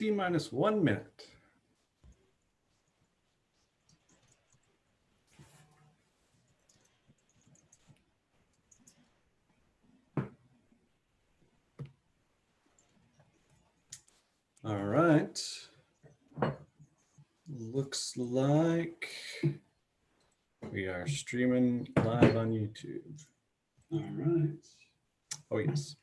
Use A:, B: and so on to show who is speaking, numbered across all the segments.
A: T-minus 1 minute. All right. Looks like we are streaming live on YouTube. All right. Oh, yes.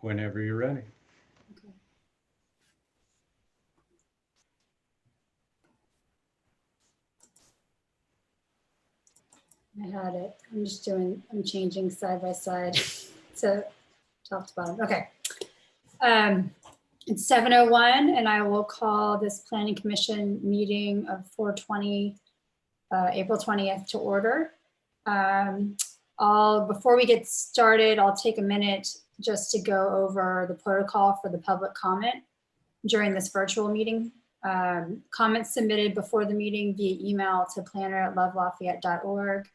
A: Whenever you're ready.
B: I had it. I'm changing side by side to top to bottom. Okay. It's 7:01 and I will call this Planning Commission meeting of 4/20, April 20th to order. Before we get started, I'll take a minute just to go over the protocol for the public comment during this virtual meeting. Comments submitted before the meeting via email to planner@lovelafayette.org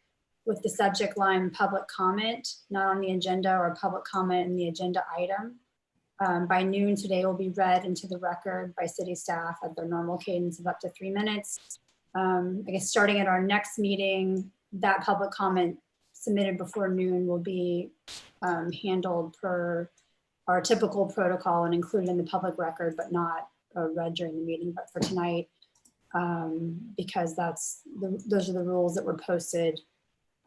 B: with the subject line public comment, not on the agenda, or public comment in the agenda item. By noon today will be read into the record by city staff at their normal cadence of up to 3 minutes. I guess starting at our next meeting, that public comment submitted before noon will be handled per our typical protocol and included in the public record, but not read during the meeting. But for tonight, because those are the rules that were posted,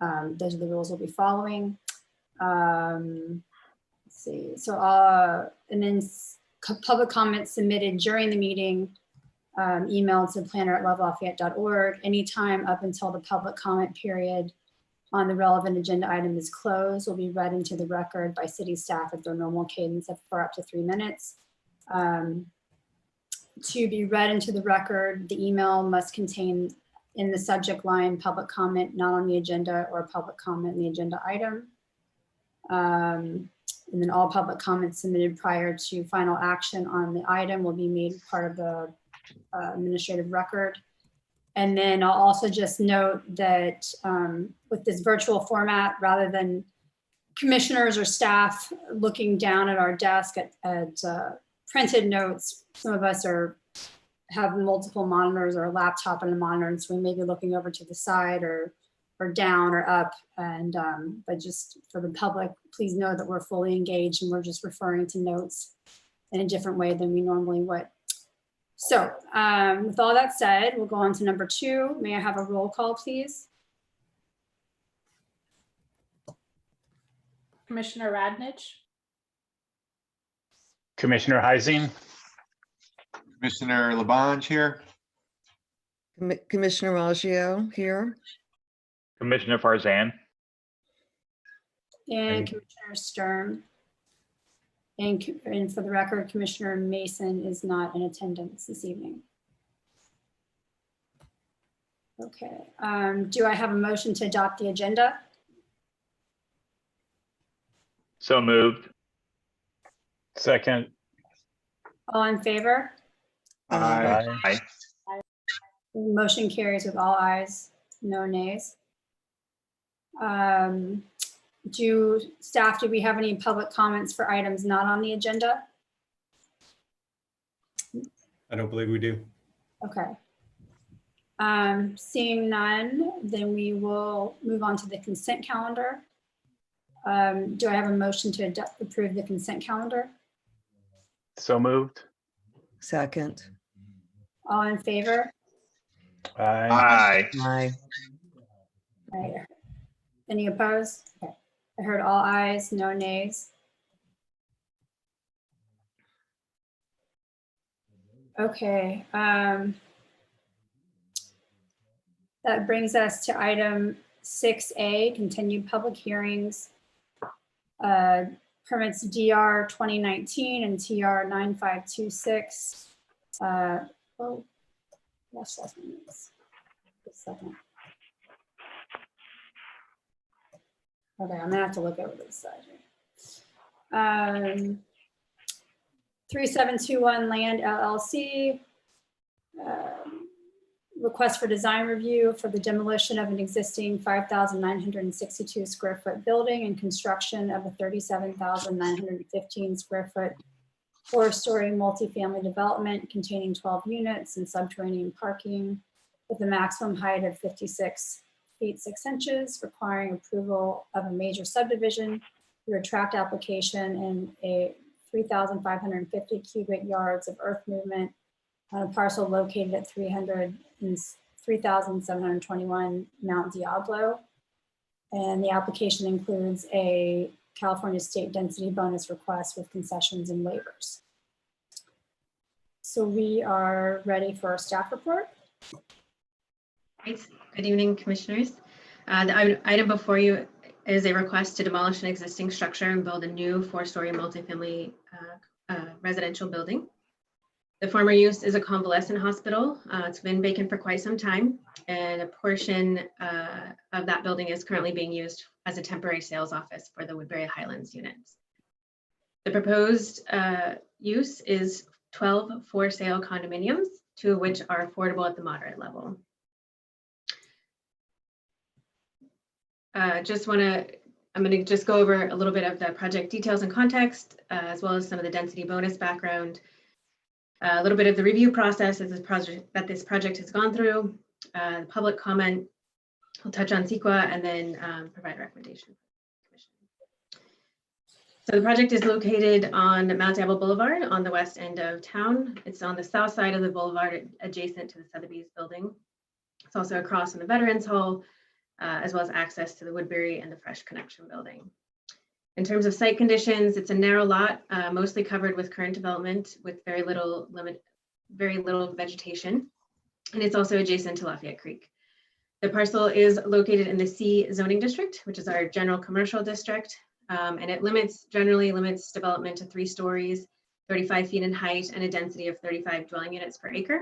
B: those are the rules we'll be following. Let's see. So, and then public comments submitted during the meeting, emailed to planner@lovelafayette.org. Anytime up until the public comment period on the relevant agenda item is closed will be read into the record by city staff at their normal cadence for up to 3 minutes. To be read into the record, the email must contain in the subject line public comment not on the agenda or public comment in the agenda item. And then all public comments submitted prior to final action on the item will be made part of the administrative record. And then I'll also just note that with this virtual format, rather than commissioners or staff looking down at our desk at printed notes, some of us have multiple monitors or a laptop and a monitor, and so we may be looking over to the side or down or up. And but just for the public, please know that we're fully engaged and we're just referring to notes in a different way than we normally would. So with all that said, we'll go on to number 2. May I have a roll call, please?
C: Commissioner Radnich,
D: Commissioner Heising,
E: Commissioner Labange here.
F: Commissioner Raggio here.
D: Commissioner Farzan,
B: And Commissioner Sturm. And for the record, Commissioner Mason is not in attendance this evening. Okay, do I have a motion to adopt the agenda?
D: so moved. Second.
B: All in favor?
D: Aye.
B: Motion carries with all ayes, no nays. Do we have any public comments for items not on the agenda?
A: I don't believe we do.
B: Okay. Seeing none, then we will move on to the consent calendar. Do I have a motion to approve the consent calendar?
D: So moved.
F: Second.
B: All in favor?
D: Aye.
F: Aye.
B: Right. Any opposed? Okay. I heard all ayes, no nays. Okay. That brings us to item 6A, continued public hearings. Permits DR 2019 and TR 9526. Last minutes. Just a second. Okay, I'm gonna have to look over this side here. 3721 Land LLC. Request for design review for the demolition of an existing 5,962 square foot building and construction of a 37,915 square foot 4-story multifamily development containing 12 units and subterranean parking with a maximum height of 56 feet 6 inches, requiring approval of a major subdivision through a tract application and a 3,550 cubic yards of earth movement on a parcel located at 3,721 Mount Diablo. And the application includes a California state density bonus request with concessions and waivers. So we are ready for our staff report.
C: Right. Good evening, commissioners. The item before you is a request to demolish an existing structure and build a new 4-story multifamily residential building. The former use is a convalescent hospital. It's been vacant for quite some time, and a portion of that building is currently being used as a temporary sales office for the Woodbury Highlands units. The proposed use is 12 for-sale condominiums, 2 of which are affordable at the moderate level. I'm going to just go over a little bit of the project details and context, as well as some of the density bonus background. A little bit of the review process as this project has gone through, the public comment. We'll touch on CEQA and then provide a recommendation. So the project is located on Mount Diablo Boulevard on the west end of town. It's on the south side of the boulevard, adjacent to the Sotheby's building. It's also across from the Veterans Hall, as well as access to the Woodbury and the Fresh Connection building. In terms of site conditions, it's a narrow lot, mostly covered with current development with very little vegetation. And it's also adjacent to Lafayette Creek. The parcel is located in the C zoning district, which is our general commercial district. And it generally limits development to 3 stories, 35 feet in height, and a density of 35 dwelling units per acre.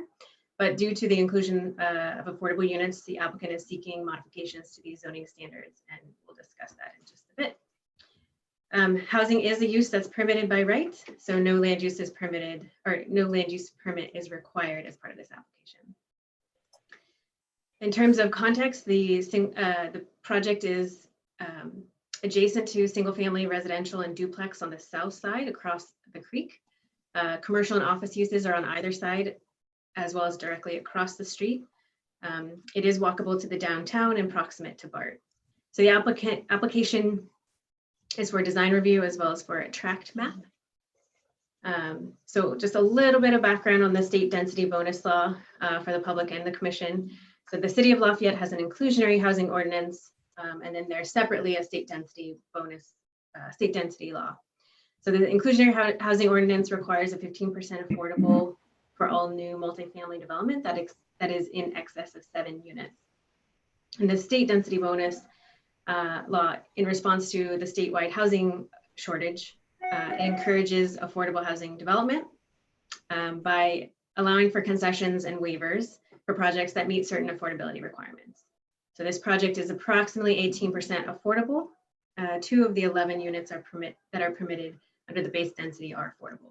C: But due to the inclusion of affordable units, the applicant is seeking modifications to these zoning standards, and we'll discuss that in just a bit. Housing is a use that's permitted by right, so no land use is permitted, or no land use permit is required as part of this application. In terms of context, the project is adjacent to single-family residential and duplex on the south side across the creek. Commercial and office uses are on either side, as well as directly across the street. It is walkable to the downtown and proximate to BART. So the application is for design review as well as for a tract map. So just a little bit of background on the state density bonus law for the public and the commission. So the city of Lafayette has an inclusionary housing ordinance, and then there's separately a state density bonus, state density law. So the inclusionary housing ordinance requires a 15% affordable for all new multifamily development that is in excess of 7 units. And the state density bonus law, in response to the statewide housing shortage, encourages affordable housing development by allowing for concessions and waivers for projects that meet certain affordability requirements. So this project is approximately 18% affordable. 2 of the 11 units that are permitted under the base density are affordable.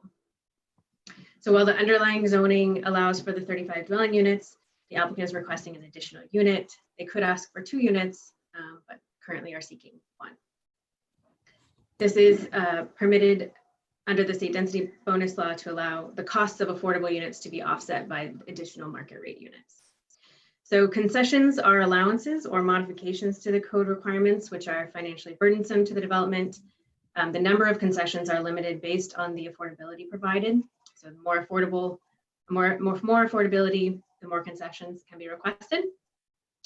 C: So while the underlying zoning allows for the 35 dwelling units, the applicant is requesting an additional unit. They could ask for 2 units, but currently are seeking 1. This is permitted under the state density bonus law to allow the costs of affordable units to be offset by additional market rate units. So concessions are allowances or modifications to the code requirements, which are financially burdensome to the development. The number of concessions are limited based on the affordability provided. So the more affordability, the more concessions can be requested.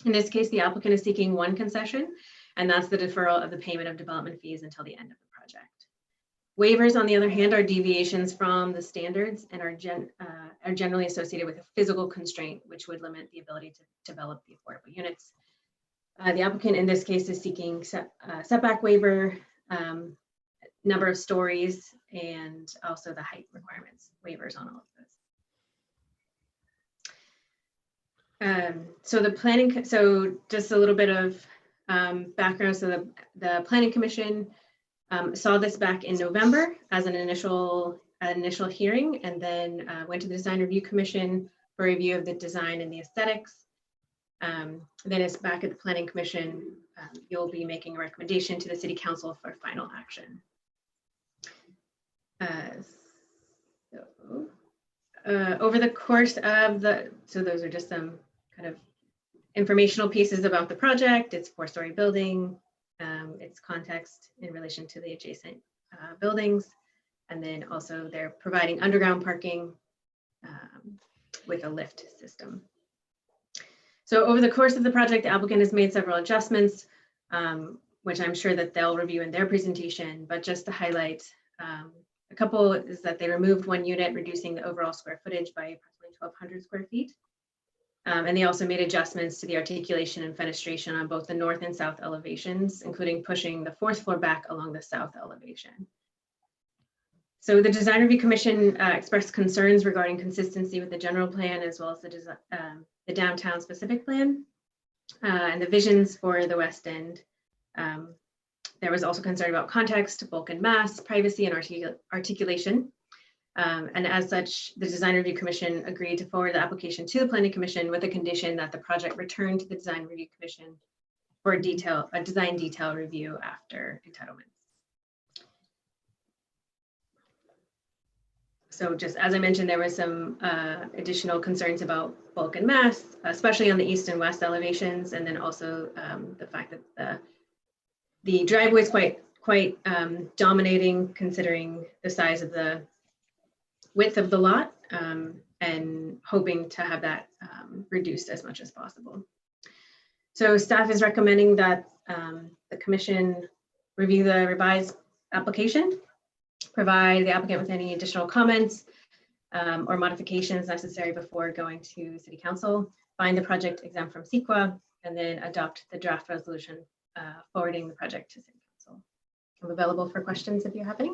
C: In this case, the applicant is seeking 1 concession, and that's the deferral of the payment of development fees until the end of the project. Waivers, on the other hand, are deviations from the standards and are generally associated with a physical constraint, which would limit the ability to develop the affordable units. The applicant in this case is seeking setback waiver, number of stories, and also the height requirements, waivers on all of those. So the planning, so just a little bit of background. So the planning commission saw this back in November as an initial hearing, and then went to the design review commission for review of the design and the aesthetics. Then it's back at the planning commission. You'll be making a recommendation to the city council for final action. Over the course of so those are just some kind of informational pieces about the project. It's a 4-story building. Its context in relation to the adjacent buildings. And then also they're providing underground parking with a lift system. So over the course of the project, the applicant has made several adjustments, which I'm sure that they'll review in their presentation, but just to highlight a couple is that they removed 1 unit, reducing the overall square footage by approximately 1,200 square feet. And they also made adjustments to the articulation and fenestration on both the north and south elevations, including pushing the 4th floor back along the south elevation. So the Design Review Commission expressed concerns regarding consistency with the general plan, as well as the downtown specific plan and the visions for the West End. There was also concern about context, bulk and mass, privacy, and articulation. And as such, the Design Review Commission agreed to forward the application to the Planning Commission with a condition that the project return to the Design Review Commission for a design detail review after entitlements. So just as I mentioned, there was some additional concerns about bulk and mass, especially on the east and west elevations, and then also the fact that the driveway is quite dominating, considering the size of the width of the lot, and hoping to have that reduced as much as possible. So staff is recommending that the commission review the revised application, provide the applicant with any additional comments or modifications necessary before going to City Council, find the project exempt from CEQA, and then adopt the draft resolution forwarding the project to City Council. I'm available for questions if you have any.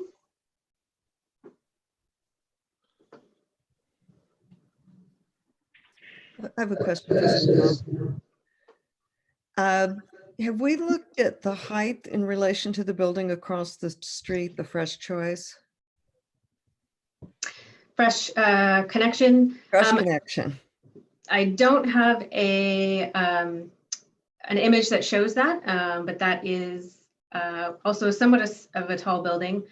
F: I have a question for Steve. Have we looked at the height in relation to the building across the street, the Fresh Choice?
C: Fresh connection.
F: Fresh Connection.
C: I don't have an image that shows that, but that is also somewhat of a tall building.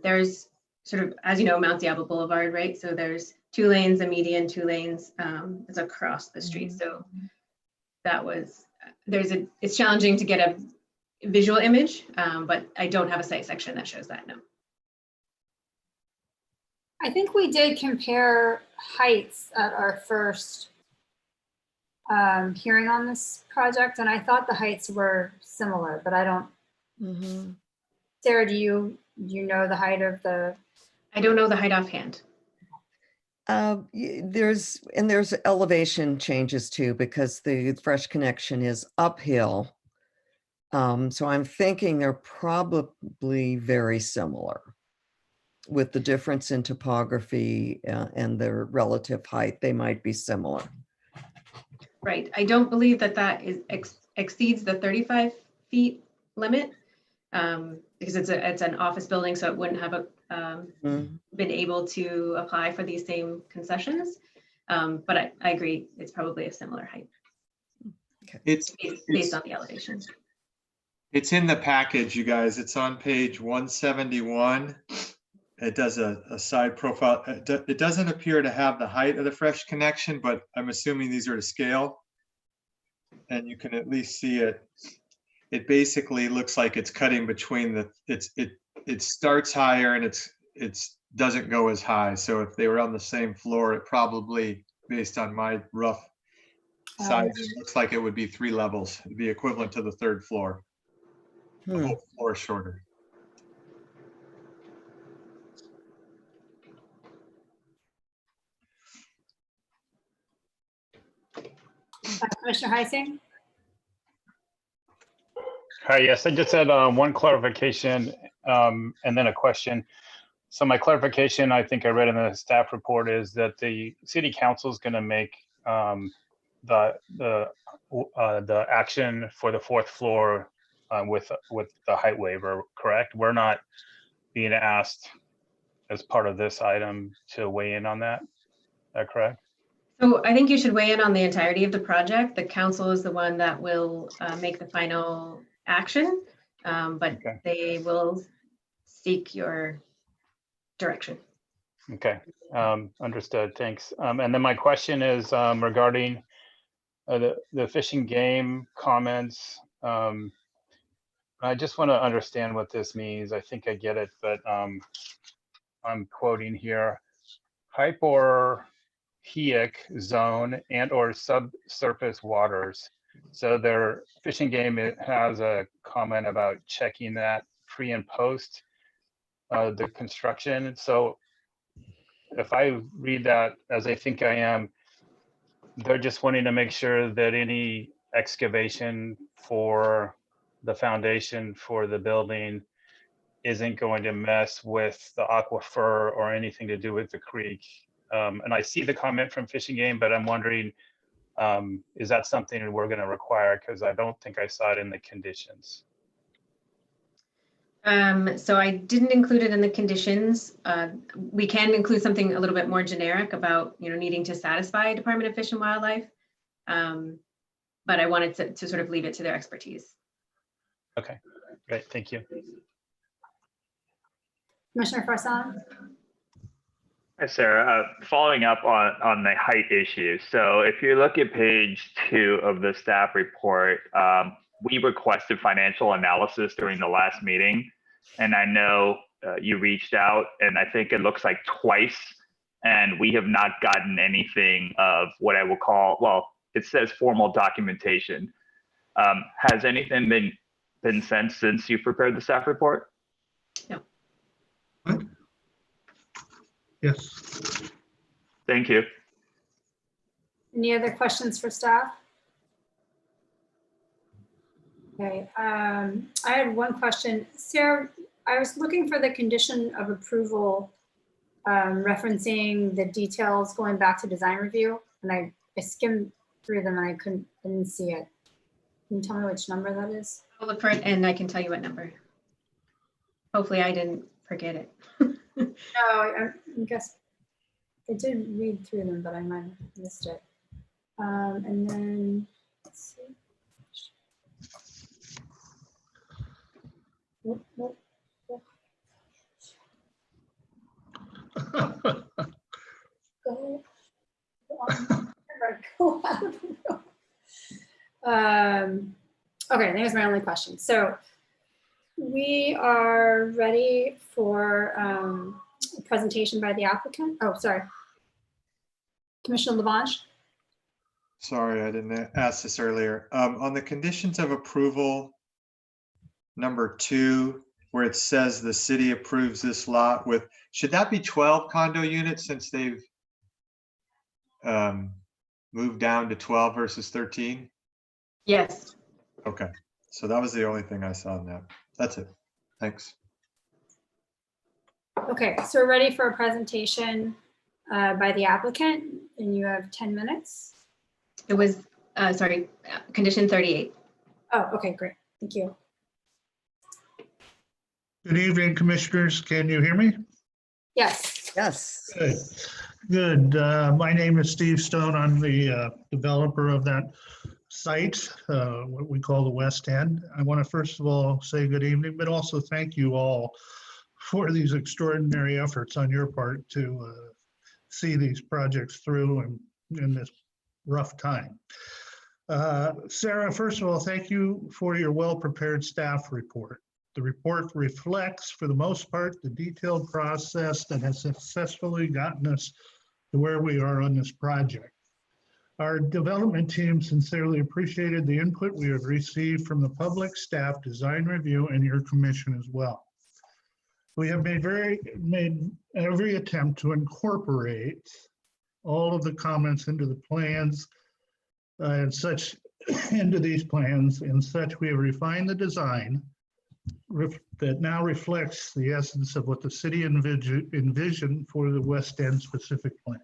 C: There's sort of, as you know, Mount Diablo Boulevard, right? So there's 2 lanes, a median, 2 lanes is across the street. So that was, it's challenging to get a visual image, but I don't have a site section that shows that, no.
B: I think we did compare heights at our first hearing on this project, and I thought the heights were similar, but I don't. Sarah, do you know the height of the?
C: I don't know the height offhand.
F: There's elevation changes too, because the Fresh Connection is uphill. So I'm thinking they're probably very similar with the difference in topography and their relative height. They might be similar.
C: Right. I don't believe that is exceeds the 35 feet limit because it's an office building, so it wouldn't have been able to apply for these same concessions. But I agree, it's probably a similar height.
F: Okay.
C: It's based on the elevation.
E: It's in the package, you guys. It's on page 171. It does a side profile. It doesn't appear to have the height of the Fresh Connection, but I'm assuming these are to scale. And you can at least see it. It basically looks like it's cutting between it starts higher and it doesn't go as high. So if they were on the same floor, it probably, based on my rough size, it looks like it would be 3 levels. It'd be equivalent to the 3rd floor. The whole floor is shorter.
B: Commissioner Heising?
D: Hi, yes, I just had one clarification and then a question. So my clarification, I think I read in the staff report, is that the city council is going to make the action for the fourth floor with the height waiver, correct? We're not being asked as part of this item to weigh in on that. Is that correct?
C: So I think you should weigh in on the entirety of the project. The council is the one that will make the final action, but
D: Okay.
C: they will seek your direction.
D: Okay, understood. Thanks. And then my question is regarding the fishing game comments. I just want to understand what this means. I think I get it, but I'm quoting here: hyporheic zone and or subsurface waters. So their fishing game, it has a comment about checking that pre and post the construction. So if I read that as I think I am, they're just wanting to make sure that any excavation for the foundation for the building isn't going to mess with the aquifer or anything to do with the creek. And I see the comment from Fishing Game, but I'm wondering, is that something we're going to require? Because I don't think I saw it in the conditions.
C: So I didn't include it in the conditions. We can include something a little bit more generic about, needing to satisfy Department of Fish and Wildlife. But I wanted to sort of leave it to their expertise.
D: Okay, great, thank you.
B: Commissioner Farsan?
G: Hi, Sarah. Following up on the height issue. So if you look at page 2 of the staff report, we requested financial analysis during the last meeting. And I know you reached out, and I think it looks like twice, and we have not gotten anything of what I will call, well, it says formal documentation. Has anything been sent since you prepared the staff report?
C: No.
H: What? Yes.
G: Thank you.
B: Any other questions for staff? Okay, I had one question. Sarah, I was looking for the condition of approval referencing the details going back to design review, and I skimmed through them and I didn't see it. Can you tell me which number that is?
C: I'll look for it and I can tell you what number. Hopefully I didn't forget it.
B: No, I guess I did read through them, but I might have missed it. And then, let's see. Nope, nope, nope. Go on. Go out of the room. Okay, that was my only question. So we are ready for a presentation by the applicant. Oh, sorry. Commissioner Lavange.
E: Sorry, I didn't ask this earlier. On the conditions of approval, number 2, where it says the city approves this lot with, should that be 12 condo units since they've moved down to 12 versus 13?
C: Yes.
E: Okay, so that was the only thing I saw in that. That's it. Thanks.
B: Okay, so we're ready for a presentation by the applicant, and you have 10 minutes.
C: It was, sorry, condition 38.
B: Oh, okay, great. Thank you.
H: Good evening, commissioners. Can you hear me?
B: Yes.
F: Yes.
H: Good. Good. My name is Steve Stone. I'm the developer of that site, what we call the West End. I want to first of all say good evening, but also thank you all for these extraordinary efforts on your part to see these projects through and in this rough time. Sarah, first of all, thank you for your well-prepared staff report. The report reflects, for the most part, the detailed process that has successfully gotten us to where we are on this project. Our development team sincerely appreciated the input we have received from the public, staff, design review, and your commission as well. We have made every attempt to incorporate all of the comments into the plans and such into these plans, and such we have refined the design that now reflects the essence of what the city envisioned for the West End specific plan.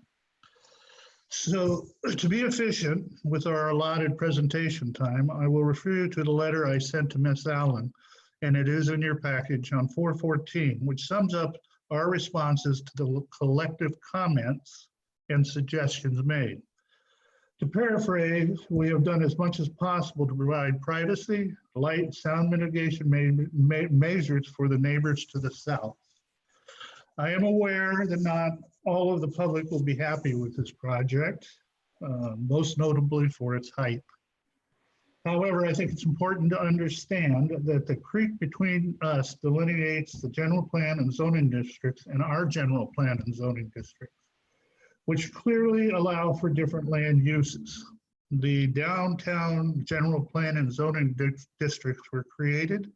H: So to be efficient with our allotted presentation time, I will refer you to the letter I sent to Ms. Allen, and it is in your package on 4/14, which sums up our responses to the collective comments and suggestions made. To paraphrase, we have done as much as possible to provide privacy, light, and sound mitigation measures for the neighbors to the south. I am aware that not all of the public will be happy with this project, most notably for its height. However, I think it's important to understand that the creek between us delineates the general plan and zoning districts and our general plan and zoning districts, which clearly allow for different land uses. The downtown general plan and zoning districts were created,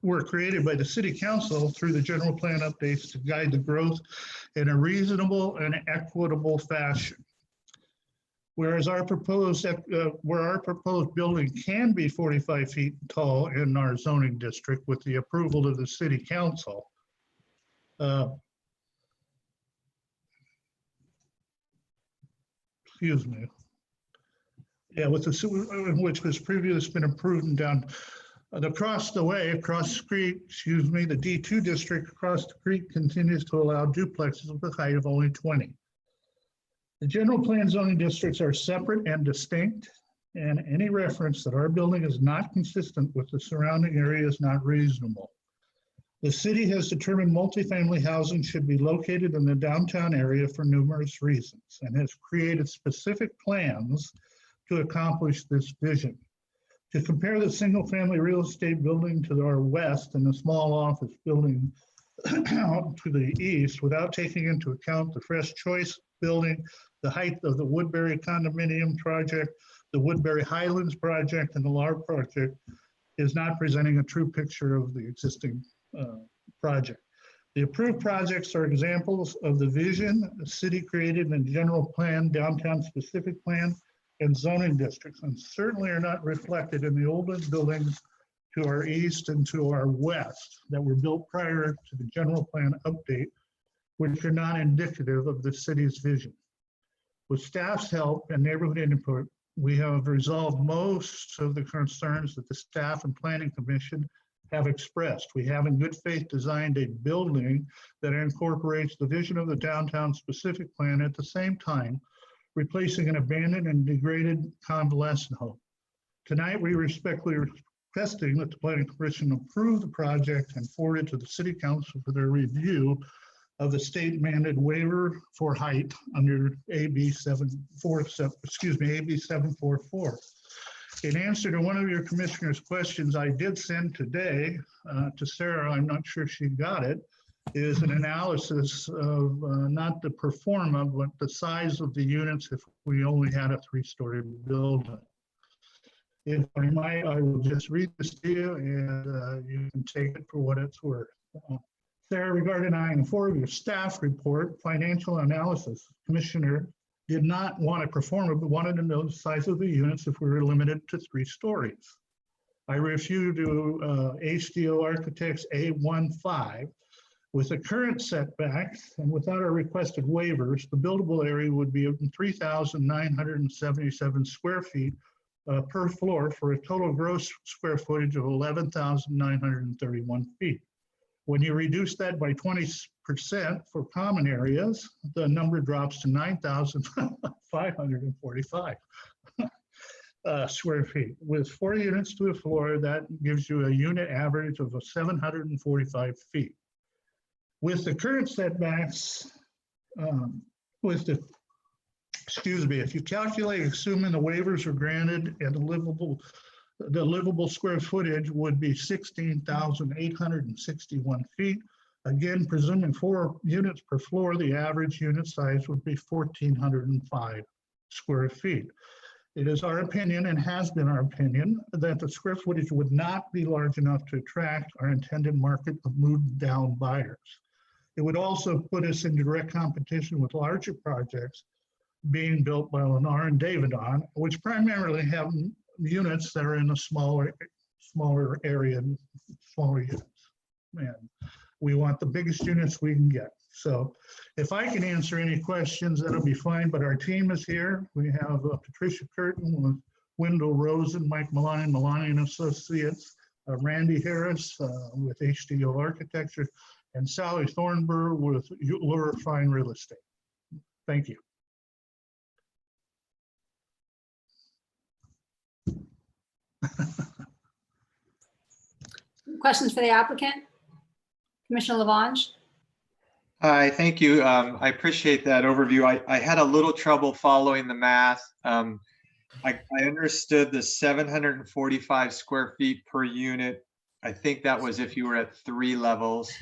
H: were created by the city council through the general plan updates to guide the growth in a reasonable and equitable fashion. Whereas our proposed, building can be 45 feet tall in our zoning district with the approval of the city council. Excuse me. Yeah, with the, which was previously been approved and done. Across the creek, excuse me, the D2 district across the creek continues to allow duplexes with a height of only 20. The general plan zoning districts are separate and distinct, and any reference that our building is not consistent with the surrounding area is not reasonable. The city has determined multifamily housing should be located in the downtown area for numerous reasons and has created specific plans to accomplish this vision. To compare the single-family real estate building to our west and the small office building to the east without taking into account the Fresh Choice building, the height of the Woodbury condominium project, the Woodbury Highlands project, and the LAR project is not presenting a true picture of the existing project. The approved projects are examples of the vision the city created in the general plan, downtown specific plan, and zoning districts, and certainly are not reflected in the older buildings to our east and to our west that were built prior to the general plan update, which are not indicative of the city's vision. With staff's help and neighborhood input, we have resolved most of the concerns that the staff and planning commission have expressed. We have in good faith designed a building that incorporates the vision of the downtown specific plan at the same time replacing an abandoned and degraded convalescent home. Tonight, we respectfully requesting that the Planning Commission approve the project and forward it to the City Council for their review of the state mandated waiver for height under AB 744. In answer to one of your commissioner's questions, I did send today to Sarah, I'm not sure she got it, is an analysis of not the pro forma, but the size of the units if we only had a 3-story building. If I might, I will just read this to you and you can take it for what it's worth. Sarah, regarding item 4 of your staff report, financial analysis, Commissioner did not want a pro forma, but wanted to know the size of the units if we were limited to 3 stories. I reviewed HDO Architects A15. With the current setbacks and without our requested waivers, the buildable area would be 3,977 square feet per floor for a total gross square footage of 11,931 feet. When you reduce that by 20% for common areas, the number drops to 9,545 square feet. With 4 units to a floor, that gives you a unit average of 745 feet. With the current setbacks, if you calculate, assuming the waivers are granted and the livable square footage would be 16,861 feet. Again, presuming 4 units per floor, the average unit size would be 1,405 square feet. It is our opinion, and has been our opinion, that the square footage would not be large enough to attract our intended market of moved-down buyers. It would also put us in direct competition with larger projects being built by Lennar and Davidon, which primarily have units that are in a smaller area, smaller units. And We want the biggest units we can get. So if I can answer any questions, that'll be fine, but our team is here. We have Patricia Curtin with Wendell Rosen, Mike Milani and Associates, Randy Harris with HDO Architecture, and Sally Thornburg with Lure Fine Real Estate. Thank you.
B: Questions for the applicant? Commissioner Lavange?
E: Hi, thank you. I appreciate that overview. I had a little trouble following the math. I understood the 745 square feet per unit. I think that was if you were at 3 levels.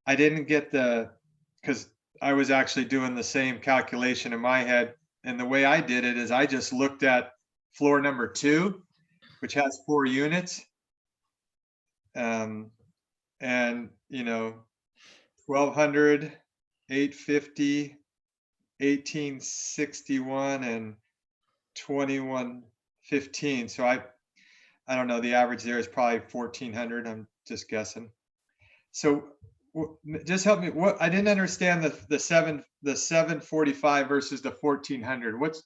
E: I didn't get because I was actually doing the same calculation in my head. And the way I did it is I just looked at floor number 2, which has 4 units. And, 1200, 850, 1861, and 2115. So I don't know, the average there is probably 1400. I'm just guessing. So just help me. What I didn't understand the 745 versus the 1400. What's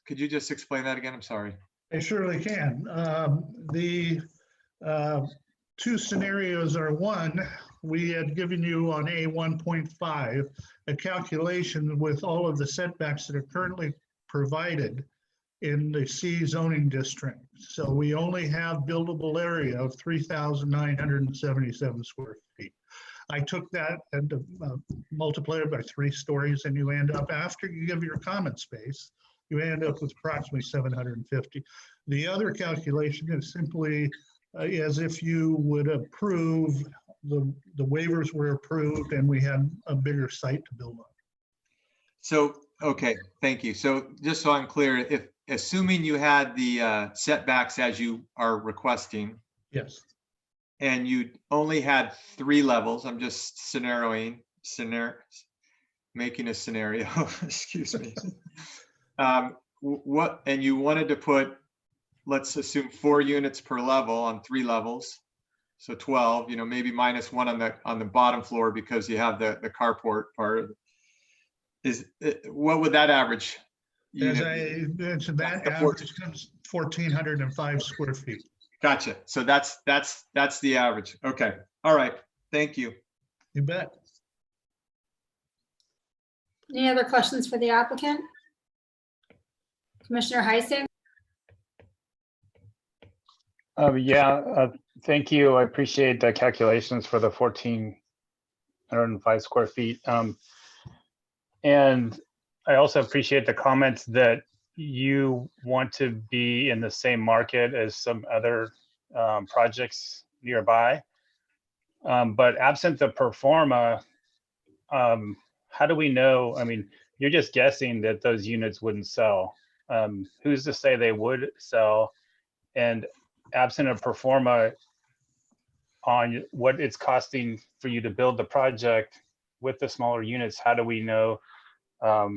E: could you just explain that again? I'm sorry.
H: I surely can. The 2 scenarios are, one, we had given you on A1.5 a calculation with all of the setbacks that are currently provided in the C zoning district. So we only have buildable area of 3,977 square feet. I took that and multiplied it by 3 stories, and you end up, after you give your common space, you end up with approximately 750. The other calculation is simply as if you would approve, the waivers were approved and we had a bigger site to build on.
E: So, okay, thank you. So just so I'm clear, if assuming you had the setbacks as you are requesting,
H: Yes.
E: and you only had 3 levels, I'm just making a scenario, excuse me. And you wanted to put, let's assume 4 units per level on 3 levels. So 12, maybe minus 1 on the bottom floor because you have the carport part. What would that average?
H: As I mentioned, that average comes 1,405 square feet.
E: Gotcha. So that's the average. Okay. All right. Thank you.
H: You bet.
B: Any other questions for the applicant? Commissioner Heising?
D: Thank you. I appreciate the calculations for the 1,405 square feet. And I also appreciate the comments that you want to be in the same market as some other projects nearby. But absent the pro forma, how do we know? I mean, you're just guessing that those units wouldn't sell. Who's to say they would sell? And absent a pro forma on what it's costing for you to build the project with the smaller units, how do we know? How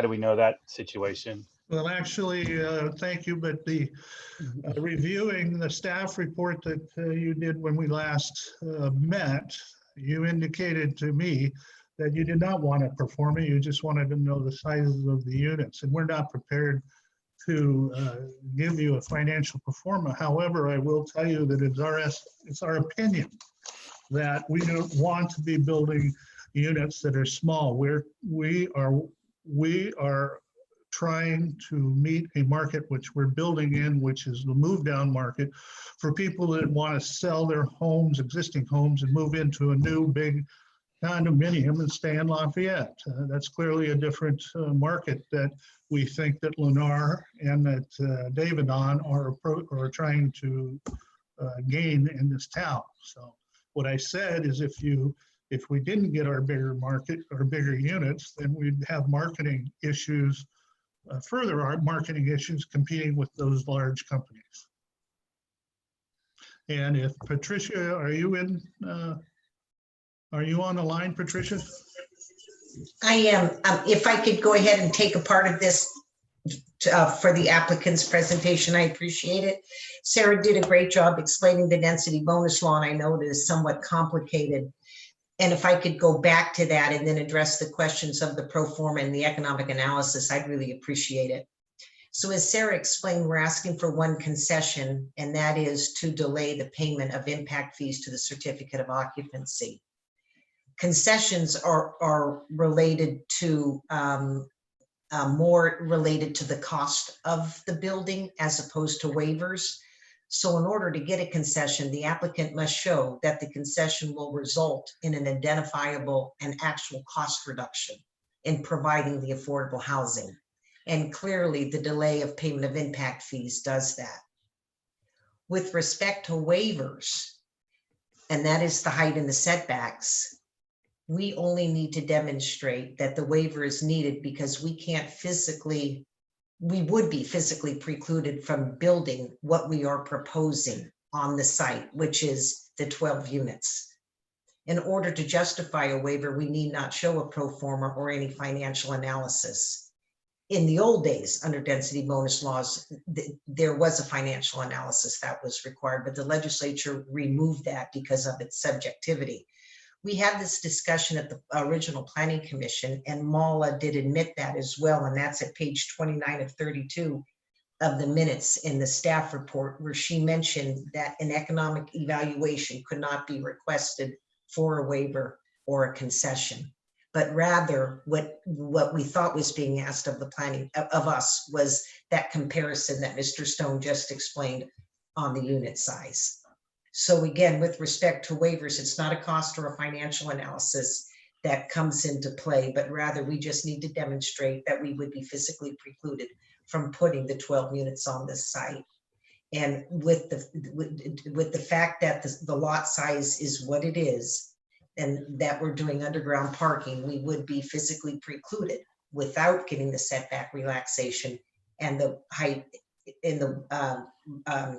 D: do we know that situation?
H: Well, actually, thank you, but the reviewing the staff report that you did when we last met, you indicated to me that you did not want a pro forma, you just wanted to know the sizes of the units, and we're not prepared to give you a financial pro forma. However, I will tell you that it's our opinion that we don't want to be building units that are small. We are trying to meet a market which we're building in, which is the move down market for people that want to sell their homes, existing homes, and move into a new big condominium and stay in Lafayette. That's clearly a different market that we think that Lennar and that Davidon are trying to gain in this town. So what I said is if we didn't get our bigger market or bigger units, then we'd have marketing issues, further our marketing issues competing with those large companies. And if Patricia, are you on the line, Patricia?
I: I am. If I could go ahead and take a part of this for the applicant's presentation. I appreciate it. Sarah did a great job explaining the density bonus law, and I know it is somewhat complicated. And if I could go back to that and then address the questions of the pro forma and the economic analysis, I'd really appreciate it. So as Sarah explained, we're asking for one concession, and that is to delay the payment of impact fees to the certificate of occupancy. Concessions are related to more related to the cost of the building as opposed to waivers. So in order to get a concession, the applicant must show that the concession will result in an identifiable and actual cost reduction in providing the affordable housing. And clearly the delay of payment of impact fees does that. With respect to waivers, and that is the height and the setbacks, we only need to demonstrate that the waiver is needed because we would be physically precluded from building what we are proposing on the site, which is the 12 units. In order to justify a waiver, we need not show a pro forma or any financial analysis. In the old days, under density bonus laws, there was a financial analysis that was required, but the legislature removed that because of its subjectivity. We had this discussion at the original planning commission, and Mala did admit that as well. And that's at page 29 of 32 of the minutes in the staff report, where she mentioned that an economic evaluation could not be requested for a waiver or a concession. But rather what we thought was being asked of the planning of us was that comparison that Mr. Stone just explained on the unit size. So again, with respect to waivers, it's not a cost or a financial analysis that comes into play, but rather we just need to demonstrate that we would be physically precluded from putting the 12 units on this site. And with the fact that the lot size is what it is, and that we're doing underground parking, we would be physically precluded without getting the setback relaxation and the height in the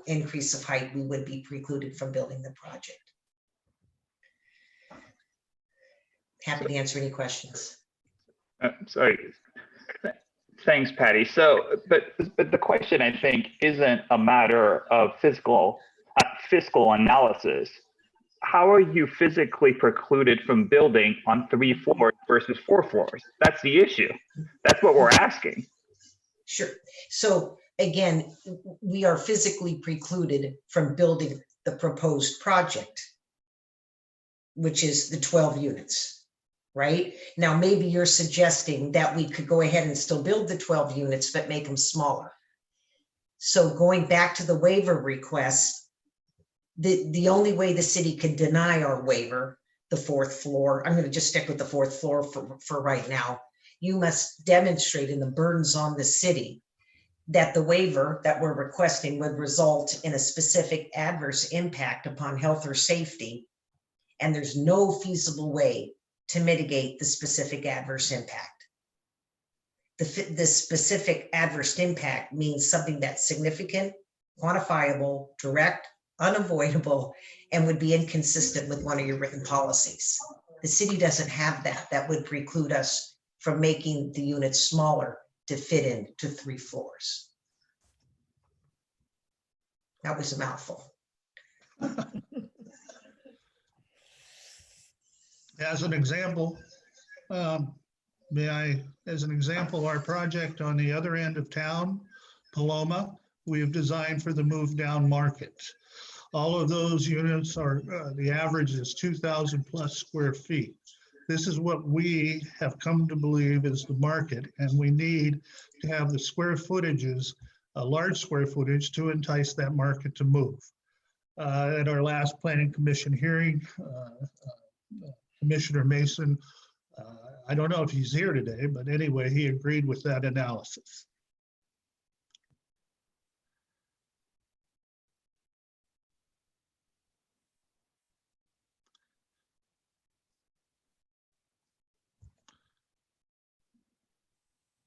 I: increase of height, we would be precluded from building the project. Happy to answer any questions.
G: Sorry. Thanks, Patty. So, but the question, I think, isn't a matter of fiscal analysis. How are you physically precluded from building on 3 floors versus 4 floors? That's the issue. That's what we're asking.
I: Sure. So again, we are physically precluded from building the proposed project, which is the 12 units, right? Now, maybe you're suggesting that we could go ahead and still build the 12 units, but make them smaller. So going back to the waiver request, the only way the city could deny our waiver, the 4th floor, I'm going to just stick with the 4th floor for right now. You must demonstrate in the burdens on the city that the waiver that we're requesting would result in a specific adverse impact upon health or safety. And there's no feasible way to mitigate the specific adverse impact. The specific adverse impact means something that's significant, quantifiable, direct, unavoidable, and would be inconsistent with one of your written policies. The city doesn't have that. That would preclude us from making the units smaller to fit into 3 floors. That was a mouthful.
H: As an example, our project on the other end of town, Paloma, we have designed for the move down market. All of those units are, the average is 2,000 plus square feet. This is what we have come to believe is the market, and we need to have the square footages, a large square footage, to entice that market to move. At our last planning commission hearing, Commissioner Mason, I don't know if he's here today, but anyway, he agreed with that analysis.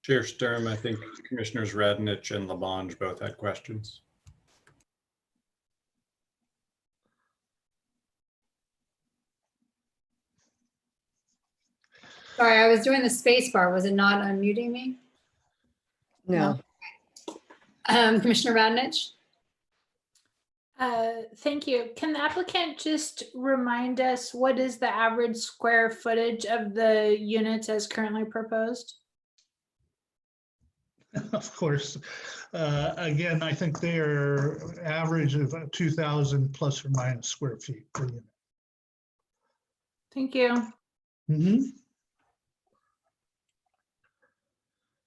A: Chair Sturm, I think Commissioners Radnich and Labange both had questions.
B: Sorry, I was doing the space bar. Was it not unmuting me?
F: No.
B: Commissioner Radnich?
J: Thank you. Can the applicant just remind us what is the average square footage of the units as currently proposed?
H: Of course. Again, I think they're average of 2,000 plus or minus square feet per unit.
J: Thank you.
H: Mhm.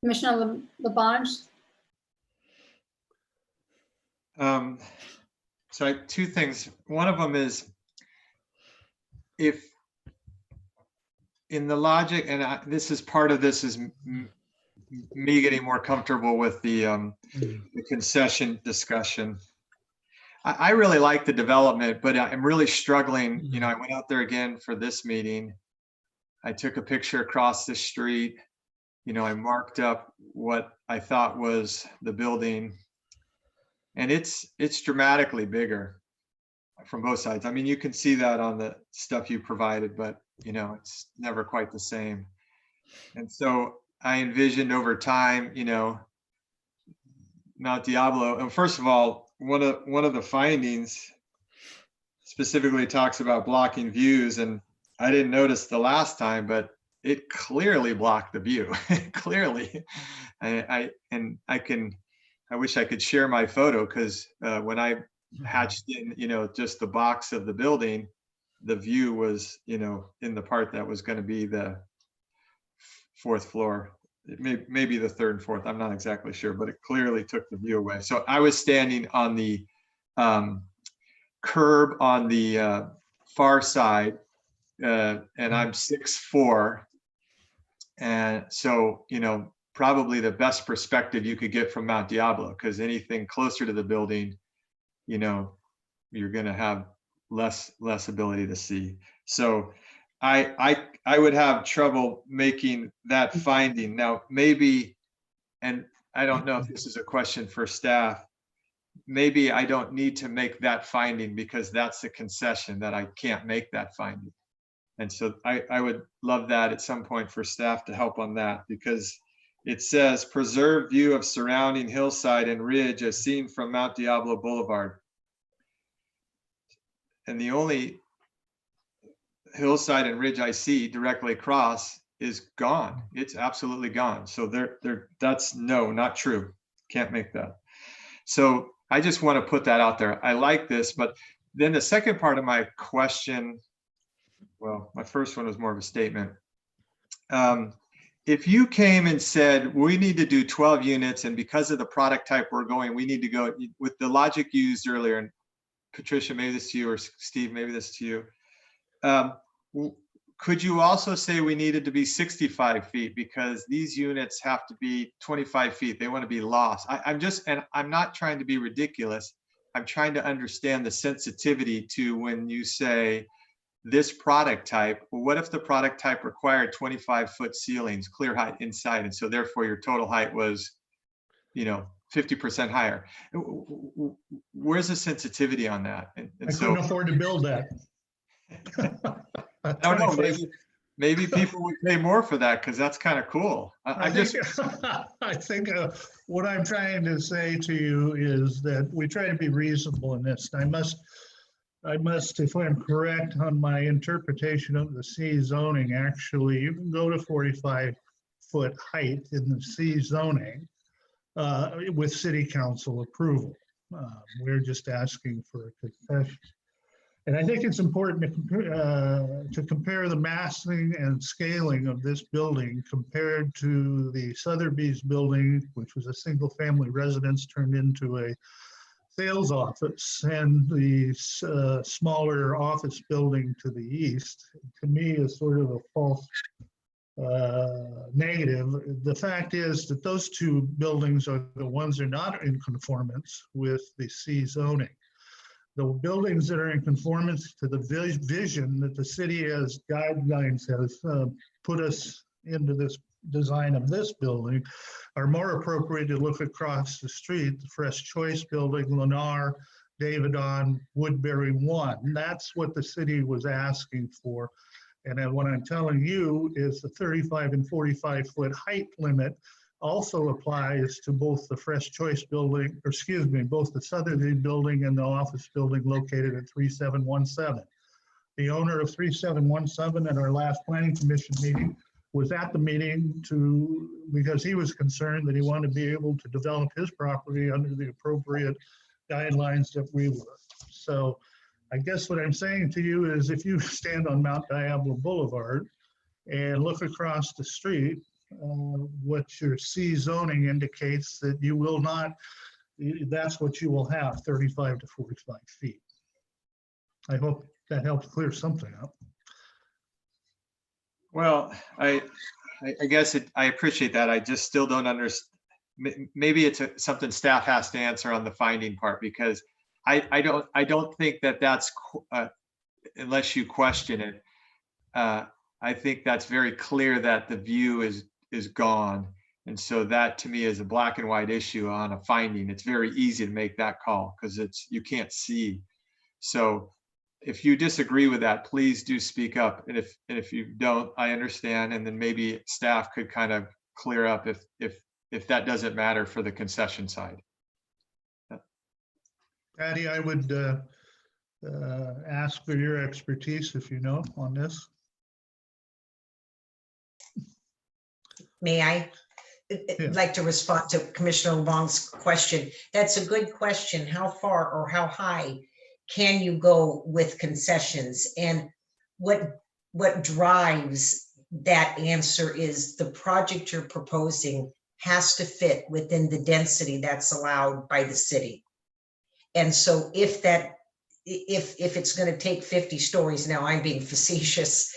B: Commissioner Labange?
E: So two things. One of them is if in the logic, and this is part of this is me getting more comfortable with the concession discussion. I really like the development, but I'm really struggling. You know, I went out there again for this meeting. I took a picture across the street. You know, I marked up what I thought was the building. And it's dramatically bigger from both sides. I mean, you can see that on the stuff you provided, but you know, it's never quite the same. And so I envisioned over time, you know, Mount Diablo. And first of all, one of the findings specifically talks about blocking views, and I didn't notice the last time, but it clearly blocked the view. Clearly, I wish I could share my photo because when I hatched in, you know, just the box of the building, the view was, you know, in the part that was going to be the fourth floor. It may be the third and fourth. I'm not exactly sure, but it clearly took the view away. So I was standing on the curb on the far side, and I'm 6'4". And so, you know, probably the best perspective you could get from Mount Diablo, because anything closer to the building, you know, you're going to have less ability to see. So I would have trouble making that finding. Now, maybe, and I don't know if this is a question for staff, maybe I don't need to make that finding because that's a concession that I can't make that finding. And so I would love that at some point for staff to help on that, because it says preserve view of surrounding hillside and ridge as seen from Mount Diablo Boulevard. And the only hillside and ridge I see directly across is gone. It's absolutely gone. So that's no, not true. Can't make that. So I just want to put that out there. I like this, but then the second part of my question, well, my first one was more of a statement. If you came and said, we need to do 12 units, and because of the product type we're going, we need to go with the logic used earlier, and Patricia, maybe this to you, or Steve, maybe this to you. Could you also say we needed to be 65 feet because these units have to be 25 feet? They want to be lost. And I'm not trying to be ridiculous. I'm trying to understand the sensitivity to when you say this product type. Well, what if the product type required 25-foot ceilings, clear height inside, and so therefore your total height was, you know, 50% higher? Where's the sensitivity on that? And
H: I couldn't afford to build that.
E: I don't know, maybe people would pay more for that because that's kind of cool. I
H: think what I'm trying to say to you is that we try to be reasonable in this. I must, if I'm correct on my interpretation of the C zoning, actually, you can go to 45-foot height in the C zoning with city council approval. We're just asking for a concession. And I think it's important to compare the massing and scaling of this building compared to the Sotheby's building, which was a single-family residence turned into a sales office, and the smaller office building to the east. To me, is sort of a false negative. The fact is that those two buildings are the ones that are not in conformance with the C zoning. The buildings that are in conformance to the vision that the city as guidelines has put us into this design of this building are more appropriate to look across the street, the Fresh Choice building, Lennar, Davidon, Woodbury 1. That's what the city was asking for. And then what I'm telling you is the 35 and 45-foot height limit also applies to both the Fresh Choice building, or excuse me, both the Southerly building and the office building located at 3717. The owner of 3717 at our last planning commission meeting was at the meeting because he was concerned that he wanted to be able to develop his property under the appropriate guidelines that we were. So I guess what I'm saying to you is if you stand on Mount Diablo Boulevard and look across the street, what your C zoning indicates that you will not, that's what you will have, 35 to 45 feet. I hope that helps clear something up.
E: Well, I guess I appreciate that. I just still don't understand. Maybe it's something staff has to answer on the finding part, because I don't think that's unless you question it. I think that's very clear that the view is gone. And so that to me is a black and white issue on a finding. It's very easy to make that call because you can't see. So if you disagree with that, please do speak up. And if you don't, I understand. And then maybe staff could kind of clear up if that doesn't matter for the concession side.
H: Patty, I would ask for your expertise if you know on this.
I: May I?
H: Yeah.
I: I'd like to respond to Commissioner LeBonc's question. That's a good question. How far or how high can you go with concessions? And what drives that answer is the project you're proposing has to fit within the density that's allowed by the city. And so if it's going to take 50 stories, now I'm being facetious,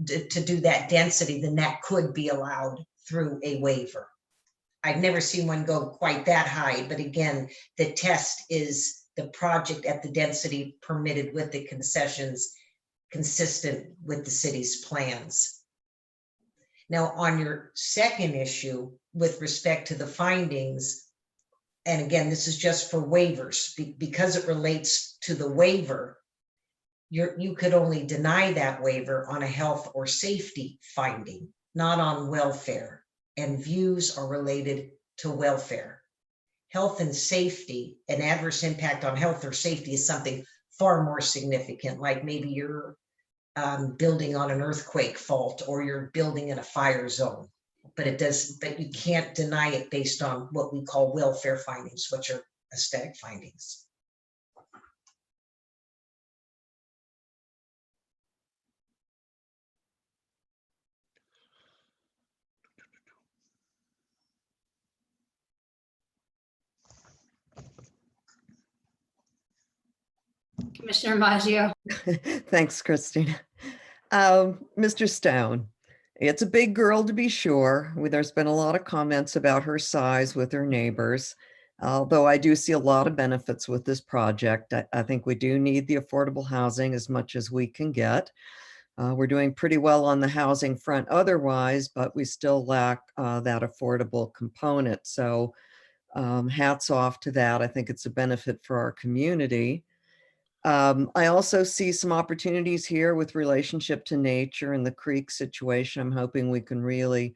I: to do that density, then that could be allowed through a waiver. I've never seen one go quite that high, but again, the test is the project at the density permitted with the concessions consistent with the city's plans. Now, on your second issue with respect to the findings, and again, this is just for waivers, because it relates to the waiver, you could only deny that waiver on a health or safety finding, not on welfare. And views are related to welfare. Health and safety, an adverse impact on health or safety is something far more significant, like maybe you're building on an earthquake fault or you're building in a fire zone. But you can't deny it based on what we call welfare findings, which are aesthetic findings.
B: Commissioner Maggio.
F: Thanks, Christina. Mr. Stone, it's a big girl to be sure. There's been a lot of comments about her size with her neighbors, although I do see a lot of benefits with this project. I think we do need the affordable housing as much as we can get. We're doing pretty well on the housing front otherwise, but we still lack that affordable component. So hats off to that. I think it's a benefit for our community. I also see some opportunities here with relationship to nature and the creek situation. I'm hoping we can really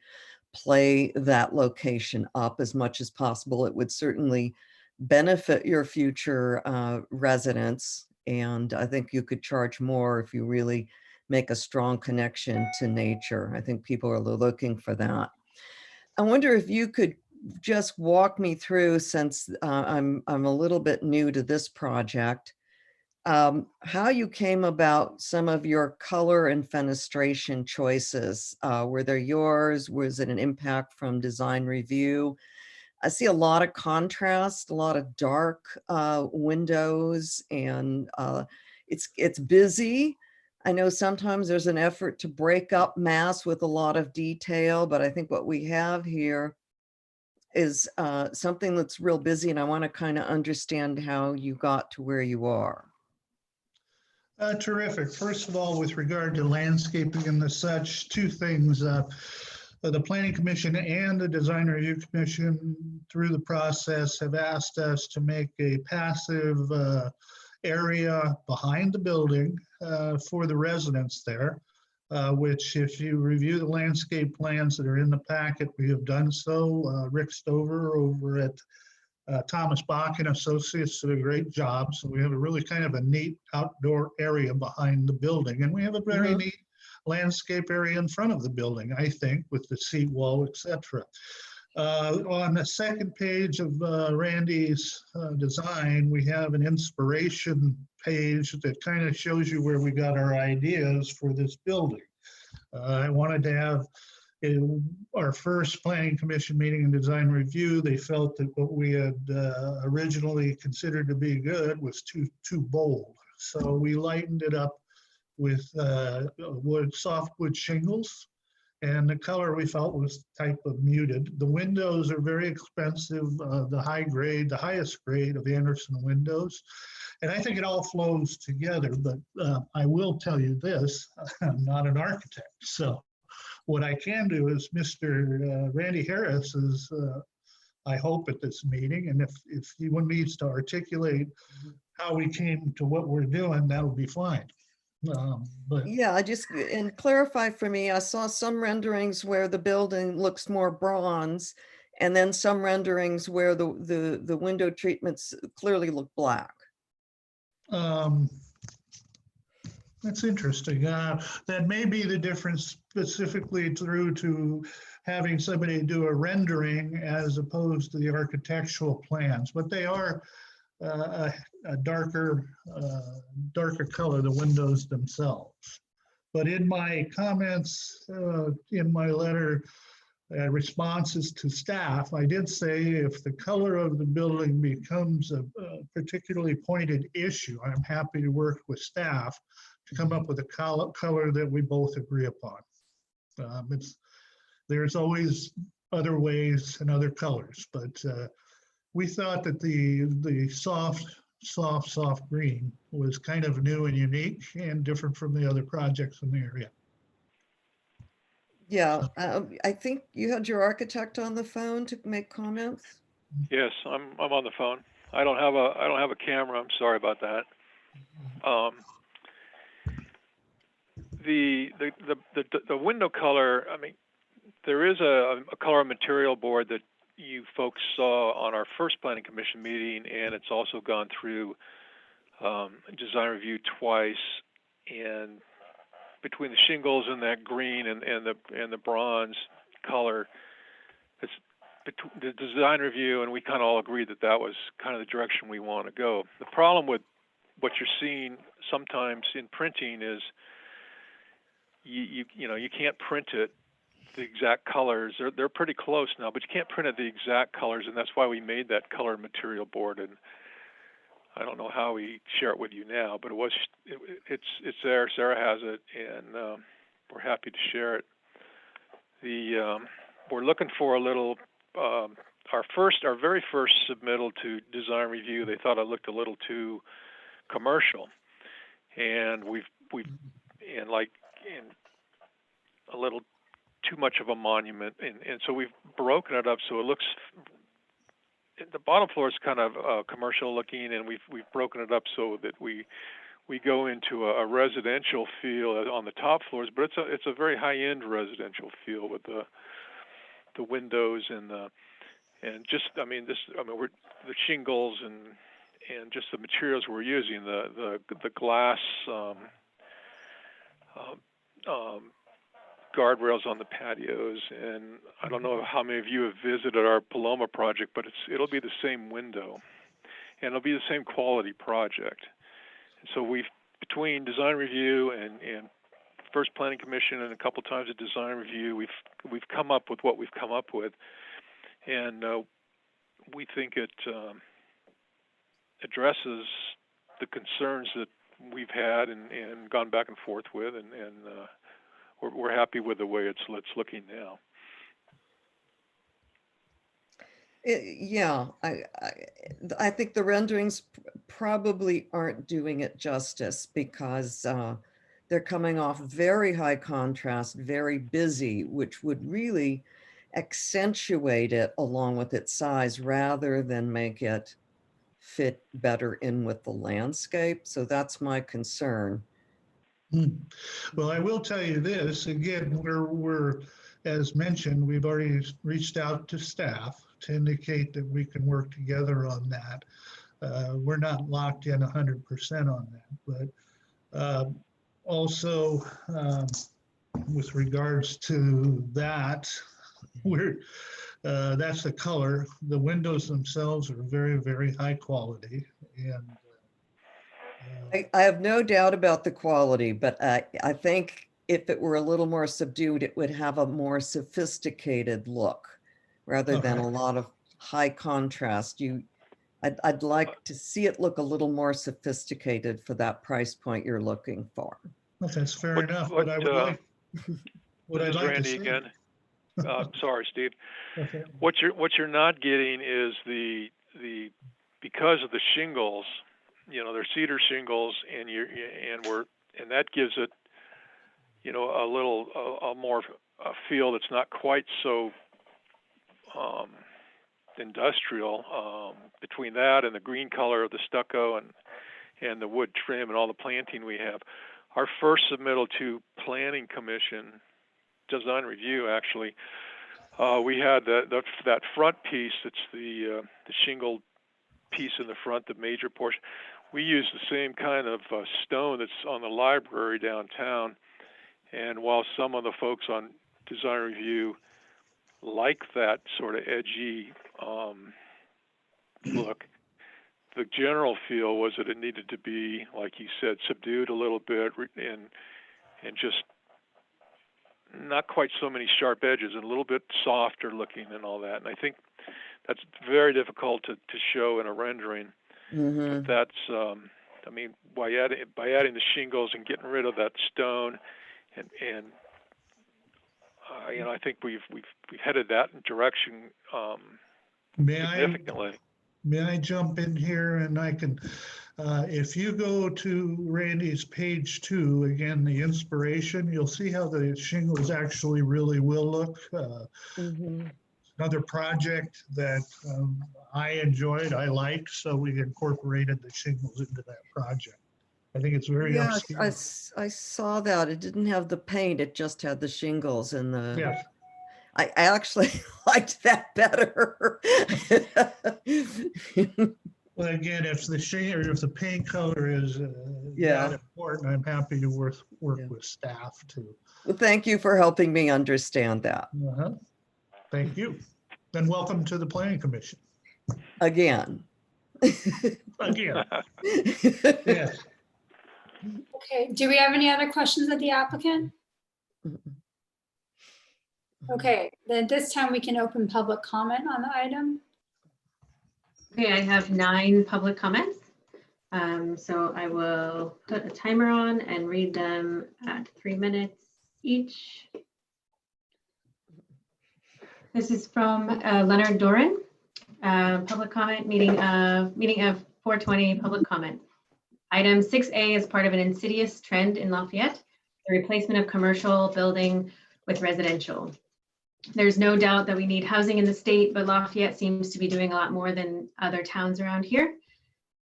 F: play that location up as much as possible. It would certainly benefit your future residents. And I think you could charge more if you really make a strong connection to nature. I think people are looking for that. I wonder if you could just walk me through, since I'm a little bit new to this project, how you came about some of your color and fenestration choices. Were they yours? Was it an impact from design review? I see a lot of contrast, a lot of dark windows, and it's busy. I know sometimes there's an effort to break up mass with a lot of detail, but I think what we have here is something that's real busy, and I want to kind of understand how you got to where you are.
H: Terrific. First of all, with regard to landscaping and the such, two things. The Planning Commission and the Design Review Commission through the process have asked us to make a passive area behind the building for the residents there. which if you review the landscape plans that are in the packet, we have done so. Rick Stover over at Thomas Bach and Associates did a great job. So we have a really kind of a neat outdoor area behind the building. And we have a very neat landscape area in front of the building, I think, with the seat wall, etc. On the second page of Randy's design, we have an inspiration page that kind of shows you where we got our ideas for this building. I wanted to have in our first planning commission meeting and design review, they felt that what we had originally considered to be good was too bold. So we lightened it up with softwood shingles, and the color we felt was type of muted. The windows are very expensive, the highest grade of Anderson windows. And I think it all flows together, but I will tell you this, I'm not an architect. So what I can do is Mr. Randy Harris is, I hope, at this meeting. And if he needs to articulate how we came to what we're doing, that'll be fine. But
F: Yeah, and clarify for me, I saw some renderings where the building looks more bronze, and then some renderings where the window treatments clearly look black.
H: That's interesting. That may be the difference specifically through to having somebody do a rendering as opposed to the architectural plans, but they are a darker color, the windows themselves. But in my comments, in my letter, responses to staff, I did say if the color of the building becomes a particularly pointed issue, I'm happy to work with staff to come up with a color that we both agree upon. There's always other ways and other colors, but we thought that the soft green was kind of new and unique and different from the other projects in the area.
F: Yeah, I think you had your architect on the phone to make comments.
K: Yes, I'm on the phone. I don't have a camera. I'm sorry about that. The window color. I mean, there is a color material board that you folks saw on our first planning commission meeting, and it's also gone through design review twice. And between the shingles and that green and the bronze color, it's the design review, and we kind of all agreed that that was kind of the direction we want to go. The problem with what you're seeing sometimes in printing is you can't print it the exact colors. They're pretty close now, but you can't print it the exact colors, and that's why we made that color material board. And I don't know how we share it with you now, but it's there. Sarah has it, and we're happy to share it. We're looking for a little. Our very first submittal to design review, they thought it looked a little too commercial, and we've a little too much of a monument, and so we've broken it up so it looks. The bottom floor is kind of commercial looking, and we've broken it up so that we go into a residential feel on the top floors, but it's a very high end residential feel with the windows and the shingles and just the materials we're using, the glass guardrails on the patios, and I don't know how many of you have visited our Paloma project, but it'll be the same window, and it'll be the same quality project. And so between design review and first planning commission and a couple times at design review, we've come up with what we've come up with, and we think it addresses the concerns that we've had and gone back and forth with, and we're happy with the way it's looking now.
F: Yeah, I think the renderings probably aren't doing it justice because they're coming off very high contrast, very busy, which would really accentuate it along with its size rather than make it fit better in with the landscape. So that's my concern.
H: Well, I will tell you this, again, we're, as mentioned, we've already reached out to staff to indicate that we can work together on that. We're not locked in 100% on that, but also with regards to that, that's the color. The windows themselves are very, very high quality, and
F: I have no doubt about the quality, but I think if it were a little more subdued, it would have a more sophisticated look rather than
H: Okay.
F: a lot of high contrast. I'd like to see it look a little more sophisticated for that price point you're looking for.
H: well, that's fair
K: What-
H: enough,
K: what,
H: but I would like, what
K: This
H: I'd
K: is
H: like to
K: Randy
H: see.
K: again. Sorry, Steve.
H: Okay.
K: What you're not getting is the because of the shingles, you know, they're cedar shingles, and that gives it, you know, a little a more feel that's not quite so industrial. Between that and the green color of the stucco and the wood trim and all the planting we have, our first submittal to Planning Commission design review, actually, we had that front piece. It's the shingled piece in the front, the major portion. We used the same kind of stone that's on the library downtown. And while some of the folks on design review like that sort of edgy look, the general feel was that it needed to be, like you said, subdued a little bit and just not quite so many sharp edges and a little bit softer looking and all that. And I think that's very difficult to show in a rendering.
F: Mm-hmm.
K: But that's, I mean, by adding the shingles and getting rid of that stone, and you know, I think we've headed that direction significantly.
H: May I jump in here, and I can, if you go to Randy's page 2, again, the inspiration, you'll see how the shingles actually really will look.
F: Mm-hmm.
H: Another project that I enjoyed, I liked, so we incorporated the shingles into that project. I think it's very
F: Yes,
H: upscale.
F: I saw that. It didn't have the paint, it just had the shingles and the.
H: Yes.
F: I actually liked that better.
H: Well, again, if the shade or if the paint color is
F: Yeah.
H: that important, I'm happy to work
F: Yeah.
H: with staff too.
F: Well, thank you for helping me understand that.
H: Uh-huh. Thank you. And welcome to the Planning Commission.
F: Again.
H: Again. Yes.
B: Okay, do we have any other questions of the applicant? Okay, then this time we can open public comment on the item.
C: Okay, I have 9 public comments. So I will put a timer on and read them at 3 minutes each. This is from Leonard Doran, public comment, meeting of 420 public comment. Item 6A is part of an insidious trend in Lafayette, the replacement of commercial building with residential. There's no doubt that we need housing in the state, but Lafayette seems to be doing a lot more than other towns around here.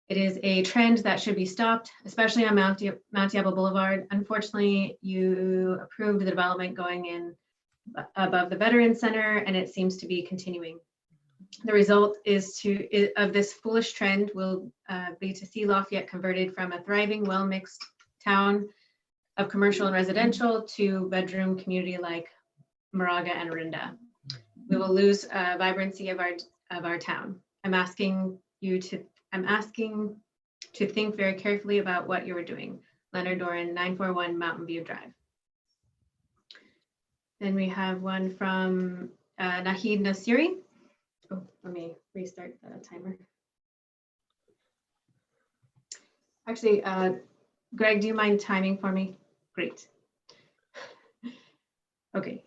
C: It is a trend that should be stopped, especially on Mount Diablo Boulevard. Unfortunately, you approved the development going in above the Veterans Center, and it seems to be continuing. The result of this foolish trend will be to see Lafayette converted from a thriving, well-mixed town of commercial and residential to bedroom community like Moraga and Orinda. We will lose vibrancy of our town. I'm asking to think very carefully about what you are doing. Leonard Doran, 941 Mountain View Drive. Then we have one from Nahid Nasiri. Oh, let me restart the timer. Actually, Greg, do you mind timing for me? Great. Okay.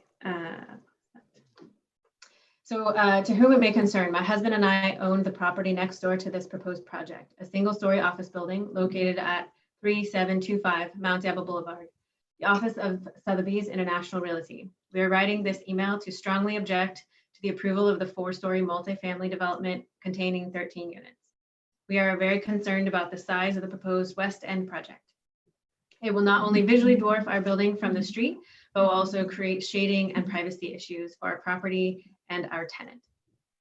C: So to whom it may concern, my husband and I own the property next door to this proposed project, a single-story office building located at 3725 Mount Diablo Boulevard, the office of Sotheby's International Realty. We are writing this email to strongly object to the approval of the 4-story multifamily development containing 13 units. We are very concerned about the size of the proposed West End project. It will not only visually dwarf our building from the street, but will also create shading and privacy issues for our property and our tenant.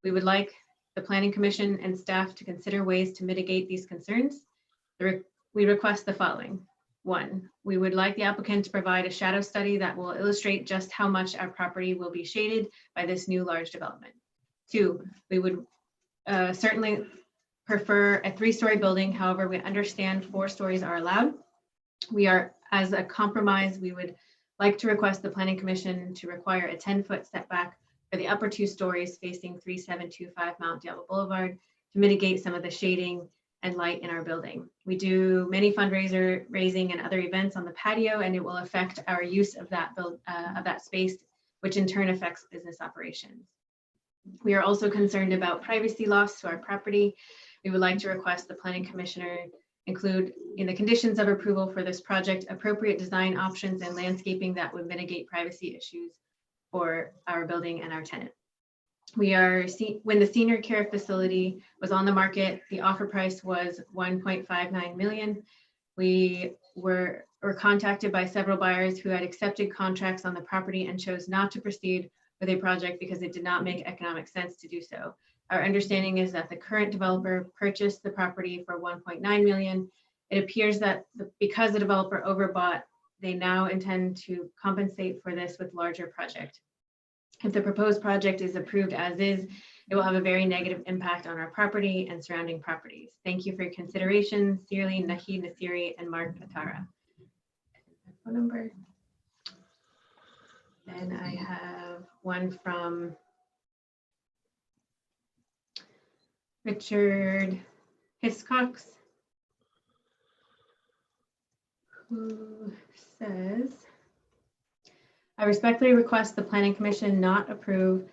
C: We would like the Planning Commission and staff to consider ways to mitigate these concerns. We request the following. 1, we would like the applicant to provide a shadow study that will illustrate just how much our property will be shaded by this new large development. 2, we would certainly prefer a 3-story building. However, we understand 4 stories are allowed. We are, as a compromise, we would like to request the Planning Commission to require a 10-foot setback for the upper 2 stories facing 3725 Mount Diablo Boulevard to mitigate some of the shading and light in our building. We do many raising and other events on the patio, and it will affect our use of that space, which in turn affects business operations. We are also concerned about privacy loss to our property. We would like to request the Planning Commissioner include in the conditions of approval for this project appropriate design options and landscaping that would mitigate privacy issues for our building and our tenant. When the senior care facility was on the market, the offer price was $1.59 million. We were contacted by several buyers who had accepted contracts on the property and chose not to proceed with a project because it did not make economic sense to do so. Our understanding is that the current developer purchased the property for $1.9 million. It appears that because the developer overbought, they now intend to compensate for this with larger project. If the proposed project is approved as is, it will have a very negative impact on our property and surrounding properties. Thank you for your consideration. Sincerely, Nahid Nasiri and Mark Atara. Phone number. Then I have one from Richard Hiscox, who says, I respectfully request the Planning Commission not approve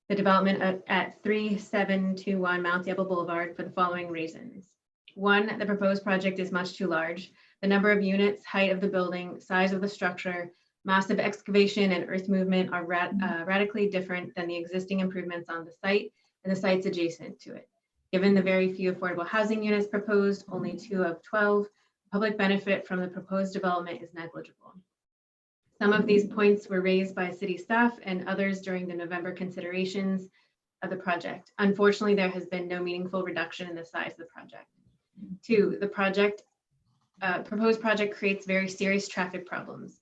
C: the development at 3721 Mount Diablo Boulevard for the following reasons. 1, the proposed project is much too large. The number of units, height of the building, size of the structure, massive excavation and earth movement are radically different than the existing improvements on the site and the sites adjacent to it. Given the very few affordable housing units proposed, only 2 of 12, public benefit from the proposed development is negligible. Some of these points were raised by city staff and others during the November considerations of the project. Unfortunately, there has been no meaningful reduction in the size of the project. 2, the proposed project creates very serious traffic problems.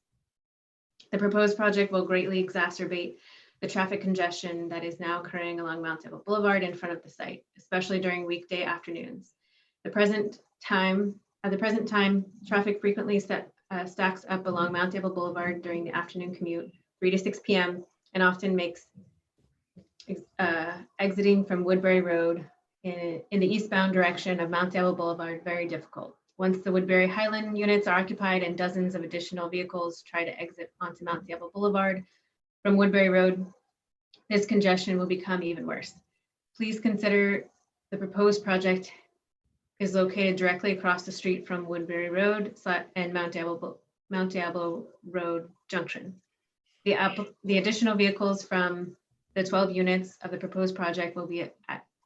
C: The proposed project will greatly exacerbate the traffic congestion that is now occurring along Mount Diablo Boulevard in front of the site, especially during weekday afternoons. At the present time, traffic frequently stacks up along Mount Diablo Boulevard during the afternoon commute, 3 to 6 p.m., and often makes exiting from Woodbury Road in the eastbound direction of Mount Diablo Boulevard very difficult. Once the Woodbury Highland units are occupied and dozens of additional vehicles try to exit onto Mount Diablo Boulevard from Woodbury Road, this congestion will become even worse. Please consider the proposed project is located directly across the street from Woodbury Road and Mount Diablo Road Junction. The additional vehicles from the 12 units of the proposed project will be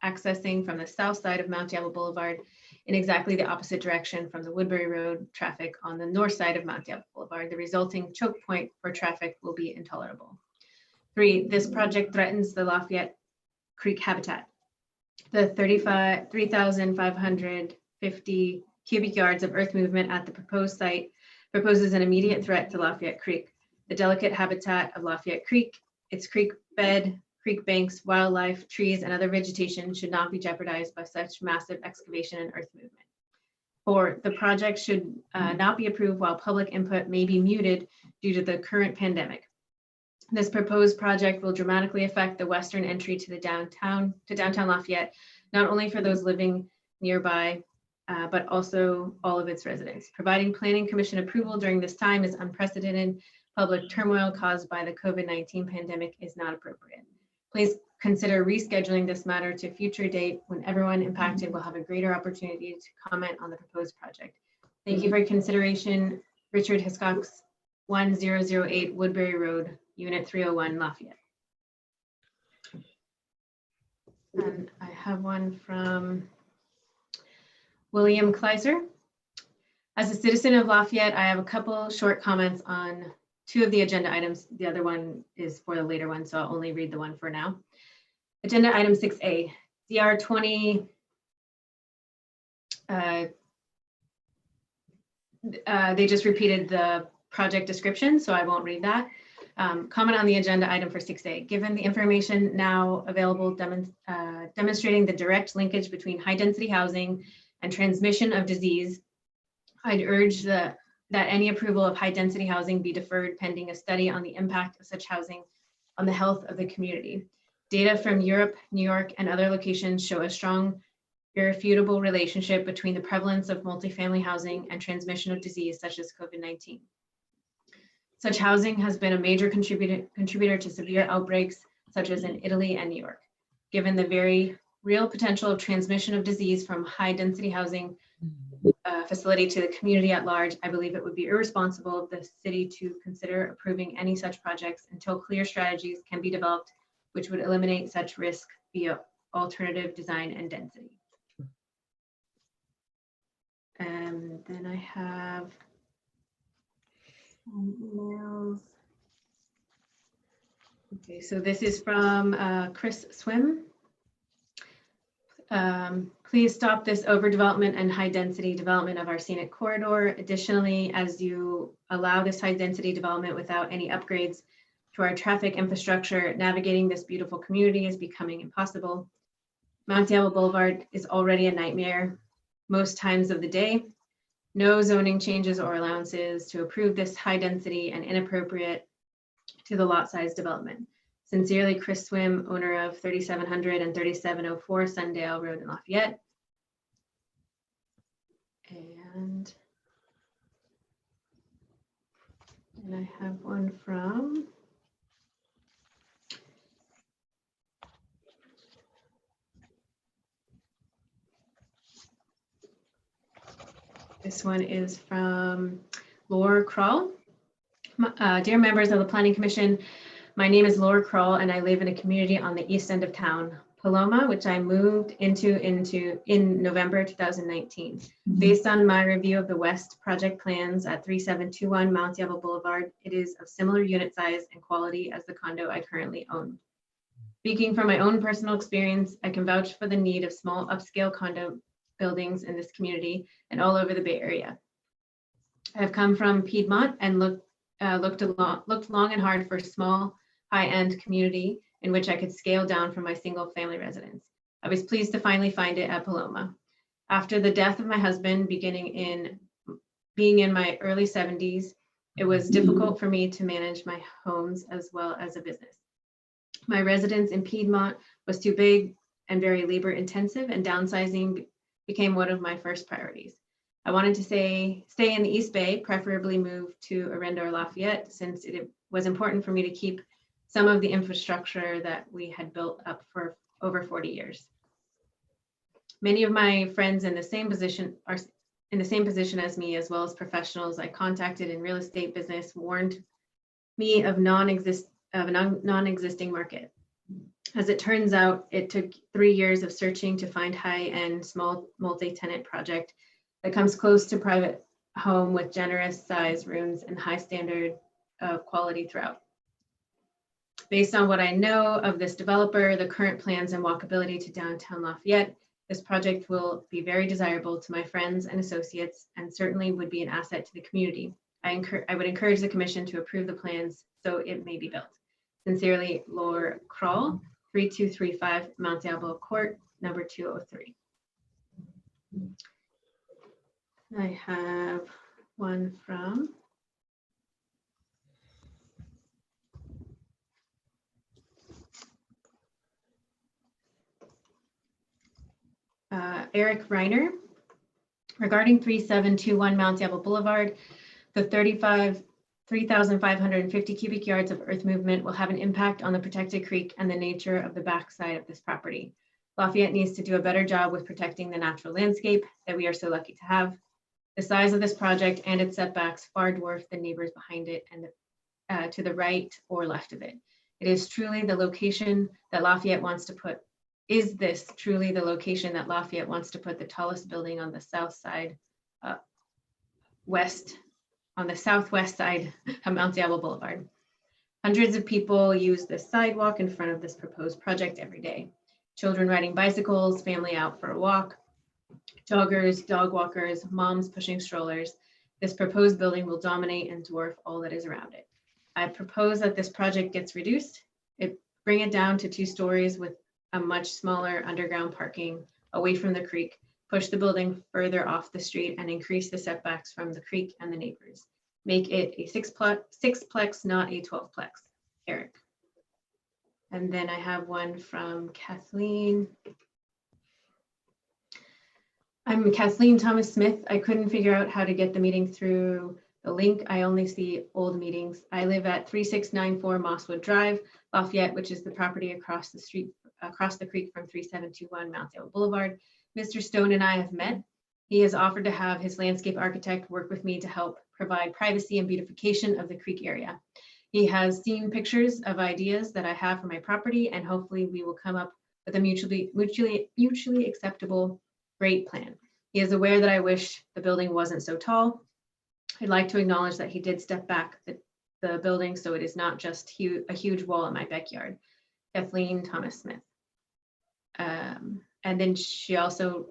C: accessing from the south side of Mount Diablo Boulevard in exactly the opposite direction from the Woodbury Road traffic on the north side of Mount Diablo Boulevard. The resulting choke point for traffic will be intolerable. 3, this project threatens the Lafayette Creek habitat. The 3,550 cubic yards of earth movement at the proposed site proposes an immediate threat to Lafayette Creek, the delicate habitat of Lafayette Creek. Its creek bed, creek banks, wildlife, trees, and other vegetation should not be jeopardized by such massive excavation and earth movement. 4, the project should not be approved while public input may be muted due to the current pandemic. This proposed project will dramatically affect the western entry to downtown Lafayette, not only for those living nearby, but also all of its residents. Providing Planning Commission approval during this time is unprecedented. Public turmoil caused by the COVID-19 pandemic is not appropriate. Please consider rescheduling this matter to a future date when everyone impacted will have a greater opportunity to comment on the proposed project. Thank you for your consideration. Richard Hiscox, 1008 Woodbury Road, Unit 301, Lafayette. And I have one from William Kleiser. As a citizen of Lafayette, I have a couple short comments on 2 of the agenda items. The other one is for the later one, so I'll only read the one for now. Agenda item 6A, DR 20. They just repeated the project description, so I won't read that. Comment on the agenda item for 6A. Given the information now available demonstrating the direct linkage between high-density housing and transmission of disease, I'd urge that any approval of high-density housing be deferred pending a study on the impact of such housing on the health of the community. Data from Europe, New York, and other locations show a strong, irrefutable relationship between the prevalence of multifamily housing and transmission of disease such as COVID-19. Such housing has been a major contributor to severe outbreaks such as in Italy and New York. Given the very real potential of transmission of disease from high-density housing facility to the community at large, I believe it would be irresponsible of the city to consider approving any such projects until clear strategies can be developed which would eliminate such risk via alternative design and density. And then I have some emails. Okay, so this is from Chris Swim. Please stop this overdevelopment and high density development of our scenic corridor. Additionally, as you allow this high density development without any upgrades to our traffic infrastructure, navigating this beautiful community is becoming impossible. Mount Diablo Boulevard is already a nightmare most times of the day. No zoning changes or allowances to approve this high density and inappropriate to the lot size development. Sincerely, Chris Swim, owner of 3700 and 3704 Sundale Road in Lafayette. And I have one from this one is from Laura Kroll. Dear members of the Planning Commission, my name is Laura Kroll and I live in a community on the east end of town, Paloma, which I moved into in November 2019. Based on my review of the West project plans at 3721 Mount Diablo Boulevard, it is of similar unit size and quality as the condo I currently own. Speaking from my own personal experience, I can vouch for the need of small upscale condo buildings in this community and all over the Bay Area. I have come from Piedmont and looked long and hard for a small, high-end community in which I could scale down from my single-family residence. I was pleased to finally find it at Paloma. After the death of my husband, being in my early 70s, it was difficult for me to manage my homes as well as a business. My residence in Piedmont was too big and very labor-intensive, and downsizing became one of my first priorities. I wanted to stay in the East Bay, preferably move to Arendar or Lafayette, since it was important for me to keep some of the infrastructure that we had built up for over 40 years. Many of my friends in the same position are in the same position as me, as well as professionals I contacted in real estate business, warned me of a non-existing market. As it turns out, it took 3 years of searching to find high-end, small multi-tenant project that comes close to private home with generous size rooms and high standard of quality throughout. Based on what I know of this developer, the current plans and walkability to downtown Lafayette, this project will be very desirable to my friends and associates and certainly would be an asset to the community. I would encourage the commission to approve the plans so it may be built. Sincerely, Laura Kroll, 3235 Mount Diablo Court, number 203. I have one from Eric Reiner. Regarding 3721 Mount Diablo Boulevard, the 3,550 cubic yards of earth movement will have an impact on the protected creek and the nature of the backside of this property. Lafayette needs to do a better job with protecting the natural landscape that we are so lucky to have. The size of this project and its setbacks far dwarf the neighbors behind it and to the right or left of it. Is this truly the location that Lafayette wants to put the tallest building on the south side on the southwest side of Mount Diablo Boulevard. Hundreds of people use this sidewalk in front of this proposed project every day. Children riding bicycles, family out for a walk, joggers, dog walkers, moms pushing strollers. This proposed building will dominate and dwarf all that is around it. I propose that this project gets reduced. Bring it down to 2 stories with a much smaller underground parking away from the creek, push the building further off the street and increase the setbacks from the creek and the neighbors. Make it a sixplex, not a 12plex. Eric. And then I have one from Kathleen. I'm Kathleen Thomas Smith. I couldn't figure out how to get the meeting through the link. I only see old meetings. I live at 3694 Mosswood Drive, Lafayette, which is the property across the creek from 3721 Mount Diablo Boulevard. Mr. Stone and I have met. He has offered to have his landscape architect work with me to help provide privacy and beautification of the creek area. He has seen pictures of ideas that I have for my property, and hopefully we will come up with a mutually acceptable great plan. He is aware that I wish the building wasn't so tall. I'd like to acknowledge that he did step back the building so it is not just a huge wall in my backyard. Kathleen Thomas Smith. And then she also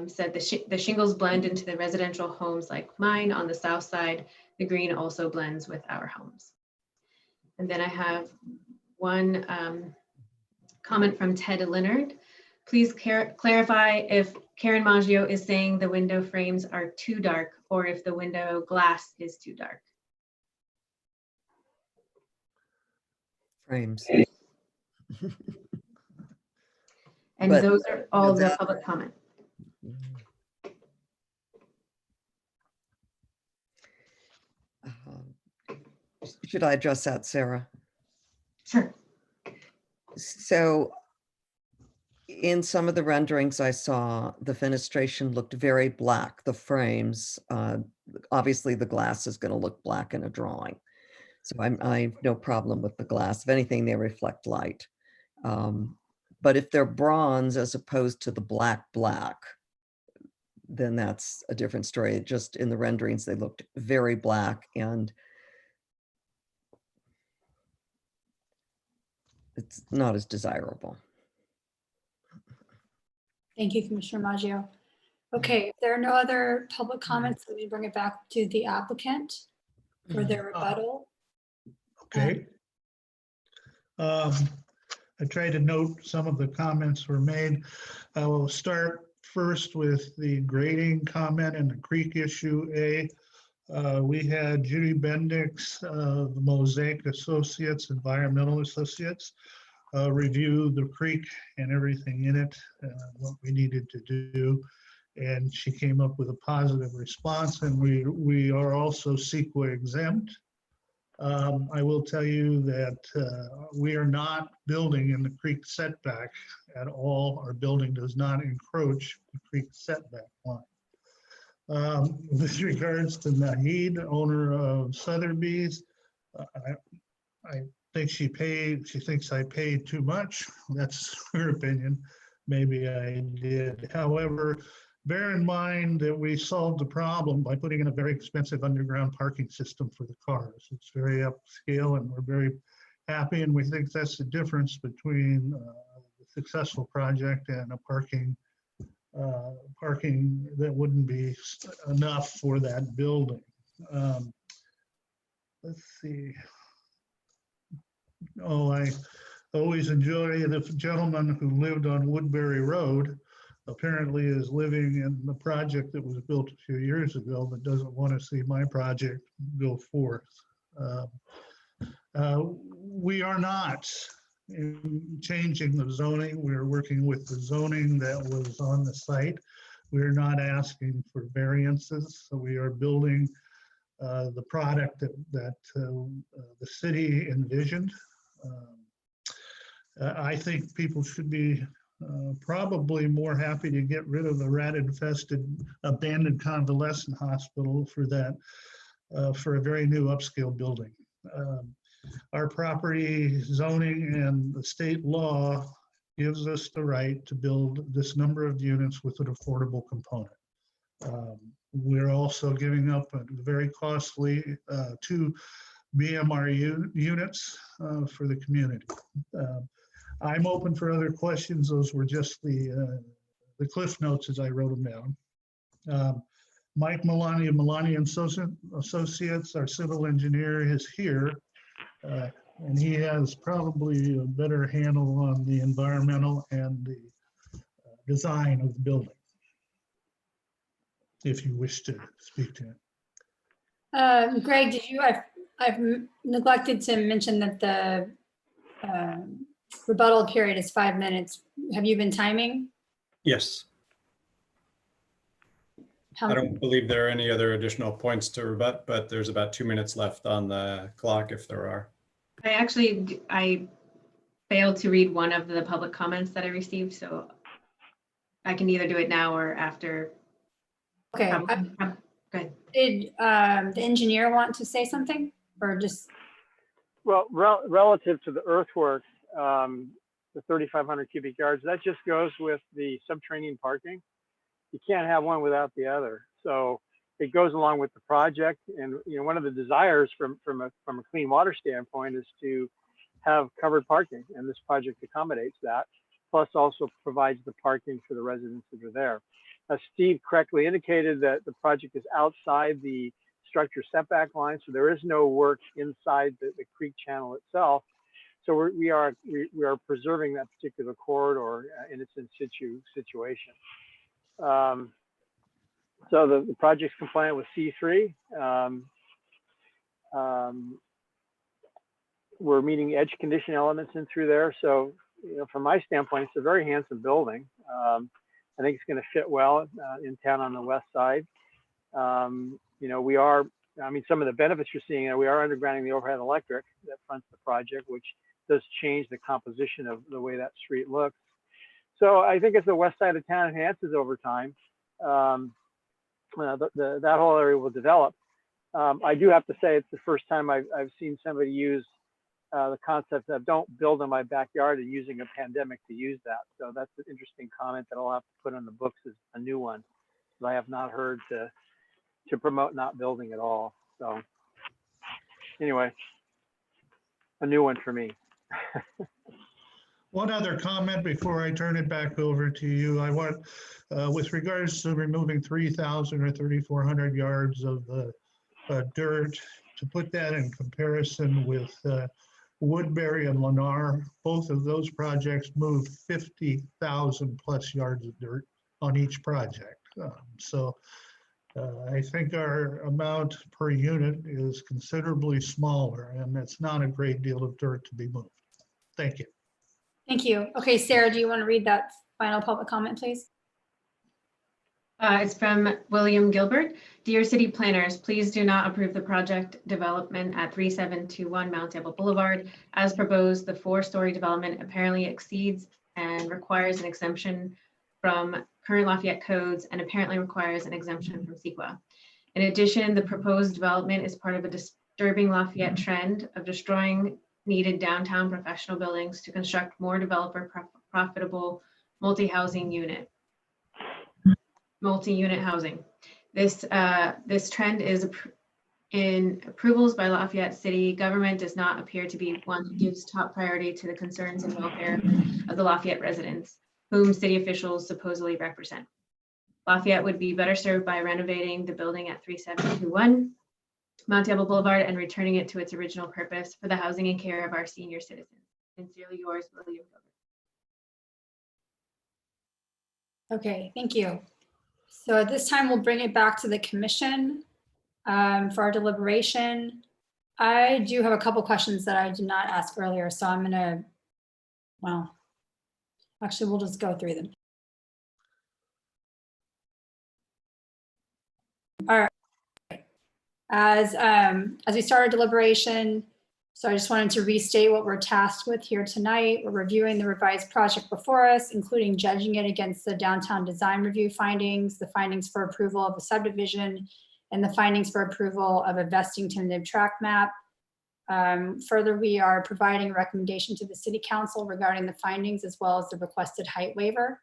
C: said the shingles blend into the residential homes like mine on the south side. The green also blends with our homes. And then I have one comment from Ted Leonard. Please clarify if Karen Maggio is saying the window frames are too dark or if the window glass is too dark.
F: Frames.
C: And
F: But
C: those are all the public comment.
F: Should I address that, Sarah?
C: Sure.
F: So in some of the renderings I saw, the fenestration looked very black, the frames. Obviously, the glass is going to look black in a drawing. So I have no problem with the glass. If anything, they reflect light. But if they're bronze as opposed to the black, then that's a different story. Just in the renderings, they looked very black, and it's not as desirable.
B: Thank you, Commissioner Maggio. Okay, if there are no other public comments, let me bring it back to the applicant for their rebuttal.
H: Okay. I tried to note some of the comments were made. I will start first with the grading comment and the creek issue A. We had Judy Bendix, the Mosaic Associates, Environmental Associates, review the creek and everything in it, what we needed to do. And she came up with a positive response, and we are also CEQA exempt. I will tell you that we are not building in the creek setback at all. Our building does not encroach the creek setback line. With regards to Nahid, owner of Sotheby's, I think she thinks I paid too much. That's her opinion. Maybe I did. However, bear in mind that we solved the problem by putting in a very expensive underground parking system for the cars. It's very upscale, and we're very happy, and we think that's the difference between a successful project and a parking that wouldn't be enough for that building. Let's see. Oh, I always enjoy the gentleman who lived on Woodbury Road. Apparently is living in the project that was built a few years ago, but doesn't want to see my project go forth. We are not changing the zoning. We're working with the zoning that was on the site. We're not asking for variances. So we are building the product that the city envisioned. I think people should be probably more happy to get rid of the rat-infested abandoned convalescent hospital for that, for a very new upscale building. Our property zoning and the state law gives us the right to build this number of units with an affordable component. We're also giving up very costly 2 BMR units for the community. I'm open for other questions. Those were just the cliff notes as I wrote them down. Mike Malani of Malani and Associates, our civil engineer, is here. And he has probably a better handle on the environmental and the design of the building, if you wish to speak to him.
B: Greg, I've neglected to mention that the rebuttal period is 5 minutes. Have you been timing?
A: Yes, I don't believe there are any other additional points to rebut, but there's about 2 minutes left on the clock if there are.
C: I failed to read one of the public comments that I received, so I can either do it now or after.
B: Okay.
C: Go ahead.
B: Did the engineer want to say something or just?
L: Well, relative to the earthwork, the 3,500 cubic yards, that just goes with the subterranean parking. You can't have one without the other. So it goes along with the project. And one of the desires from a clean water standpoint is to have covered parking, and this project accommodates that, plus also provides the parking for the residents that are there. As Steve correctly indicated, that the project is outside the structure setback line, so there is no work inside the creek channel itself. So we are preserving that particular corridor in its in situ situation. So the project's compliant with C3. We're meeting edge condition elements in through there. So, from my standpoint, it's a very handsome building. I think it's going to fit well in town on the west side. We are, some of the benefits you're seeing, we are undergrounding the overhead electric that fronts the project, which does change the composition of the way that street looks. So I think as the west side of town enhances over time, that whole area will develop. I do have to say it's the first time I've seen somebody use the concept of don't build in my backyard and using a pandemic to use that. So that's an interesting comment that I'll have to put on the books as a new one that I have not heard to promote not building at all. So anyway, a new one for me.
H: One other comment before I turn it back over to you. I want, with regards to removing 3,000 or 3,400 yards of dirt, to put that in comparison with Woodbury and Lennar, both of those projects moved 50,000 plus yards of dirt on each project. So I think our amount per unit is considerably smaller, and it's not a great deal of dirt to be moved. Thank you.
B: Thank you. Okay, Sarah, do you want to read that final public comment, please?
C: It's from William Gilbert. Dear city planners, please do not approve the project development at 3721 Mount Table Boulevard. As proposed, the 4-story development apparently exceeds and requires an exemption from current Lafayette codes and apparently requires an exemption from CEQA. In addition, the proposed development is part of a disturbing Lafayette trend of destroying needed downtown professional buildings to construct more developer profitable multi-unit housing. This trend is in approvals by Lafayette City government does not appear to be one that gives top priority to the concerns and welfare of the Lafayette residents, whom city officials supposedly represent. Lafayette would be better served by renovating the building at 3721 Mount Table Boulevard and returning it to its original purpose for the housing and care of our senior citizens. Sincerely yours, William Gilbert.
B: Okay, thank you. So at this time, we'll bring it back to the commission for our deliberation. I do have a couple questions that I did not ask earlier, so I'm gonna, well, actually, we'll just go through them. All right. As we started deliberation, so I just wanted to restate what we're tasked with here tonight. We're reviewing the revised project before us, including judging it against the downtown design review findings, the findings for approval of a subdivision, and the findings for approval of a vesting tentative tract map. Further, we are providing a recommendation to the city council regarding the findings as well as the requested height waiver.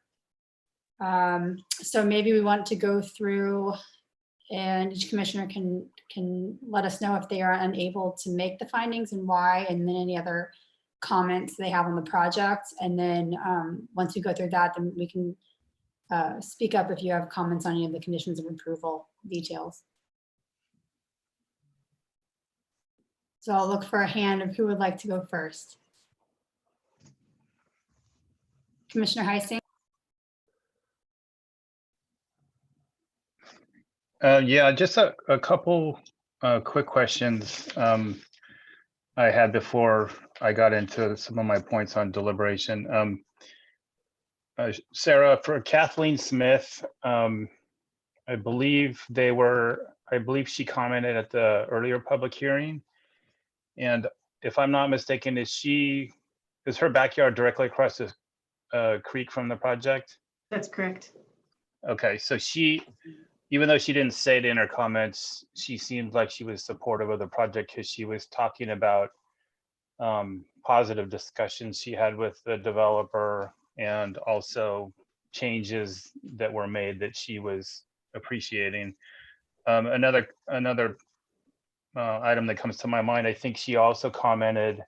B: So maybe we want to go through, and each commissioner can let us know if they are unable to make the findings and why, and then any other comments they have on the project. And then once we go through that, then we can speak up if you have comments on any of the conditions of approval details. So I'll look for a hand of who would like to go first. Commissioner Heising?
D: Yeah, just a couple quick questions I had before I got into some of my points on deliberation. Sarah, for Kathleen Smith, I believe she commented at the earlier public hearing. And if I'm not mistaken, is her backyard directly across the creek from the project?
C: That's correct.
D: Okay, so even though she didn't say it in her comments, she seemed like she was supportive of the project because she was talking about positive discussions she had with the developer and also changes that were made that she was appreciating. Another item that comes to my mind, I think she also commented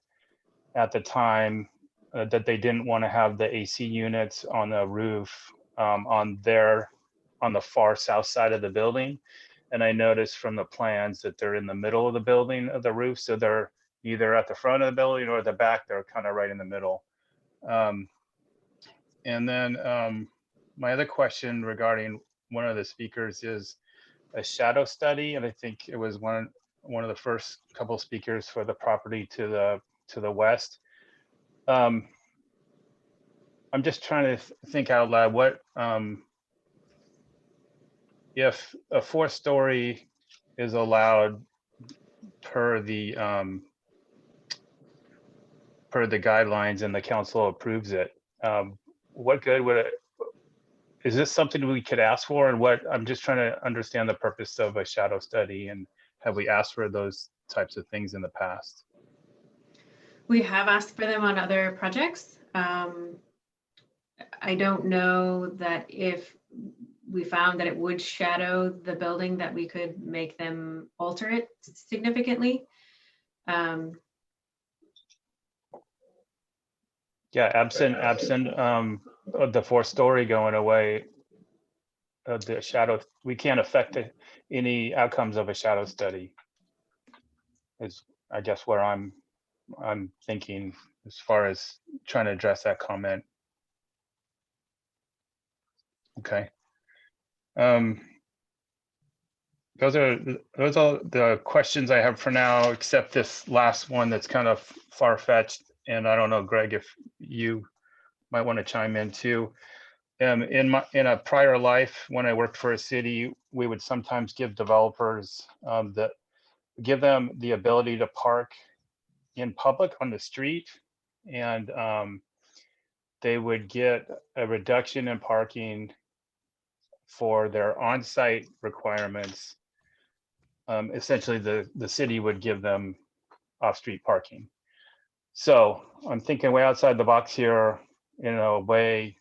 D: at the time that they didn't want to have the AC units on the roof on the far south side of the building. And I noticed from the plans that they're in the middle of the building of the roof. So they're either at the front of the building or the back, they're kind of right in the middle. And then my other question regarding one of the speakers is a shadow study. And I think it was one of the first couple of speakers for the property to the west. I'm just trying to think out loud, what if a 4-story is allowed per the guidelines and the council approves it, what good would it, is this something we could ask for? And what, I'm just trying to understand the purpose of a shadow study, and have we asked for those types of things in the past?
C: We have asked for them on other projects. I don't know that if we found that it would shadow the building that we could make them alter it significantly.
D: Yeah, absent the 4-story going away, the shadow, we can't affect any outcomes of a shadow study, is I guess where I'm thinking as far as trying to address that comment. Okay. Those are the questions I have for now, except this last one that's kind of far-fetched. And I don't know, Greg, if you might want to chime in too. In a prior life, when I worked for a city, we would sometimes give developers give them the ability to park in public on the street, and they would get a reduction in parking for their on-site requirements. Essentially, the city would give them off-street parking. So I'm thinking way outside the box here in a way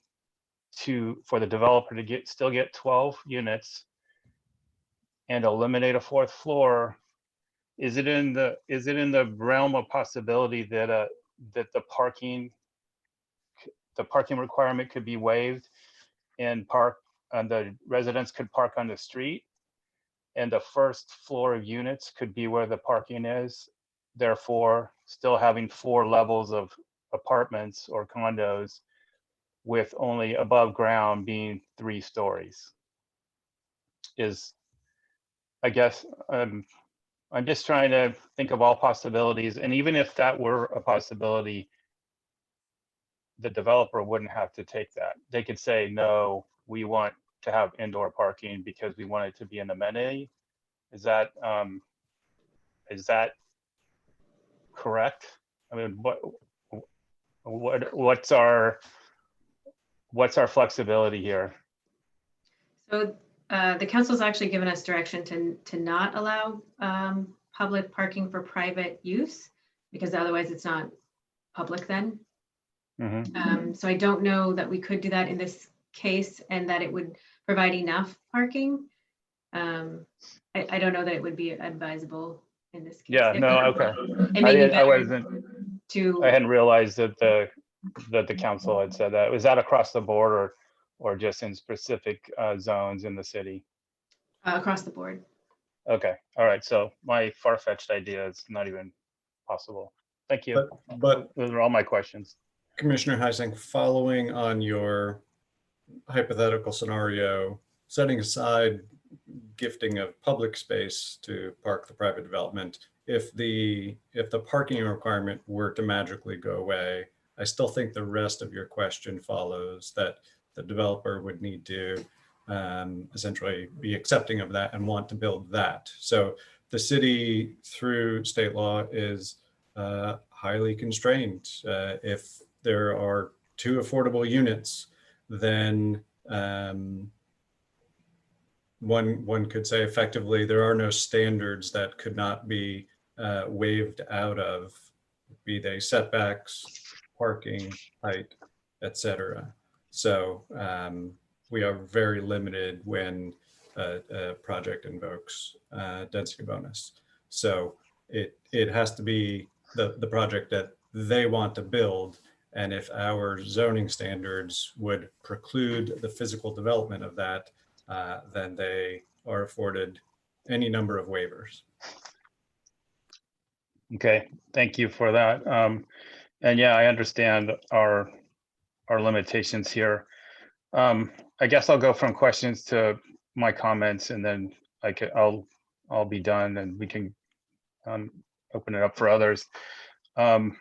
D: for the developer to still get 12 units and eliminate a 4th floor. Is it in the realm of possibility that the parking requirement could be waived and the residents could park on the street, and the 1st floor of units could be where the parking is, therefore still having 4 levels of apartments or condos with only above ground being 3 stories? I guess I'm just trying to think of all possibilities. And even if that were a possibility, the developer wouldn't have to take that. They could say, no, we want to have indoor parking because we want it to be an amenity. Is that correct? I mean, what's our flexibility here?
C: So the council's actually given us direction to not allow public parking for private use, because otherwise it's not public then.
D: Mm-hmm.
C: So I don't know that we could do that in this case and that it would provide enough parking. I don't know that it would be advisable in this case.
D: Yeah, no, okay.
C: It may be better
D: I hadn't realized that the council had said that. Was that across the board or just in specific zones in the city?
C: Across the board.
D: Okay, all right. So my far-fetched idea is not even possible. Thank you.
A: But
D: Those are all my questions.
A: Commissioner Heising, following on your hypothetical scenario, setting aside gifting of public space to park the private development, if the parking requirement were to magically go away, I still think the rest of your question follows, that the developer would need to essentially be accepting of that and want to build that. So the city, through state law, is highly constrained. If there are 2 affordable units, then one could say effectively there are no standards that could not be waived out of, be they setbacks, parking, height, etc. So we are very limited when a project invokes density bonus. So it has to be the project that they want to build. And if our zoning standards would preclude the physical development of that, then they are afforded any number of waivers.
D: Okay, thank you for that. And yeah, I understand our limitations here. I guess I'll go from questions to my comments, and then I'll be done, and we can open it up for others. I'm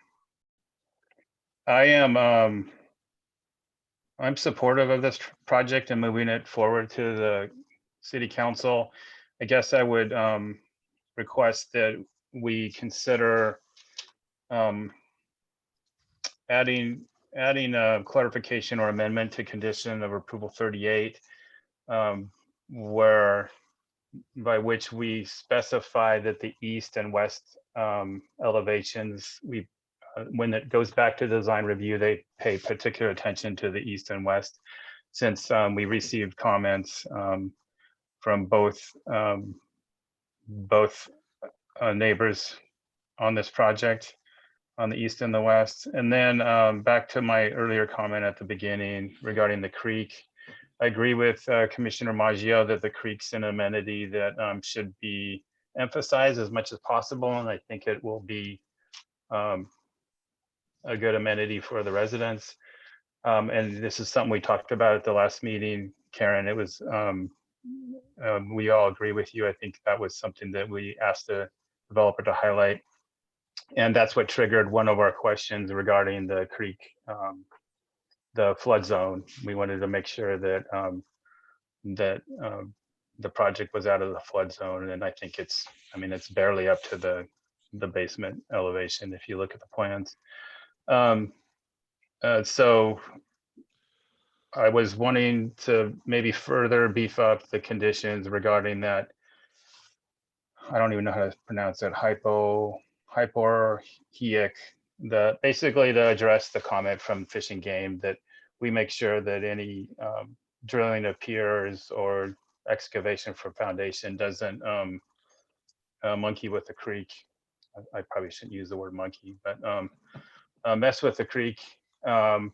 D: supportive of this project and moving it forward to the city council. I guess I would request that we consider adding a clarification or amendment to condition of approval 38, where by which we specify that the east and west elevations, when it goes back to design review, they pay particular attention to the east and west, since we received comments from both neighbors on this project, on the east and the west. And then back to my earlier comment at the beginning regarding the creek. I agree with Commissioner Maggio that the creek's an amenity that should be emphasized as much as possible, and I think it will be a good amenity for the residents. And this is something we talked about at the last meeting, Karen. It was, we all agree with you. I think that was something that we asked the developer to highlight. And that's what triggered one of our questions regarding the creek, the flood zone. We wanted to make sure that the project was out of the flood zone. And I think it's barely up to the basement elevation if you look at the plans. So I was wanting to maybe further beef up the conditions regarding that. I don't even know how to pronounce it. Hyporheic. Basically to address the comment from Fish and Game that we make sure that any drilling of piers or excavation for foundation doesn't monkey with the creek. I probably shouldn't use the word monkey, but mess with the creek and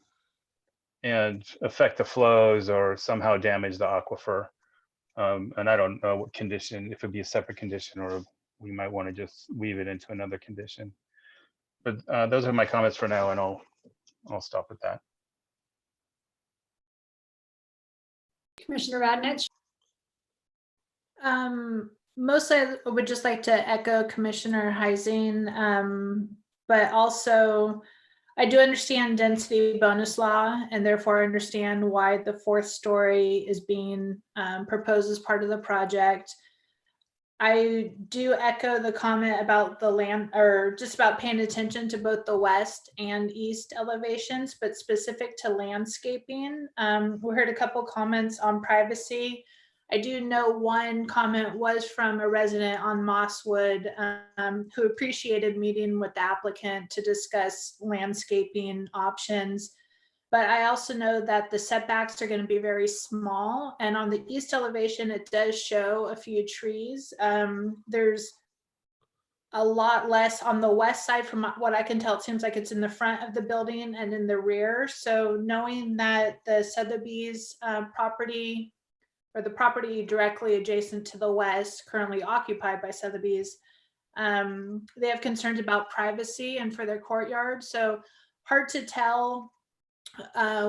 D: affect the flows or somehow damage the aquifer. And I don't know what condition, if it'd be a separate condition or we might want to just weave it into another condition. But those are my comments for now, and I'll stop with that.
B: Commissioner Radnich?
J: Mostly I would just like to echo Commissioner Heising, but also I do understand density bonus law and therefore understand why the 4th story is being proposed as part of the project. I do echo the comment about the land, or just about paying attention to both the west and east elevations, but specific to landscaping. We heard a couple comments on privacy. I do know one comment was from a resident on Mosswood who appreciated meeting with the applicant to discuss landscaping options. But I also know that the setbacks are going to be very small. And on the east elevation, it does show a few trees. There's a lot less on the west side. From what I can tell, it seems like it's in the front of the building and in the rear. So knowing that the Sotheby's property, or the property directly adjacent to the west, currently occupied by Sotheby's, they have concerns about privacy and for their courtyard. So hard to tell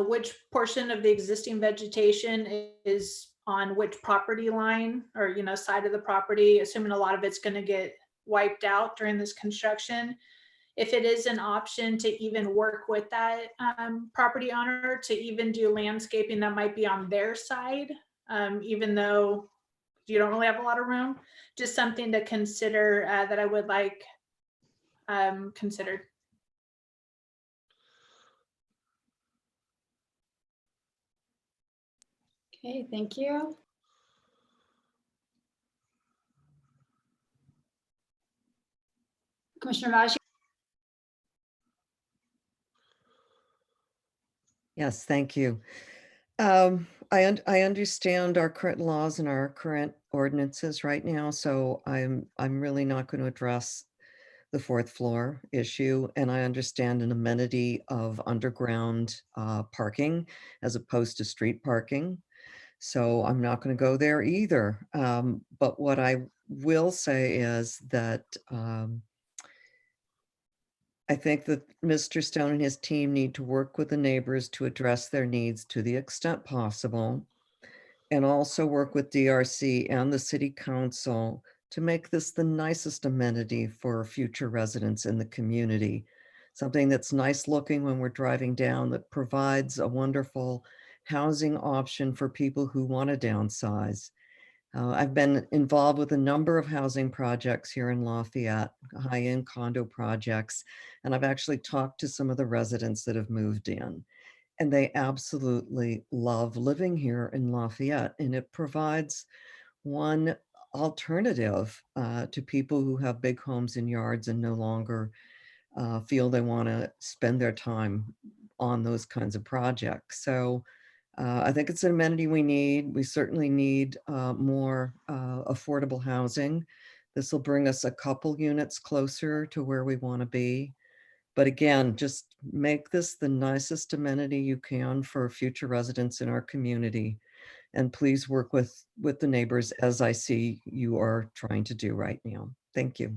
J: which portion of the existing vegetation is on which property line, or, you know, side of the property, assuming a lot of it's going to get wiped out during this construction. If it is an option to even work with that property owner to even do landscaping that might be on their side, even though you don't really have a lot of room, just something to consider that I would like considered.
B: Okay, thank you. Commissioner Maggi?
F: Yes, thank you. I understand our current laws and our current ordinances right now, so I'm really not going to address the fourth floor issue, and I understand an amenity of underground parking as opposed to street parking. So I'm not going to go there either. But what I will say is that I think that Mr. Stone and his team need to work with the neighbors to address their needs to the extent possible, and also work with DRC and the city council to make this the nicest amenity for future residents in the community. Something that's nice looking when we're driving down, that provides a wonderful housing option for people who want to downsize. I've been involved with a number of housing projects here in Lafayette, high-end condo projects, and I've actually talked to some of the residents that have moved in, and they absolutely love living here in Lafayette, and it provides one alternative to people who have big homes and yards and no longer feel they want to spend their time on those kinds of projects. So I think it's an amenity we need. We certainly need more affordable housing. This will bring us a couple units closer to where we want to be. But again, just make this the nicest amenity you can for future residents in our community. And please work with the neighbors, as I see you are trying to do right now. Thank you.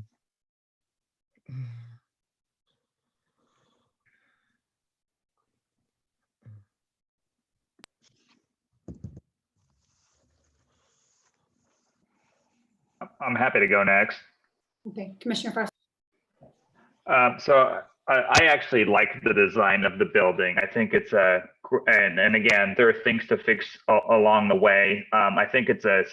G: I'm happy to go next.
B: Okay, Commissioner Frost.
G: So I actually like the design of the building. I think it's and again, there are things to fix along the way. I think it's a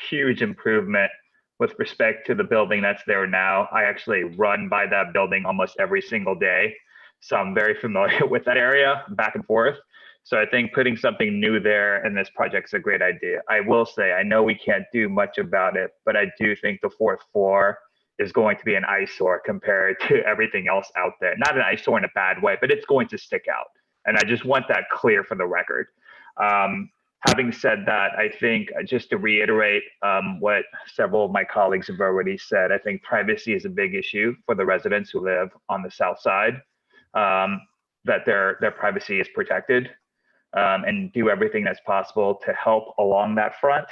G: huge improvement with respect to the building that's there now. I actually run by that building almost every single day, so I'm very familiar with that area back and forth. So I think putting something new there in this project is a great idea. I will say, I know we can't do much about it, but I do think the fourth floor is going to be an eyesore compared to everything else out there. Not an eyesore in a bad way, but it's going to stick out. And I just want that clear for the record. Having said that, I think just to reiterate what several of my colleagues have already said, I think privacy is a big issue for the residents who live on the south side, that their privacy is protected, and do everything that's possible to help along that front.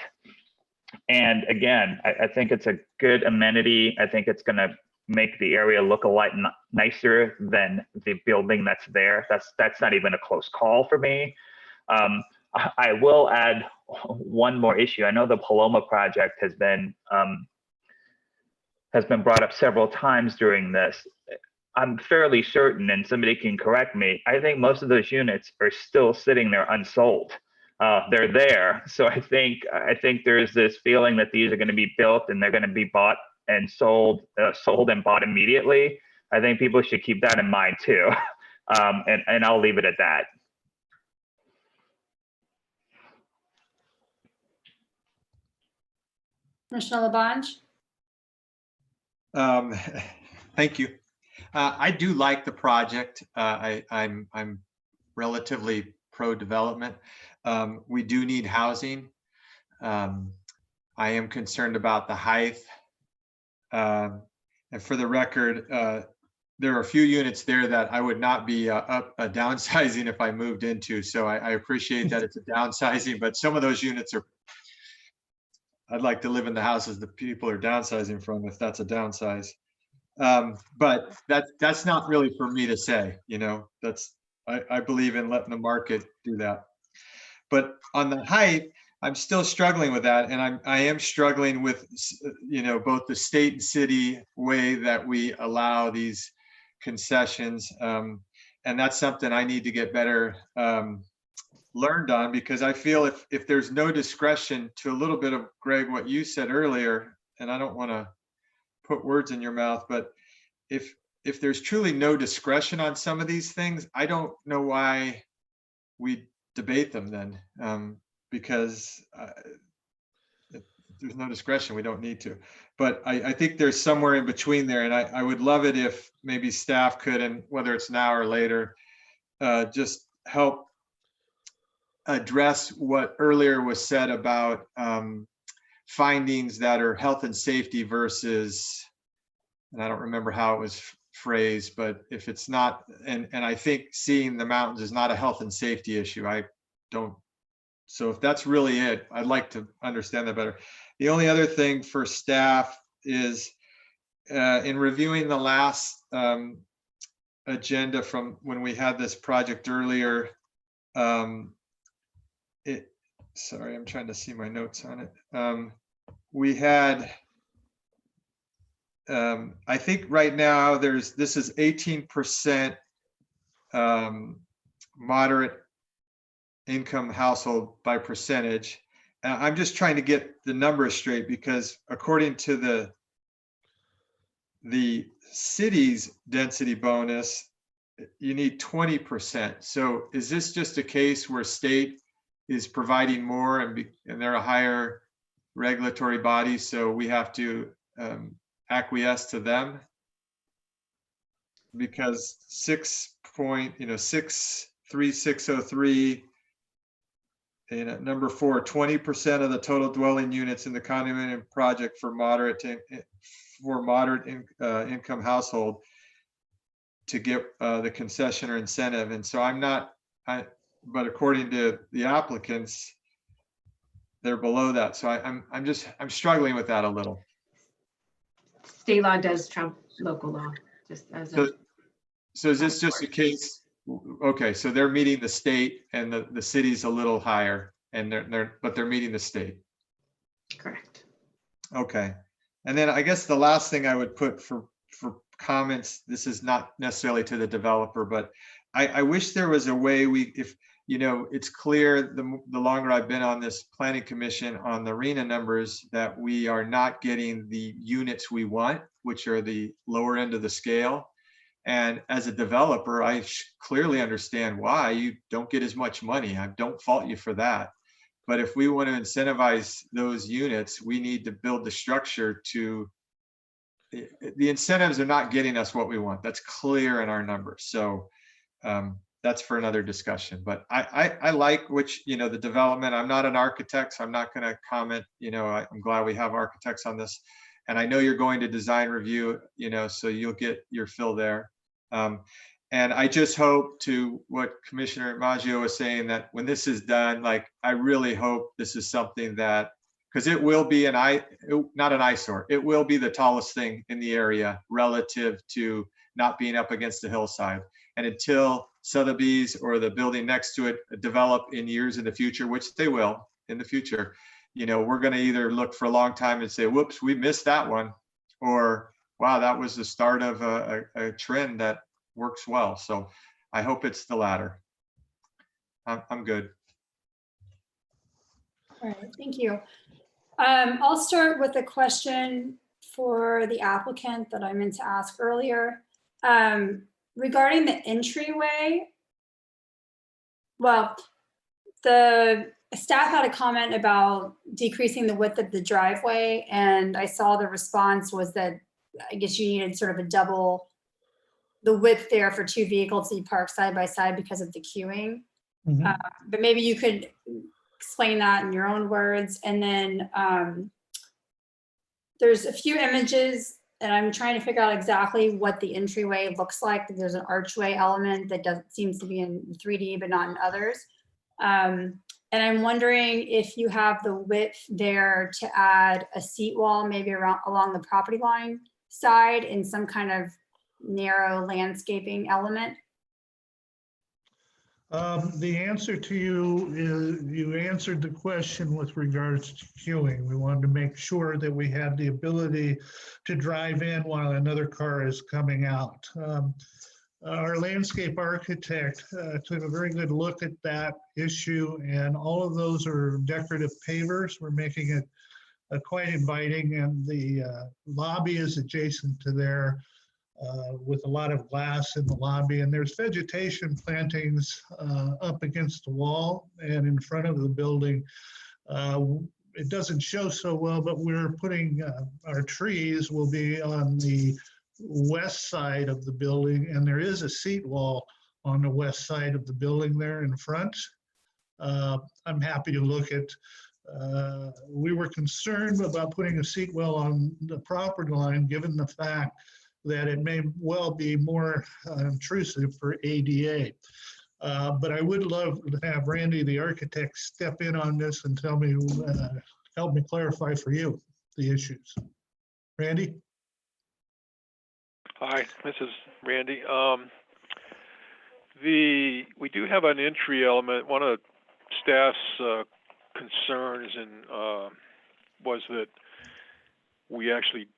G: And again, I think it's a good amenity. I think it's going to make the area look a lot nicer than the building that's there. That's not even a close call for me. I will add one more issue. I know the Paloma project has been brought up several times during this. I'm fairly certain, and somebody can correct me, I think most of those units are still sitting there unsold. They're there. So I think there's this feeling that these are going to be built and they're going to be bought and sold and bought immediately. I think people should keep that in mind too. And I'll leave it at that.
B: Commissioner Labange?
E: Thank you. I do like the project. I'm relatively pro-development. We do need housing. I am concerned about the height. And for the record, there are a few units there that I would not be downsizing if I moved into. So I appreciate that it's a downsizing, but some of those units are, I'd like to live in the houses the people are downsizing from, if that's a downsize. But that's not really for me to say, you know, I believe in letting the market do that. But on the height, I'm still struggling with that. And I am struggling with, you know, both the state and city way that we allow these concessions. And that's something I need to get better learned on, because I feel if there's no discretion, to a little bit of Greg, what you said earlier, and I don't want to put words in your mouth, but if there's truly no discretion on some of these things, I don't know why we debate them then, because if there's no discretion, we don't need to. But I think there's somewhere in between there, and I would love it if maybe staff could, and whether it's now or later, just help address what earlier was said about findings that are health and safety versus, and I don't remember how it was phrased, but if it's not, and I think seeing the mountains is not a health and safety issue. I don't, so if that's really it, I'd like to understand that better. The only other thing for staff is in reviewing the last agenda from when we had this project earlier, sorry, I'm trying to see my notes on it. We had, I think right now this is 18% moderate income household by percentage. I'm just trying to get the numbers straight, because according to the city's density bonus, you need 20%. So is this just a case where state is providing more and they're a higher regulatory body, so we have to acquiesce to them? Because 6.63603, and number 4, 20% of the total dwelling units in the condominium project for moderate income household to get the concession or incentive. And so but according to the applicants, they're below that. So I'm struggling with that a little.
C: State law does trump local law, just as a.
E: So is this just a case? Okay, so they're meeting the state, and the city's a little higher, and but they're meeting the state.
C: Correct.
E: Okay, and then I guess the last thing I would put for comments, this is not necessarily to the developer, but I wish there was a way if you know, it's clear the longer I've been on this planning commission on the RENA numbers that we are not getting the units we want, which are the lower end of the scale. And as a developer, I clearly understand why you don't get as much money. I don't fault you for that. But if we want to incentivize those units, we need to build the structure to, the incentives are not getting us what we want. That's clear in our numbers. So that's for another discussion. But I like the development. I'm not an architect, so I'm not going to comment. I'm glad we have architects on this. And I know you're going to design review, so you'll get your fill there. And I just hope, to what Commissioner Maggio was saying, that when this is done, I really hope this is something that, because it will be not an eyesore, it will be the tallest thing in the area relative to not being up against the hillside. And until Sotheby's or the building next to it develop in years in the future, which they will in the future, we're going to either look for a long time and say, whoops, we missed that one, or wow, that was the start of a trend that works well. So I hope it's the latter. I'm good.
B: All right, thank you. I'll start with a question for the applicant that I meant to ask earlier. Regarding the entryway, well, the staff had a comment about decreasing the width of the driveway, and I saw the response was that I guess you needed sort of a double the width there for 2 vehicles to be parked side by side because of the queuing.
H: Mhm.
B: But maybe you could explain that in your own words. And then there's a few images and I'm trying to figure out exactly what the entryway looks like. There's an archway element that seems to be in 3D, but not in others. And I'm wondering if you have the width there to add a seat wall, maybe along the property line side in some kind of narrow landscaping element.
H: The answer to you is you answered the question with regards to queuing. We wanted to make sure that we had the ability to drive in while another car is coming out. Our landscape architect took a very good look at that issue, and all of those are decorative pavers. We're making it quite inviting, and the lobby is adjacent to there. With a lot of glass in the lobby, and there's vegetation plantings up against the wall and in front of the building. It doesn't show so well, but we're putting our trees will be on the west side of the building, and there is a seat wall on the west side of the building there in front. I'm happy to look at. We were concerned about putting a seat well on the property line, given the fact that it may well be more intrusive for ADA. But I would love to have Randy, the architect, step in on this and tell me, help me clarify for you the issues. Randy?
K: Hi, this is Randy. We do have an entry element. One of staff's concerns was that we actually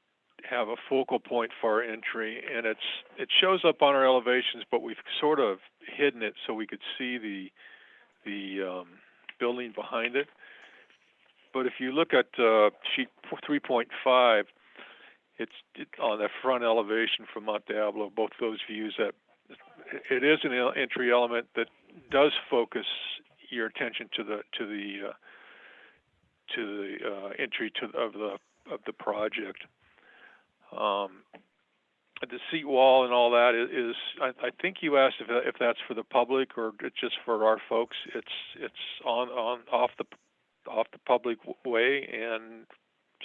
K: have a focal point for our entry, and it shows up on our elevations, but we've sort of hidden it so we could see the building behind it. But if you look at sheet 3.5, it's on the front elevation from Mount Diablo, both those views, that it is an entry element that does focus your attention to the entry of the project. The seat wall and all that is I think you asked if that's for the public or just for our folks. It's off the public way, and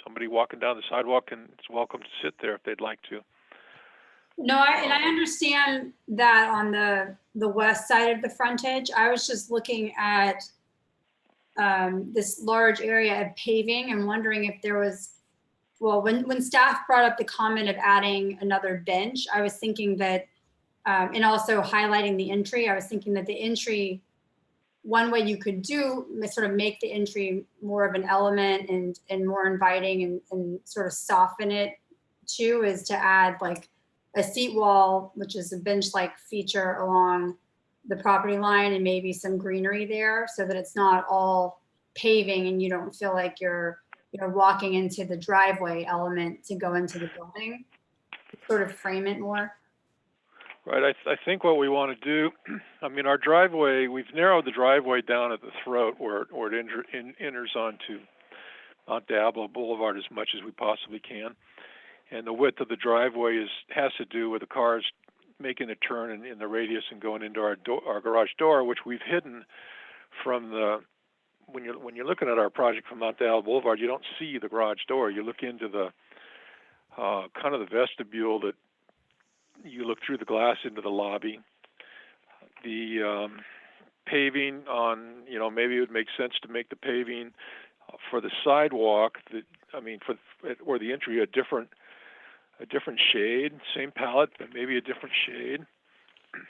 K: somebody walking down the sidewalk is welcome to sit there if they'd like to.
B: No, I understand that on the west side of the frontage. I was just looking at this large area of paving and wondering if there was. Well, when staff brought up the comment of adding another bench, I was thinking that, and also highlighting the entry, I was thinking that the entry, one way you could do, sort of make the entry more of an element and more inviting and sort of soften it too, is to add like a seat wall, which is a bench-like feature along the property line, and maybe some greenery there so that it's not all paving and you don't feel like you're walking into the driveway element to go into the building, sort of frame it more.
K: Right, I think what we want to do, I mean, our driveway, we've narrowed the driveway down at the throat where it enters onto Mount Diablo Boulevard as much as we possibly can. And the width of the driveway has to do with the cars making a turn in the radius and going into our garage door, which we've hidden from the. When you're looking at our project from Mount Diablo Boulevard, you don't see the garage door. You look into the kind of the vestibule that you look through the glass into the lobby. The paving on, maybe it would make sense to make the paving for the sidewalk. Or the entry a different shade, same palette, but maybe a different shade.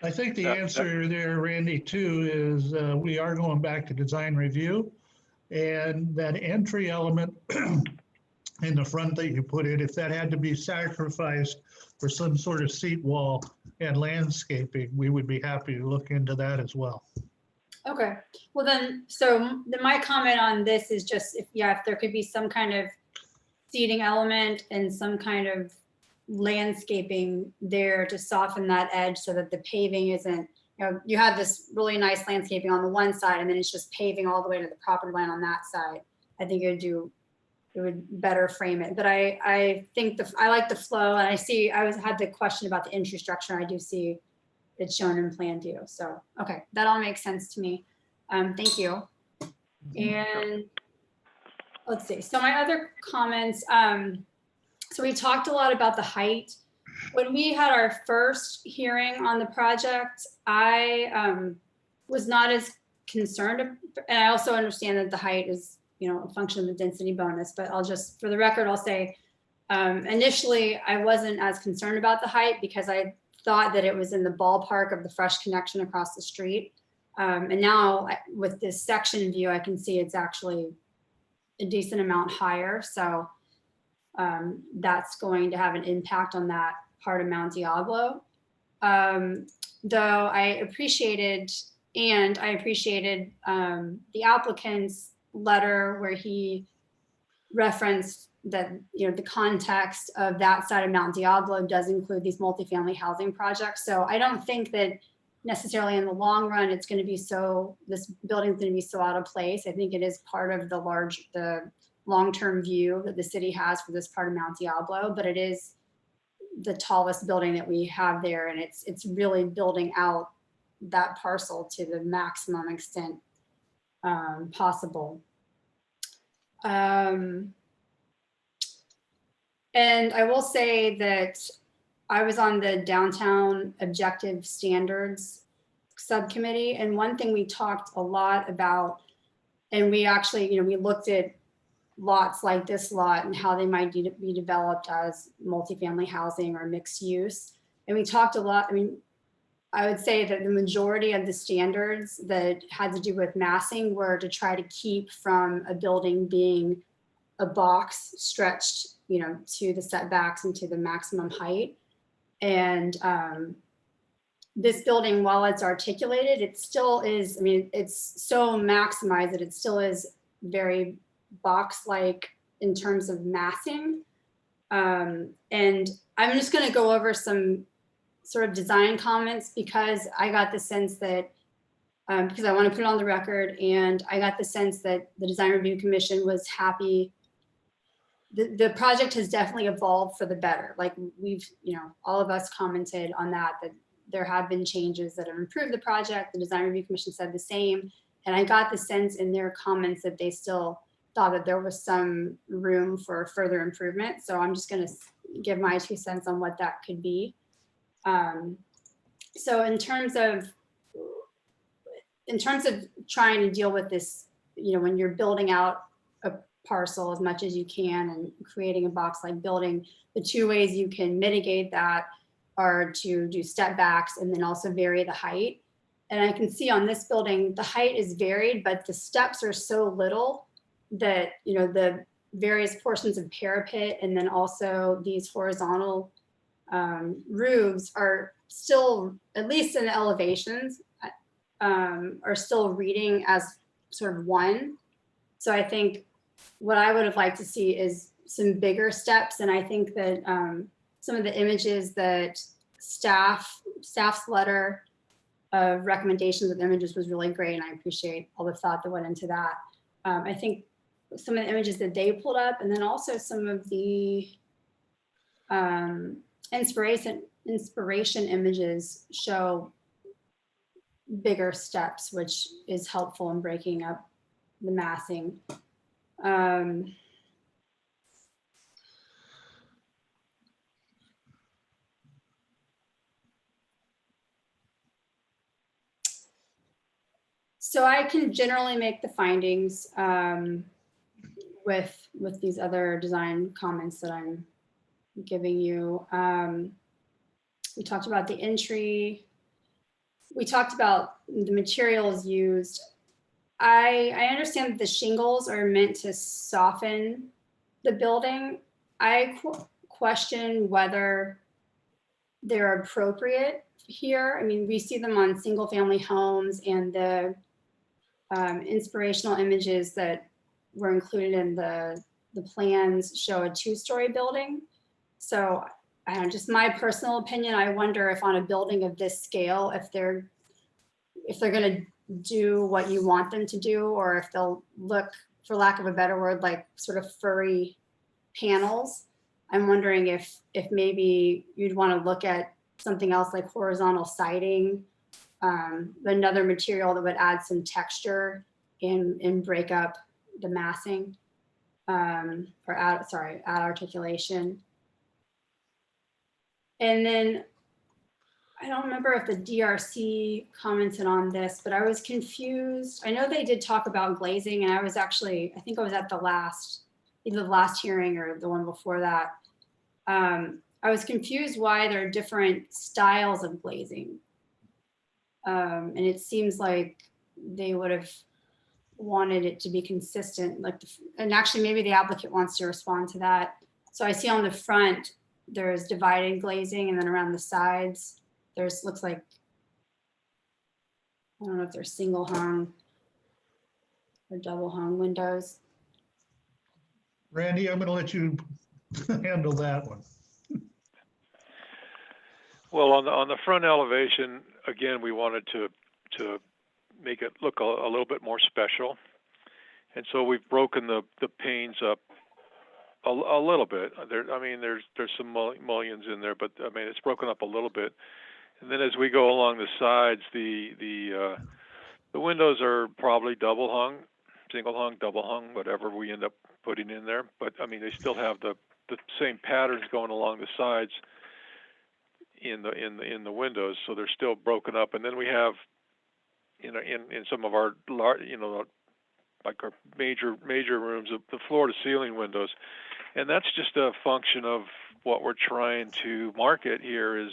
H: I think the answer there, Randy, too, is we are going back to design review, and that entry element in the front that you put in, if that had to be sacrificed for some sort of seat wall and landscaping, we would be happy to look into that as well.
B: Okay, well then my comment on this is just if there could be some kind of seating element and some kind of landscaping there to soften that edge so that the paving isn't, you have this really nice landscaping on the one side and then it's just paving all the way to the property line on that side. I think it would do it would better frame it. But I think I like the flow, and I had the question about the entry structure. I do see it's shown in plan view. So, okay, that all makes sense to me. Thank you. And let's see. So my other comments, so we talked a lot about the height. When we had our first hearing on the project, I was not as concerned. And I also understand that the height is, a function of the density bonus, but for the record, I'll say, initially I wasn't as concerned about the height because I thought that it was in the ballpark of the fresh connection across the street. And now with this section view, I can see it's actually a decent amount higher. So that's going to have an impact on that part of Mount Diablo. Though I appreciated the applicant's letter where he referenced that, the context of that side of Mount Diablo does include these multifamily housing projects. So I don't think that necessarily in the long run, this building is going to be so out of place. I think it is part of the long-term view that the city has for this part of Mount Diablo, but it is the tallest building that we have there. And it's really building out that parcel to the maximum extent possible. And I will say that I was on the Downtown Objective Standards Subcommittee, and one thing we talked a lot about, and we actually, we looked at lots like this lot and how they might be developed as multifamily housing or mixed use. And we talked a lot, I would say that the majority of the standards that had to do with massing were to try to keep from a building being a box stretched, to the setbacks and to the maximum height. And this building, while it's articulated, it still is, it's so maximized that it still is very box-like in terms of massing. And I'm just going to go over some sort of design comments because I got the sense that, because I want to put it on the record, and I got the sense that the Design Review Commission was happy. The project has definitely evolved for the better. Like we've, all of us commented on that there have been changes that have improved the project. The Design Review Commission said the same. And I got the sense in their comments that they still thought that there was some room for further improvement. So I'm just going to give my 2 cents on what that could be. So in terms of trying to deal with this, when you're building out a parcel as much as you can and creating a box-like building, the 2 ways you can mitigate that are to do step backs and then also vary the height. And I can see on this building, the height is varied, but the steps are so little that, the various portions of parapet and then also these horizontal roofs are still, at least in the elevations, are still reading as sort of one. So I think what I would have liked to see is some bigger steps. And I think that some of the images that staff's letter of recommendations with images was really great. And I appreciate all the thought that went into that. I think some of the images that they pulled up, and then also some of the inspiration images show bigger steps, which is helpful in breaking up the massing. So I can generally make the findings with these other design comments that I'm giving you. We talked about the entry. We talked about the materials used. I understand that the shingles are meant to soften the building. I question whether they're appropriate here. We see them on single family homes, and the inspirational images that were included in the plans show a 2-story building. So just my personal opinion, I wonder if on a building of this scale, if they're going to do what you want them to do, or if they'll look for lack of a better word, like sort of furry panels. I'm wondering if maybe you'd want to look at something else like horizontal siding, another material that would add some texture and break up the massing, or add articulation. And then I don't remember if the DRC commented on this, but I was confused. I know they did talk about glazing, and I was actually, I think I was at the last, either the last hearing or the one before that. I was confused why there are different styles of glazing. And it seems like they would have wanted it to be consistent, like, and actually maybe the applicant wants to respond to that. So I see on the front, there's divided glazing, and then around the sides, there's, looks like, I don't know if they're single hung or double hung windows.
H: Randy, I'm going to let you handle that one.
K: Well, on the front elevation, again, we wanted to make it look a little bit more special, and so we've broken the panes up a little bit. I mean, there's some mullions in there, but I mean, it's broken up a little bit. And then as we go along the sides, the windows are probably double hung, single hung, double hung, whatever we end up putting in there. But I mean, they still have the same patterns going along the sides in the windows, so they're still broken up. And then we have, in some of our large, like our major rooms, the floor to ceiling windows, and that's just a function of what we're trying to market here. Is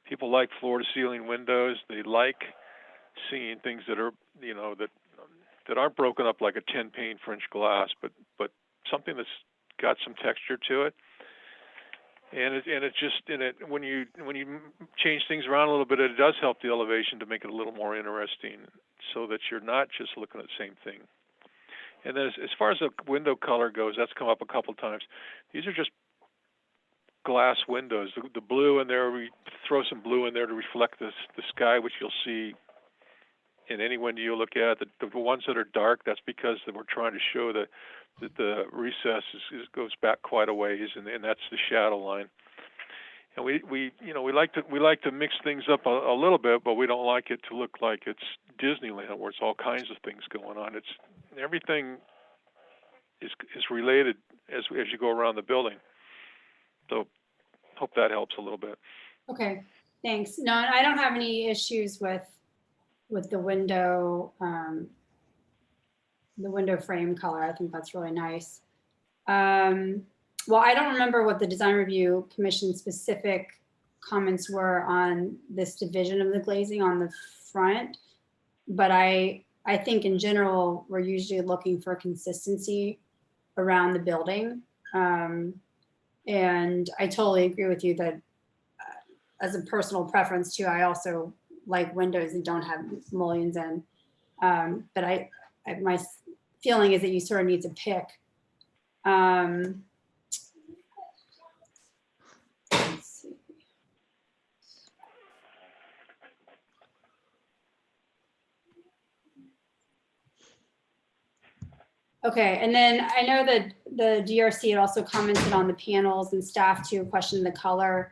K: people like floor to ceiling windows. They like seeing things that are, that aren't broken up like a 10-pane French glass, but something that's got some texture to it. And it's just when you change things around a little bit, it does help the elevation to make it a little more interesting, so that you're not just looking at the same thing. And then as far as the window color goes, that's come up a couple times. These are just glass windows. The blue in there, we throw some blue in there to reflect the sky, which you'll see in any window you look at. The ones that are dark, that's because we're trying to show that the recess goes back quite a ways, and that's the shadow line. And we like to mix things up a little bit, but we don't like it to look like it's Disneyland, where it's all kinds of things going on. It's everything is related as you go around the building. So hope that helps a little bit.
B: Okay, thanks. No, I don't have any issues with the window frame color. I think that's really nice. Well, I don't remember what the Design Review Commission specific comments were on this division of the glazing on the front, but I think in general, we're usually looking for consistency around the building. And I totally agree with you that as a personal preference too, I also like windows that don't have mullions in. But my feeling is that you sort of need to pick. Let's see. Okay, and then I know that the DRC had also commented on the panels, and staff too questioned the color.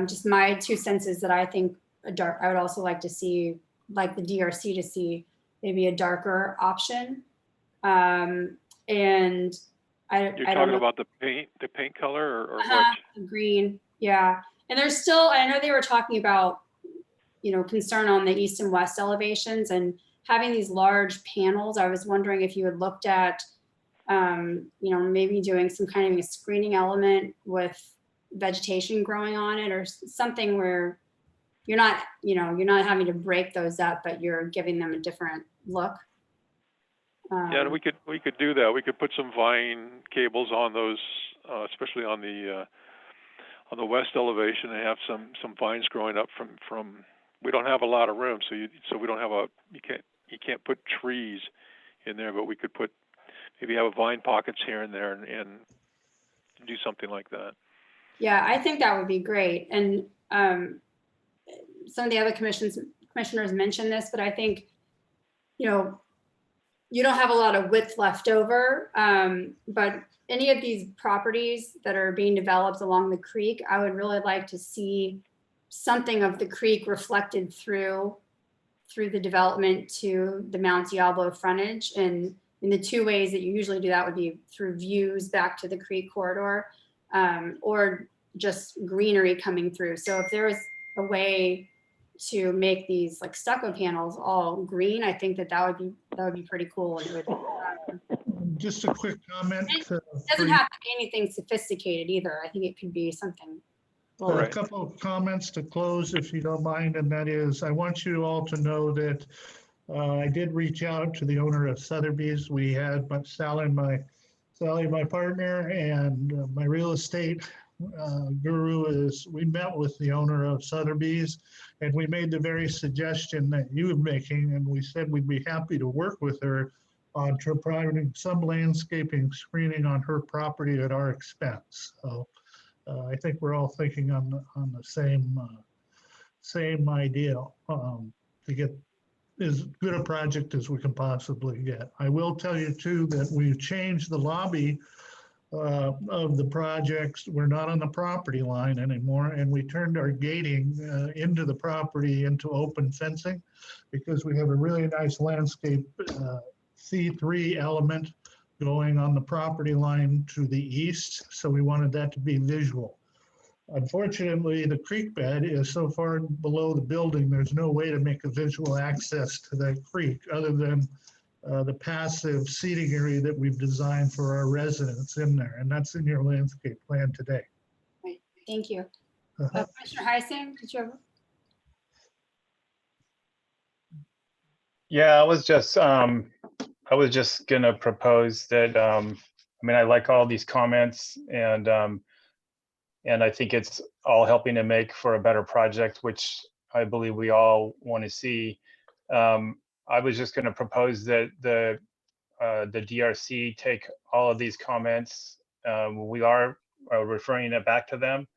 B: Just my 2 cents is that I think I would also like to see, like the DRC, to see maybe a darker option. And
K: You're talking about the paint color, or what?
B: Green, yeah. And there's still, I know they were talking about, concern on the east and west elevations and having these large panels. I was wondering if you had looked at, maybe doing some kind of a screening element with vegetation growing on it, or something where you're not having to break those up, but you're giving them a different look.
K: Yeah, and we could do that. We could put some vine cables on those, especially on the west elevation, and have some vines growing up from. We don't have a lot of room, so we don't have you can't put trees in there, but we could maybe have a vine pockets here and there, and do something like that.
B: Yeah, I think that would be great. And some of the other commissioners mentioned this, but I think, you don't have a lot of width left over, but any of these properties that are being developed along the creek, I would really like to see something of the creek reflected through the development to the Mount Diablo frontage. And in the two ways that you usually do that would be through views back to the creek corridor, or just greenery coming through. So if there was a way to make these like stucco panels all green, I think that would be pretty cool. And it would,
H: Just a quick comment.
B: it doesn't have to be anything sophisticated either. I think it could be something.
H: A couple of comments to close, if you don't mind, and that is, I want you all to know that I did reach out to the owner of Sotheby's. We had Sally, my partner, and my real estate guru we met with the owner of Sotheby's, and we made the very suggestion that you were making, and we said we'd be happy to work with her on providing some landscaping screening on her property at our expense. So I think we're all thinking on the same idea, to get as good a project as we can possibly get. I will tell you too that we've changed the lobby of the projects. We're not on the property line anymore, and we turned our gating into the property into open fencing, because we have a really nice landscape C3 element going on the property line to the east. So we wanted that to be visual. Unfortunately, the creek bed is so far below the building, there's no way to make a visual access to that creek other than the passive seating area that we've designed for our residents in there. And that's in your landscape plan today.
B: Right. Thank you. Commissioner Heising, did you have?
D: Yeah, I was just gonna propose that, I mean, I like all these comments, and I think it's all helping to make for a better project, which I believe we all want to see. I was just gonna propose that the DRC take all of these comments. We are referring it back to them.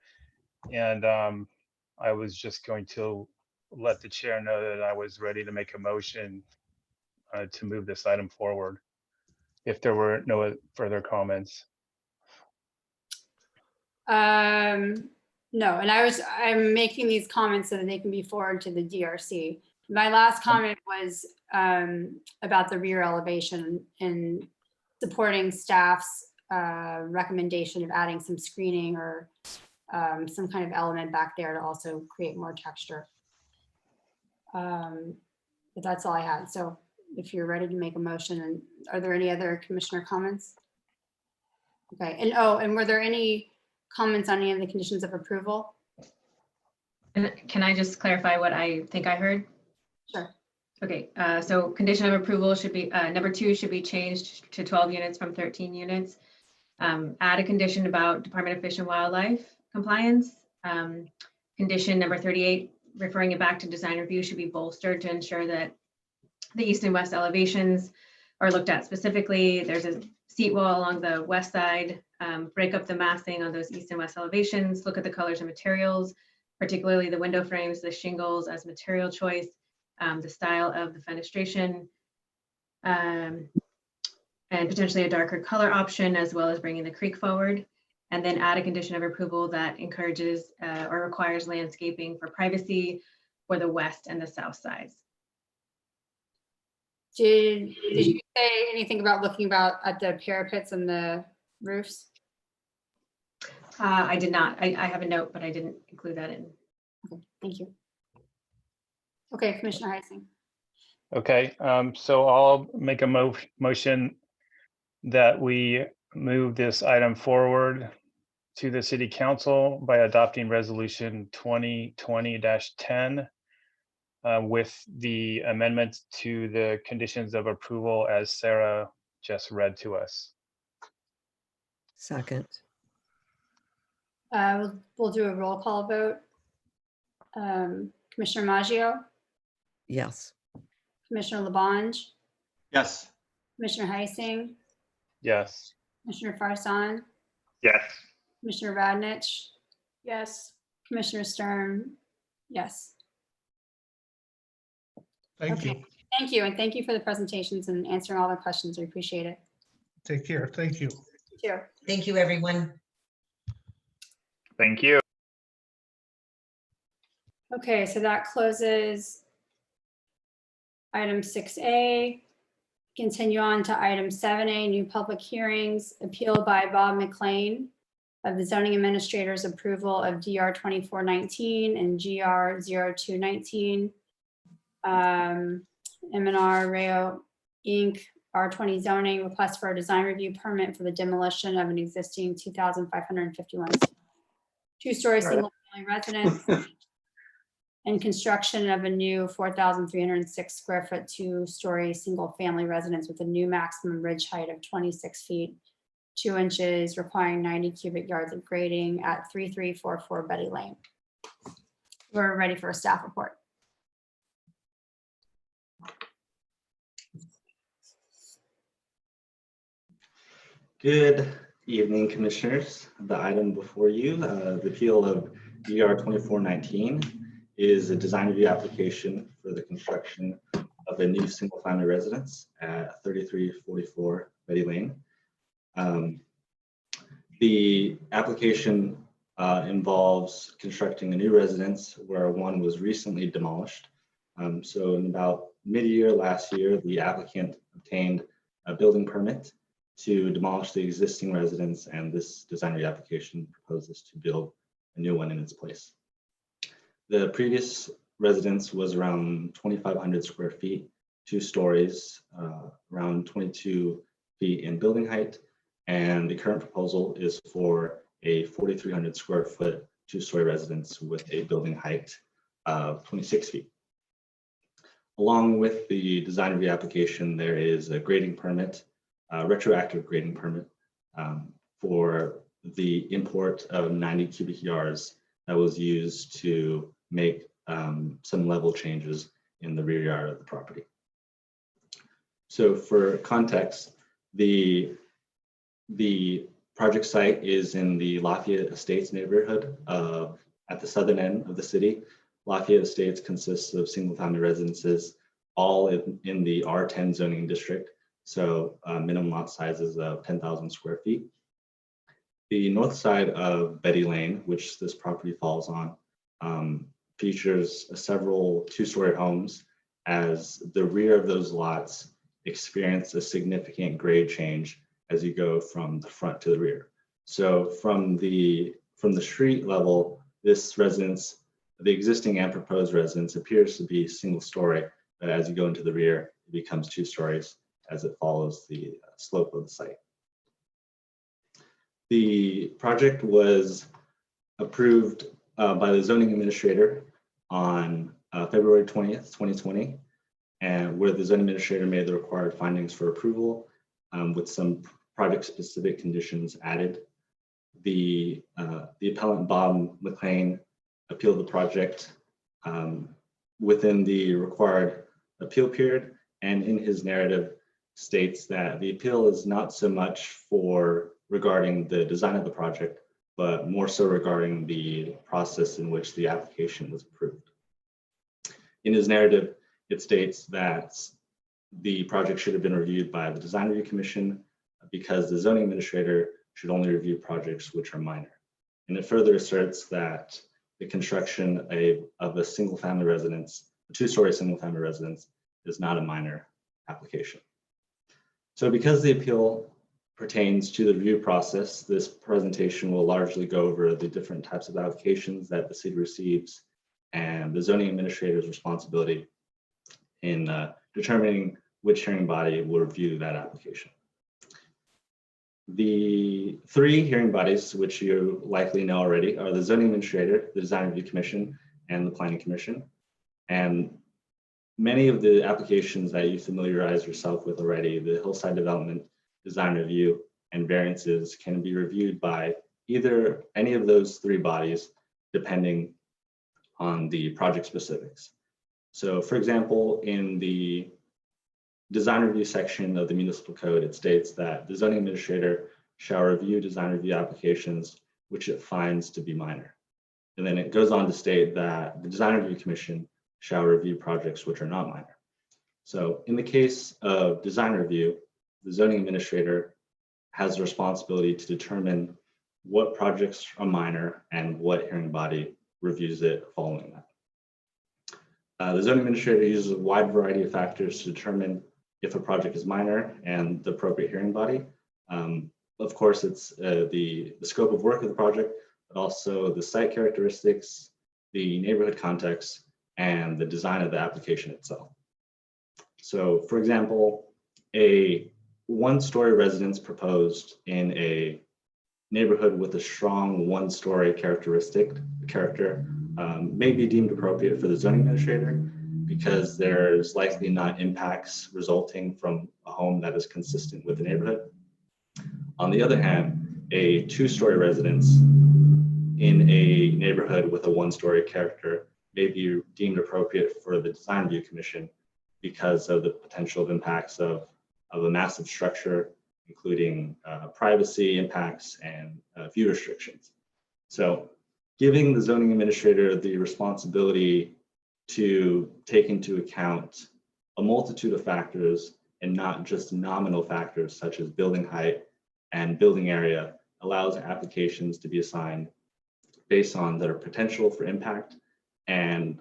D: And I was just going to let the chair know that I was ready to make a motion to move this item forward if there were no further comments.
B: No, and I'm making these comments so that they can be forwarded to the DRC. My last comment was about the rear elevation and supporting staff's recommendation of adding some screening or some kind of element back there to also create more texture. But that's all I had. So if you're ready to make a motion, and are there any other commissioner comments? Okay, and and were there any comments on any of the conditions of approval?
C: And can I just clarify what I think I heard?
B: Sure.
C: Okay, so condition of approval should be, number 2 should be changed to 12 units from 13 units. Add a condition about Department of Fish and Wildlife compliance. Condition number 38, referring it back to design review, should be bolstered to ensure that the east and west elevations are looked at specifically. There's a seat wall along the west side. Break up the massing on those east and west elevations. Look at the colors and materials, particularly the window frames, the shingles as material choice, the style of the fenestration, and potentially a darker color option, as well as bringing the creek forward. And then add a condition of approval that encourages or requires landscaping for privacy for the west and the south sides.
B: Did you say anything about looking at the parapets and the roofs?
C: I did not. I have a note, but I didn't include that in.
B: Okay, thank you. Okay, Commissioner Heising.
D: Okay, so I'll make a motion that we move this item forward to the City Council by adopting Resolution 2020-10 with the amendments to the conditions of approval as Sarah just read to us.
F: Second.
B: We'll do a roll call vote. Commissioner Maggio,
F: Yes.
B: Commissioner Labange,
E: Yes.
B: Commissioner Heising,
D: Yes.
B: Commissioner Farsan,
G: Yes.
B: Commissioner Radnich,
J: Yes.
B: Commissioner Stern, yes.
H: Thank you.
B: Thank you, and thank you for the presentations and answering all the questions. We appreciate it.
H: Take care. Thank you.
B: Sure.
I: Thank you, everyone.
G: Thank you.
B: Okay, so that closes item 6A. Continue on to item 7A, new public hearings, appeal by Bob McLean of the zoning administrator's approval of DR 2419 and GR 0219. M&R Rayo Inc. R20 zoning request for a design review permit for the demolition of an existing 2,551 two-story single-family residence and construction of a new 4,306 square foot two-story single-family residence with a new maximum ridge height of 26 feet, 2 inches, requiring 90 cubic yards of grading at 3344 Betty Lane. We're ready for a staff report.
M: Good evening, commissioners. The item before you, the appeal of DR 2419 is a design review application for the construction of a new single-family residence at 3344 Betty Lane. The application involves constructing a new residence where one was recently demolished. So in about mid-year last year, the applicant obtained a building permit to demolish the existing residence, and this design review application proposes to build a new one in its place. The previous residence was around 2,500 square feet, 2 stories, around 22 feet in building height, and the current proposal is for a 4,300 square foot 2-story residence with a building height of 26 feet. Along with the design review application, there is a grading permit, retroactive grading permit for the import of 90 cubic yards that was used to make some level changes in the rear yard of the property. So for context, the project site is in the Lafayette Estates neighborhood at the southern end of the city. Lafayette Estates consists of single-family residences, all in the R10 zoning district. So minimum lot sizes of 10,000 square feet. The north side of Betty Lane, which this property falls on, features several 2-story homes, as the rear of those lots experience a significant grade change as you go from the front to the rear. So from the street level, this residence, the existing and proposed residence, appears to be single story, but as you go into the rear, it becomes 2 stories as it follows the slope of the site. The project was approved by the zoning administrator on February 20th, 2020, and where the zoning administrator made the required findings for approval with some project-specific conditions added. The appellant, Bob McLean, appealed the project within the required appeal period, and in his narrative states that the appeal is not so much for regarding the design of the project, but more so regarding the process in which the application was approved. In his narrative, it states that the project should have been reviewed by the Design Review Commission because the zoning administrator should only review projects which are minor. And it further asserts that the construction of a single-family residence, a 2-story single-family residence, is not a minor application. So because the appeal pertains to the review process, this presentation will largely go over the different types of applications that the city receives and the zoning administrator's responsibility in determining which hearing body will review that application. The 3 hearing bodies, which you likely know already, are the zoning administrator, the Design Review Commission, and the Planning Commission. And many of the applications that you familiarize yourself with already, the hillside development, design review, and variances, can be reviewed by either any of those 3 bodies, depending on the project specifics. So for example, in the design review section of the municipal code, it states that the zoning administrator shall review design review applications which it finds to be minor. And then it goes on to state that the Design Review Commission shall review projects which are not minor. So in the case of design review, the zoning administrator has the responsibility to determine what projects are minor and what hearing body reviews it following that. The zoning administrator uses a wide variety of factors to determine if a project is minor and the appropriate hearing body. Of course, it's the scope of work of the project, but also the site characteristics, the neighborhood context, and the design of the application itself. So for example, a one-story residence proposed in a neighborhood with a strong one-story character may be deemed appropriate for the zoning administrator because there's likely not impacts resulting from a home that is consistent with the neighborhood. On the other hand, a two-story residence in a neighborhood with a one-story character may be deemed appropriate for the design review commission because of the potential impacts of a massive structure, including privacy impacts and view restrictions. So giving the zoning administrator the responsibility to take into account a multitude of factors and not just nominal factors such as building height and building area allows applications to be assigned based on their potential for impact and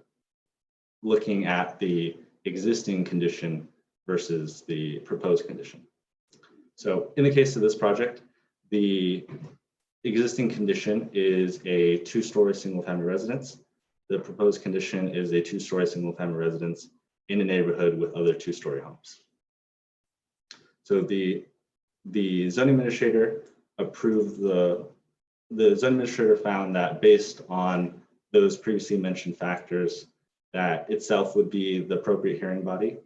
M: looking at the existing condition versus the proposed condition. So in the case of this project, the existing condition is a two-story single-family residence. The proposed condition is a two-story single-family residence in a neighborhood with other two-story homes. So the zoning administrator approved the zoning administrator found that based on those previously mentioned factors, that itself would be the appropriate hearing body,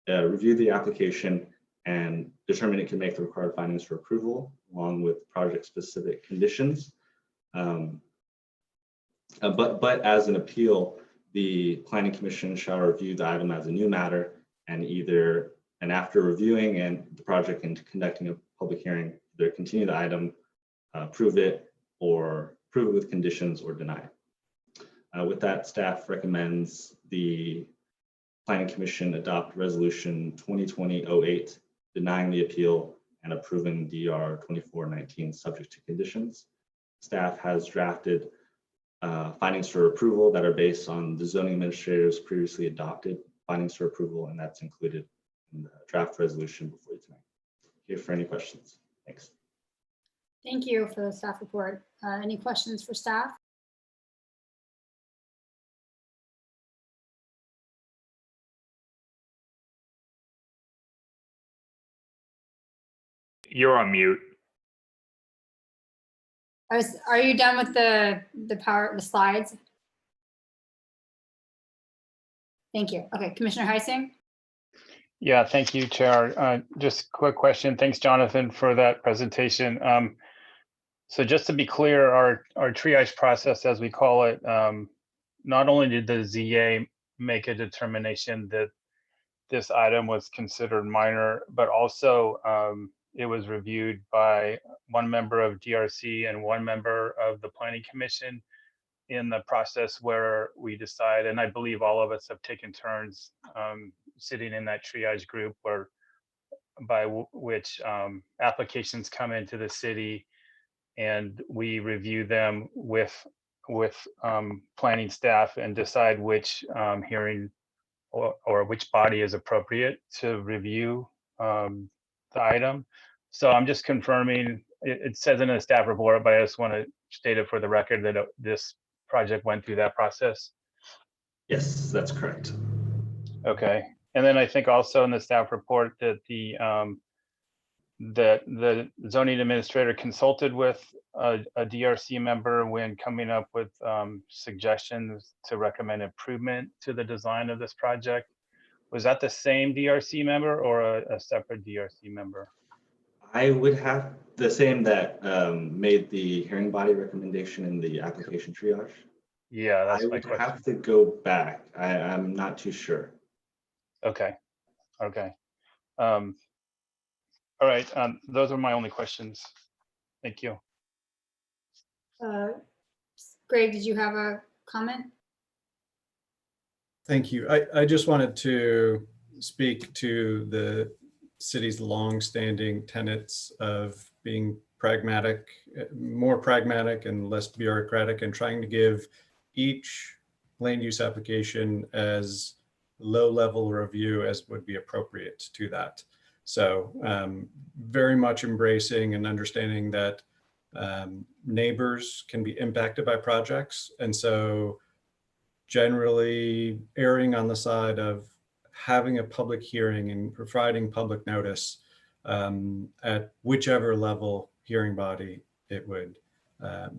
M: review the application and determine it can make the required findings for approval along with project-specific conditions. But as an appeal, the Planning Commission shall review the item as a new matter and after reviewing and the project and conducting a public hearing, either continue the item, approve it with conditions or deny it. With that, staff recommends the Planning Commission adopt resolution 2020-08 denying the appeal and approving DR 2419 subject to conditions. Staff has drafted findings for approval that are based on the zoning administrator's previously adopted findings for approval, and that's included in the draft resolution before you tonight. Here for any questions. Thanks.
B: Thank you for the staff report. Any questions for staff?
G: You're on mute.
B: Are you done with the slides? Thank you. Okay, Commissioner Heising?
D: Yeah, thank you, Chair. Just a quick question. Thanks, Jonathan, for that presentation. So just to be clear, our triage process, as we call it, not only did the ZA make a determination that this item was considered minor, but also it was reviewed by one member of DRC and one member of the Planning Commission in the process where we decide, and I believe all of us have taken turns sitting in that triage group by which applications come into the city and we review them with planning staff and decide which hearing or which body is appropriate to review the item. So I'm just confirming, it says in the staff report, but I just want to state it for the record that this project went through that process.
M: Yes, that's correct.
D: Okay. And then I think also in the staff report that the zoning administrator consulted with a DRC member when coming up with suggestions to recommend improvement to the design of this project. Was that the same DRC member or a separate DRC member?
M: I would have the same that made the hearing body recommendation in the application triage.
D: Yeah, that's my question.
M: I would have to go back. I'm not too sure.
D: Okay. Okay. All right. Those are my only questions. Thank you.
B: Greg, did you have a comment?
A: Thank you. I just wanted to speak to the city's longstanding tenets of being pragmatic, more pragmatic and less bureaucratic, and trying to give each land use application as low level review as would be appropriate to that. So very much embracing and understanding that neighbors can be impacted by projects. And so generally erring on the side of having a public hearing and providing public notice at whichever level hearing body it would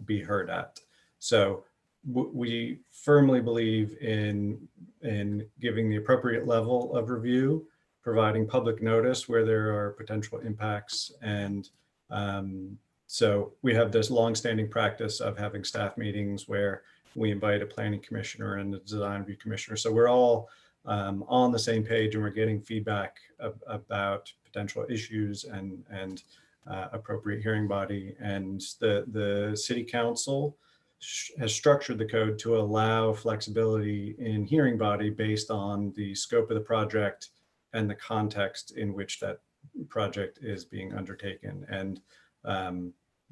A: be heard at. So we firmly believe in giving the appropriate level of review, providing public notice where there are potential impacts. And so we have this longstanding practice of having staff meetings where we invite a planning commissioner and a design review commissioner. So we're all on the same page, and we're getting feedback about potential issues and appropriate hearing body. And the city council has structured the code to allow flexibility in hearing body based on the scope of the project and the context in which that project is being undertaken. And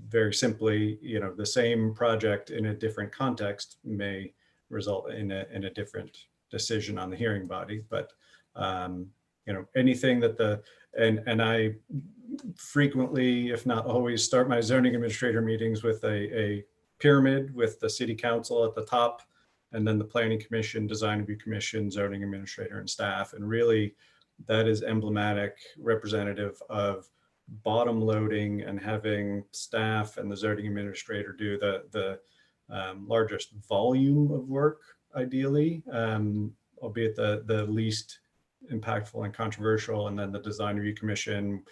A: very simply, the same project in a different context may result in a different decision on the hearing body. But anything that and I frequently, if not always, start my zoning administrator meetings with a pyramid with the city council at the top, and then the planning commission, design review commission, zoning administrator, and staff. And really that is emblematic, representative of bottom loading and having staff and the zoning administrator do the largest volume of work, ideally, albeit the least impactful and controversial, and then the design review commission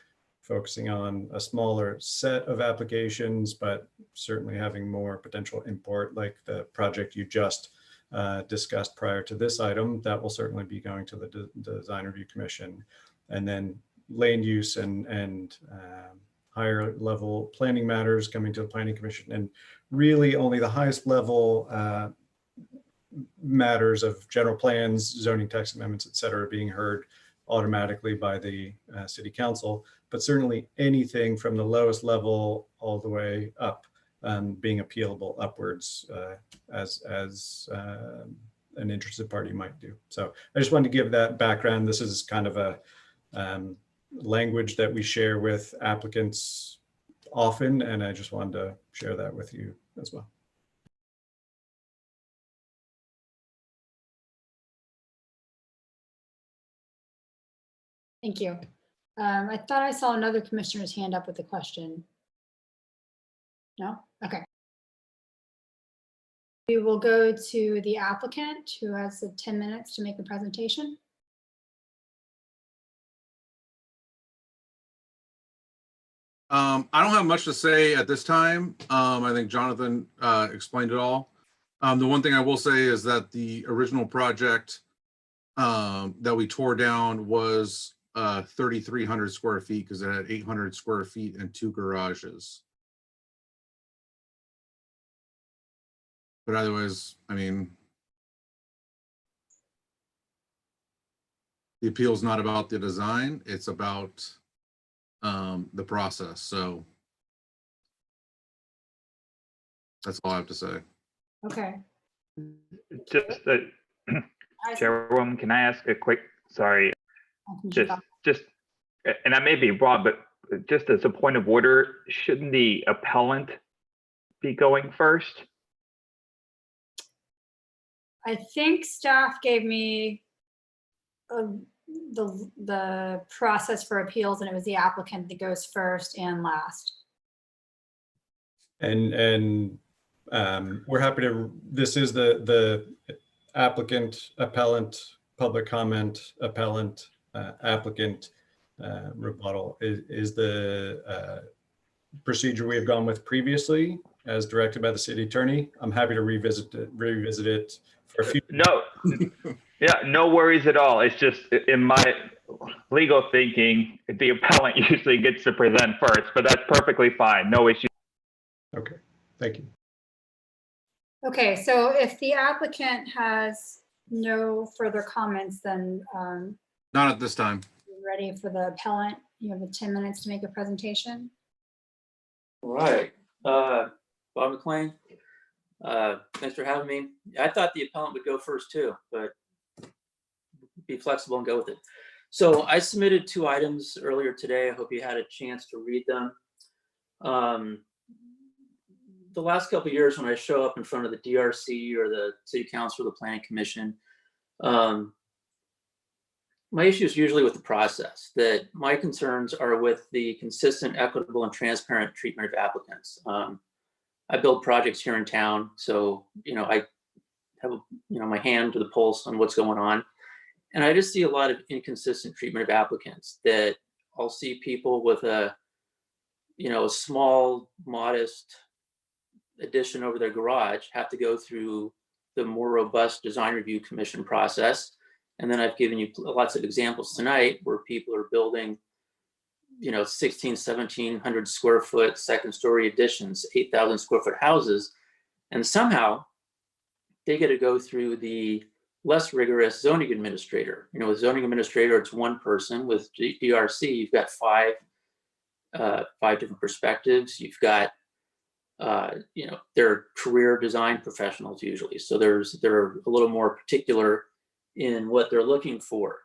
A: focusing on a smaller set of applications, but certainly having more potential import, like the project you just discussed prior to this item. That will certainly be going to the design review commission. And then land use and higher level planning matters coming to the planning commission, and really only the highest level matters of general plans, zoning text amendments, et cetera, being heard automatically by the city council. But certainly anything from the lowest level all the way up being appealable upwards as an interested party might do. So I just wanted to give that background. This is kind of a language that we share with applicants often, and I just wanted to share that with you as well.
B: Thank you. I thought I saw another commissioner's hand up with a question. No? Okay. We will go to the applicant, who has 10 minutes to make a presentation.
N: I don't have much to say at this time. I think Jonathan explained it all. The one thing I will say is that the original project that we tore down was 3,300 square feet because it had 800 square feet and 2 garages. But otherwise, I mean, the appeal is not about the design, it's about the process. So that's all I have to say.
B: Okay.
G: Just Chairwoman, can I ask a quick, sorry, just, and I may be wrong, but just as a point of order, shouldn't the appellant be going first?
B: I think staff gave me the process for appeals, and it was the applicant that goes first and last.
A: And we're happy to, this is the applicant, appellant, public comment, appellant, applicant, rebuttal is the procedure we have gone with previously as directed by the city attorney. I'm happy to revisit it for a few.
G: No, yeah, no worries at all. It's just in my legal thinking, the appellant usually gets to present first, but that's perfectly fine. No issue.
A: Okay, thank you.
B: Okay, so if the applicant has no further comments, then
N: Not at this time.
B: Ready for the appellant? You have the 10 minutes to make a presentation.
O: All right, Bob McLean, thanks for having me. I thought the appellant would go first too, but be flexible and go with it. So I submitted 2 items earlier today. I hope you had a chance to read them. The last couple of years when I show up in front of the DRC or the city council or the planning commission, my issue is usually with the process. That my concerns are with the consistent, equitable, and transparent treatment of applicants. I build projects here in town, so I have my hand to the pulse on what's going on, and I just see a lot of inconsistent treatment of applicants. That I'll see people with a a small, modest addition over their garage have to go through the more robust design review commission process. And then I've given you lots of examples tonight where people are building, 1,1700 square foot second story additions, 8,000 square foot houses. And somehow they get to go through the less rigorous zoning administrator. With zoning administrator, it's one person. With DRC, you've got five different perspectives. You've got, they're career design professionals usually. So they're a little more particular in what they're looking for.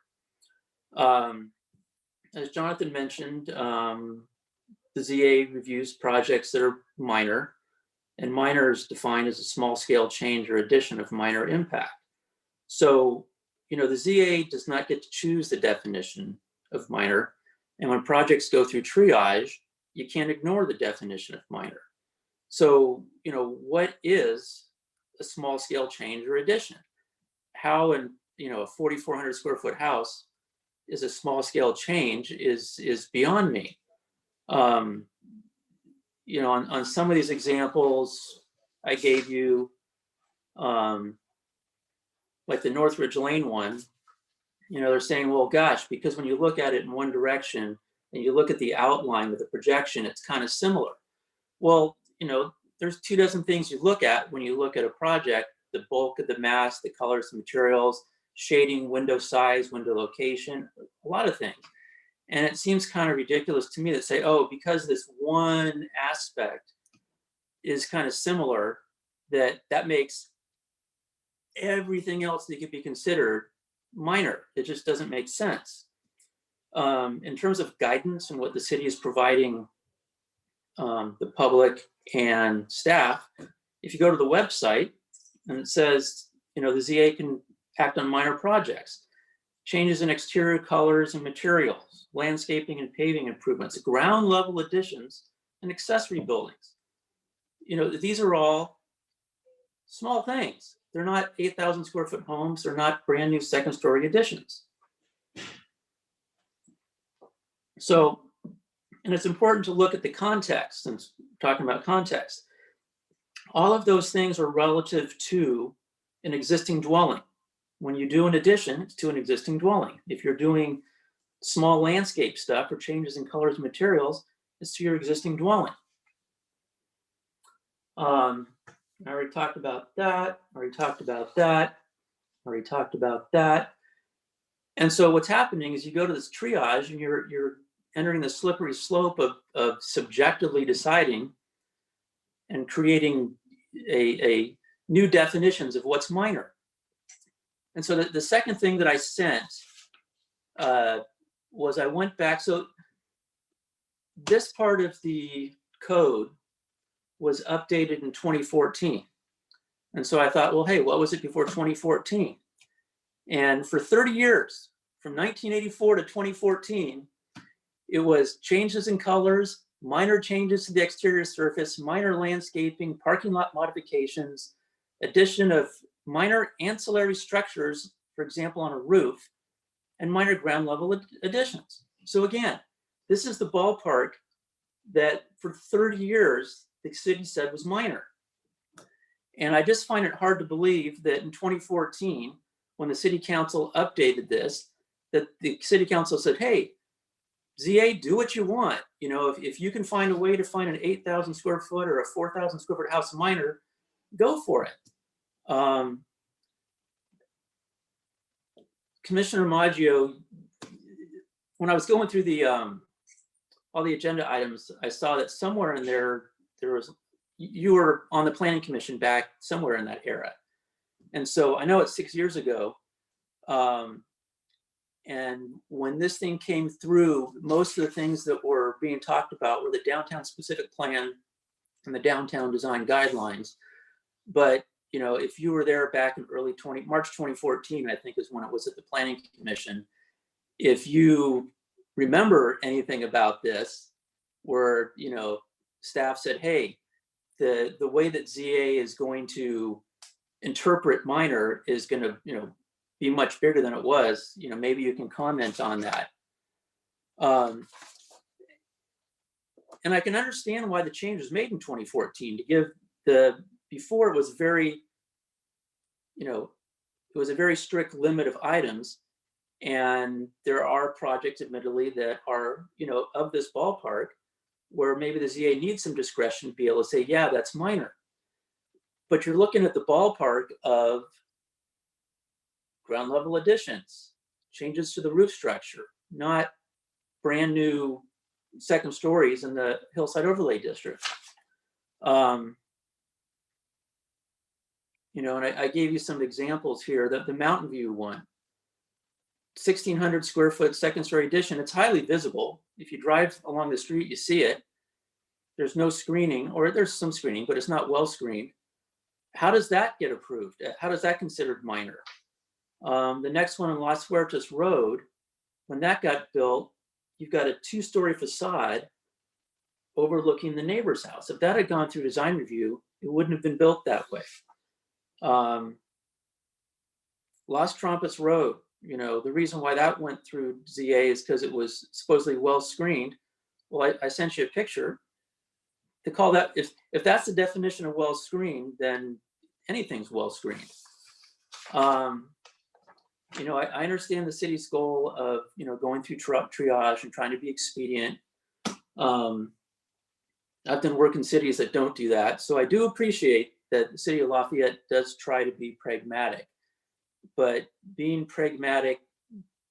O: As Jonathan mentioned, the ZA reviews projects that are minor, and minor is defined as a small scale change or addition of minor impact. So, the ZA does not get to choose the definition of minor. And when projects go through triage, you can't ignore the definition of minor. So, what is a small scale change or addition? How in a 4,400 square foot house is a small scale change is beyond me. On some of these examples I gave you, like the Northridge Lane one, they're saying, well, gosh, because when you look at it in one direction and you look at the outline with the projection, it's kind of similar. Well, there's 24 things you look at when you look at a project: the bulk of the mass, the colors, the materials, shading, window size, window location, a lot of things. And it seems kind of ridiculous to me to say, oh, because this one aspect is kind of similar, that makes everything else that could be considered minor. It just doesn't make sense. In terms of guidance and what the city is providing the public and staff, if you go to the website and it says, the ZA can act on minor projects, changes in exterior colors and materials, landscaping and paving improvements, ground level additions, and accessory buildings. These are all small things. They're not 8,000 square foot homes. They're not brand new second story additions. So, and it's important to look at the context, since we're talking about context. All of those things are relative to an existing dwelling. When you do an addition, it's to an existing dwelling. If you're doing small landscape stuff or changes in colors and materials, it's to your existing dwelling. I already talked about that. And so what's happening is you go to this triage and you're entering the slippery slope of subjectively deciding and creating a new definitions of what's minor. And so the second thing that I sent was I went back. So this part of the code was updated in 2014. And so I thought, well, hey, what was it before 2014? And for 30 years, from 1984 to 2014, it was changes in colors, minor changes to the exterior surface, minor landscaping, parking lot modifications, addition of minor ancillary structures, for example, on a roof, and minor ground level additions. So again, this is the ballpark that for 30 years, the city said was minor. And I just find it hard to believe that in 2014, when the city council updated this, that the city council said, hey, ZA, do what you want. If you can find a way to find an 8,000 square foot or a 4,000 square foot house minor, go for it. Commissioner Maggio when I was going through the all the agenda items, I saw that somewhere in there was, you were on the planning commission back somewhere in that era. And so I know it's 6 years ago. And when this thing came through, most of the things that were being talked about were the downtown specific plan and the downtown design guidelines. But, you know, if you were there back in March 2014, I think is when it was at the planning commission. If you remember anything about this, where, you know, staff said, hey, the way that ZA is going to interpret minor is going to, you know, be much bigger than it was, you know, maybe you can comment on that. And I can understand why the change was made in 2014 to give before it was very, you know, it was a very strict limit of items. And there are projects, admittedly, that are, you know, of this ballpark where maybe the ZA needs some discretion to be able to say, yeah, that's minor. But you're looking at the ballpark of ground level additions, changes to the roof structure, not brand new second stories in the Hillside Overlay District. You know, and I gave you some examples here. The Mountain View one, 1,600 square foot second story addition. It's highly visible. If you drive along the street, you see it. There's no screening, or there's some screening, but it's not well screened. How does that get approved? How does that considered minor? The next one on Las Huertas Road, when that got built, you've got a 2-story facade overlooking the neighbor's house. If that had gone through design review, it wouldn't have been built that way. Las Trampas Road, you know, the reason why that went through ZA is because it was supposedly well screened. Well, I sent you a picture. To call that, if that's the definition of well screened, then anything's well screened. You know, I understand the city's goal of, you know, going through triage and trying to be expedient. I've done work in cities that don't do that. So I do appreciate that the city of Lafayette does try to be pragmatic. But being pragmatic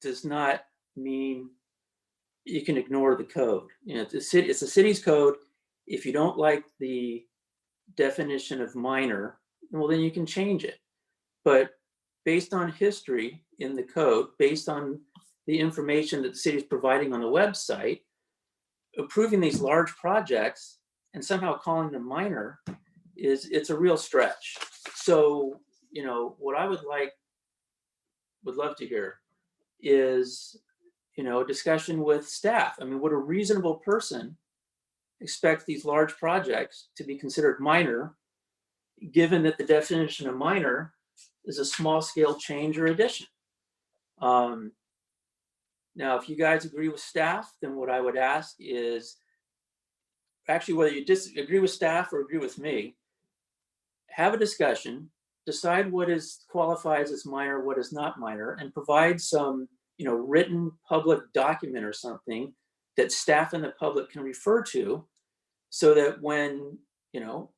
O: does not mean you can ignore the code. You know, it's the city's code. If you don't like the definition of minor, well, then you can change it. But based on history in the code, based on the information that the city is providing on the website, approving these large projects and somehow calling them minor it's a real stretch. So, you know, what I would love to hear is, you know, a discussion with staff. I mean, would a reasonable person expect these large projects to be considered minor, given that the definition of minor is a small scale change or addition? Now, if you guys agree with staff, then what I would ask is, actually, whether you disagree with staff or agree with me, have a discussion, decide what qualifies as minor, what is not minor, and provide some, you know, written public document or something that staff and the public can refer to, so that when, you know,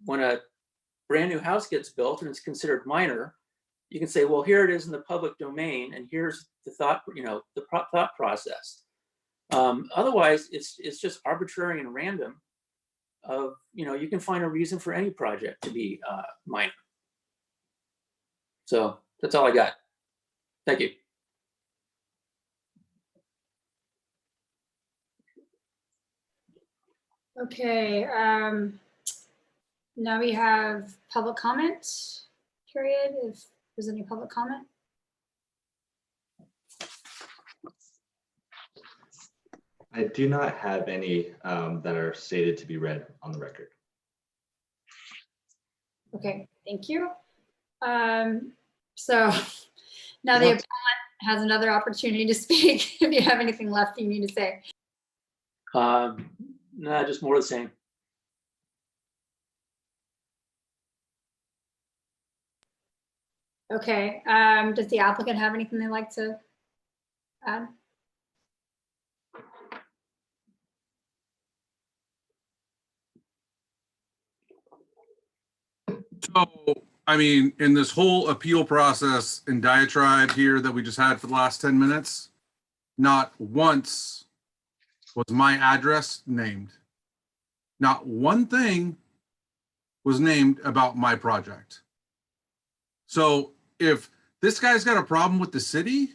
O: when a brand new house gets built and it's considered minor, you can say, well, here it is in the public domain, and here's the thought, you know, the thought process. Otherwise, it's just arbitrary and random. You know, you can find a reason for any project to be minor. So that's all I got. Thank you.
B: Okay, now we have public comment period, if there's any public comment.
M: I do not have any that are stated to be read on the record.
B: Okay, thank you. So now the appellant has another opportunity to speak. If you have anything left you need to say.
O: No, just more of the same.
B: Okay, does the applicant have anything they'd like to add?
N: So, I mean, in this whole appeal process and diatribe here that we just had for the last 10 minutes, not once was my address named. Not one thing was named about my project. So if this guy's got a problem with the city,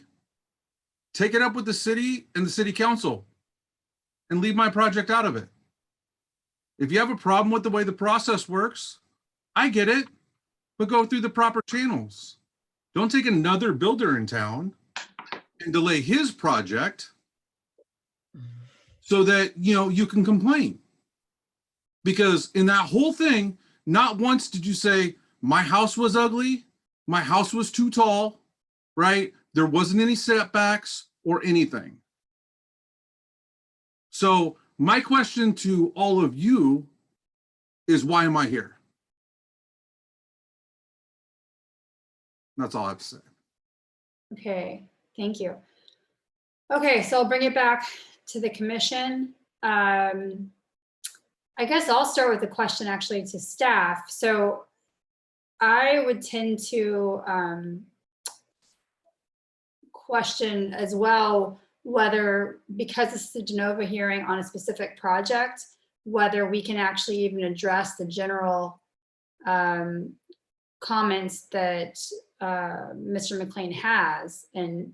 N: take it up with the city and the city council and leave my project out of it. If you have a problem with the way the process works, I get it, but go through the proper channels. Don't take another builder in town and delay his project so that, you know, you can complain. Because in that whole thing, not once did you say, my house was ugly, my house was too tall, right? There wasn't any setbacks or anything. So my question to all of you is, why am I here? That's all I have to say.
B: Okay, thank you. Okay, so I'll bring it back to the commission. I guess I'll start with a question actually to staff. So I would tend to question as well whether, because this is a de novo hearing on a specific project, whether we can actually even address the general comments that Mr. McLean has. And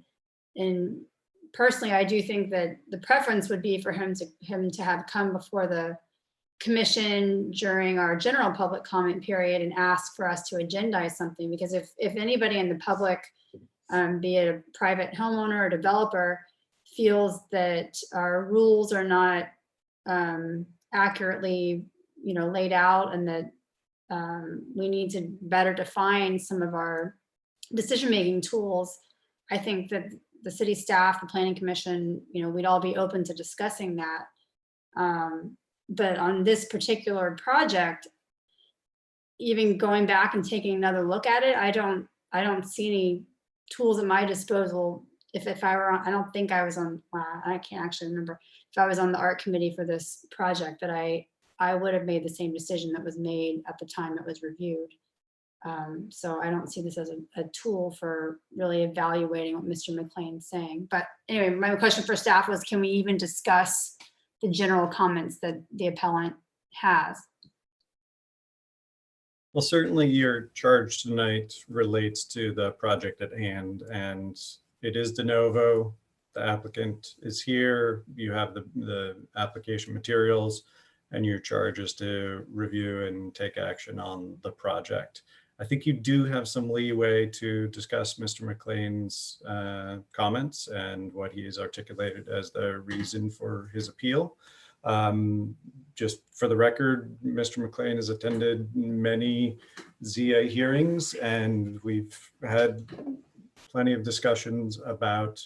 B: personally, I do think that the preference would be for him to have come before the commission during our general public comment period and ask for us to agendize something. Because if anybody in the public, be it a private homeowner or developer, feels that our rules are not accurately, laid out, and that we need to better define some of our decision-making tools, I think that the city staff, the planning commission, we'd all be open to discussing that. But on this particular project, even going back and taking another look at it, I don't see any tools at my disposal. If I were on, I don't think I was on, I can't actually remember if I was on the art committee for this project, that I would have made the same decision that was made at the time it was reviewed. So I don't see this as a tool for really evaluating what Mr. McLean's saying. But anyway, my question for staff was, can we even discuss the general comments that the appellant has?
A: Well, certainly your charge tonight relates to the project at hand, and it is de novo. The applicant is here. You have the application materials, and your charge is to review and take action on the project. I think you do have some leeway to discuss Mr. McLean's comments and what he has articulated as the reason for his appeal. Just for the record, Mr. McLean has attended many ZA hearings, and we've had plenty of discussions about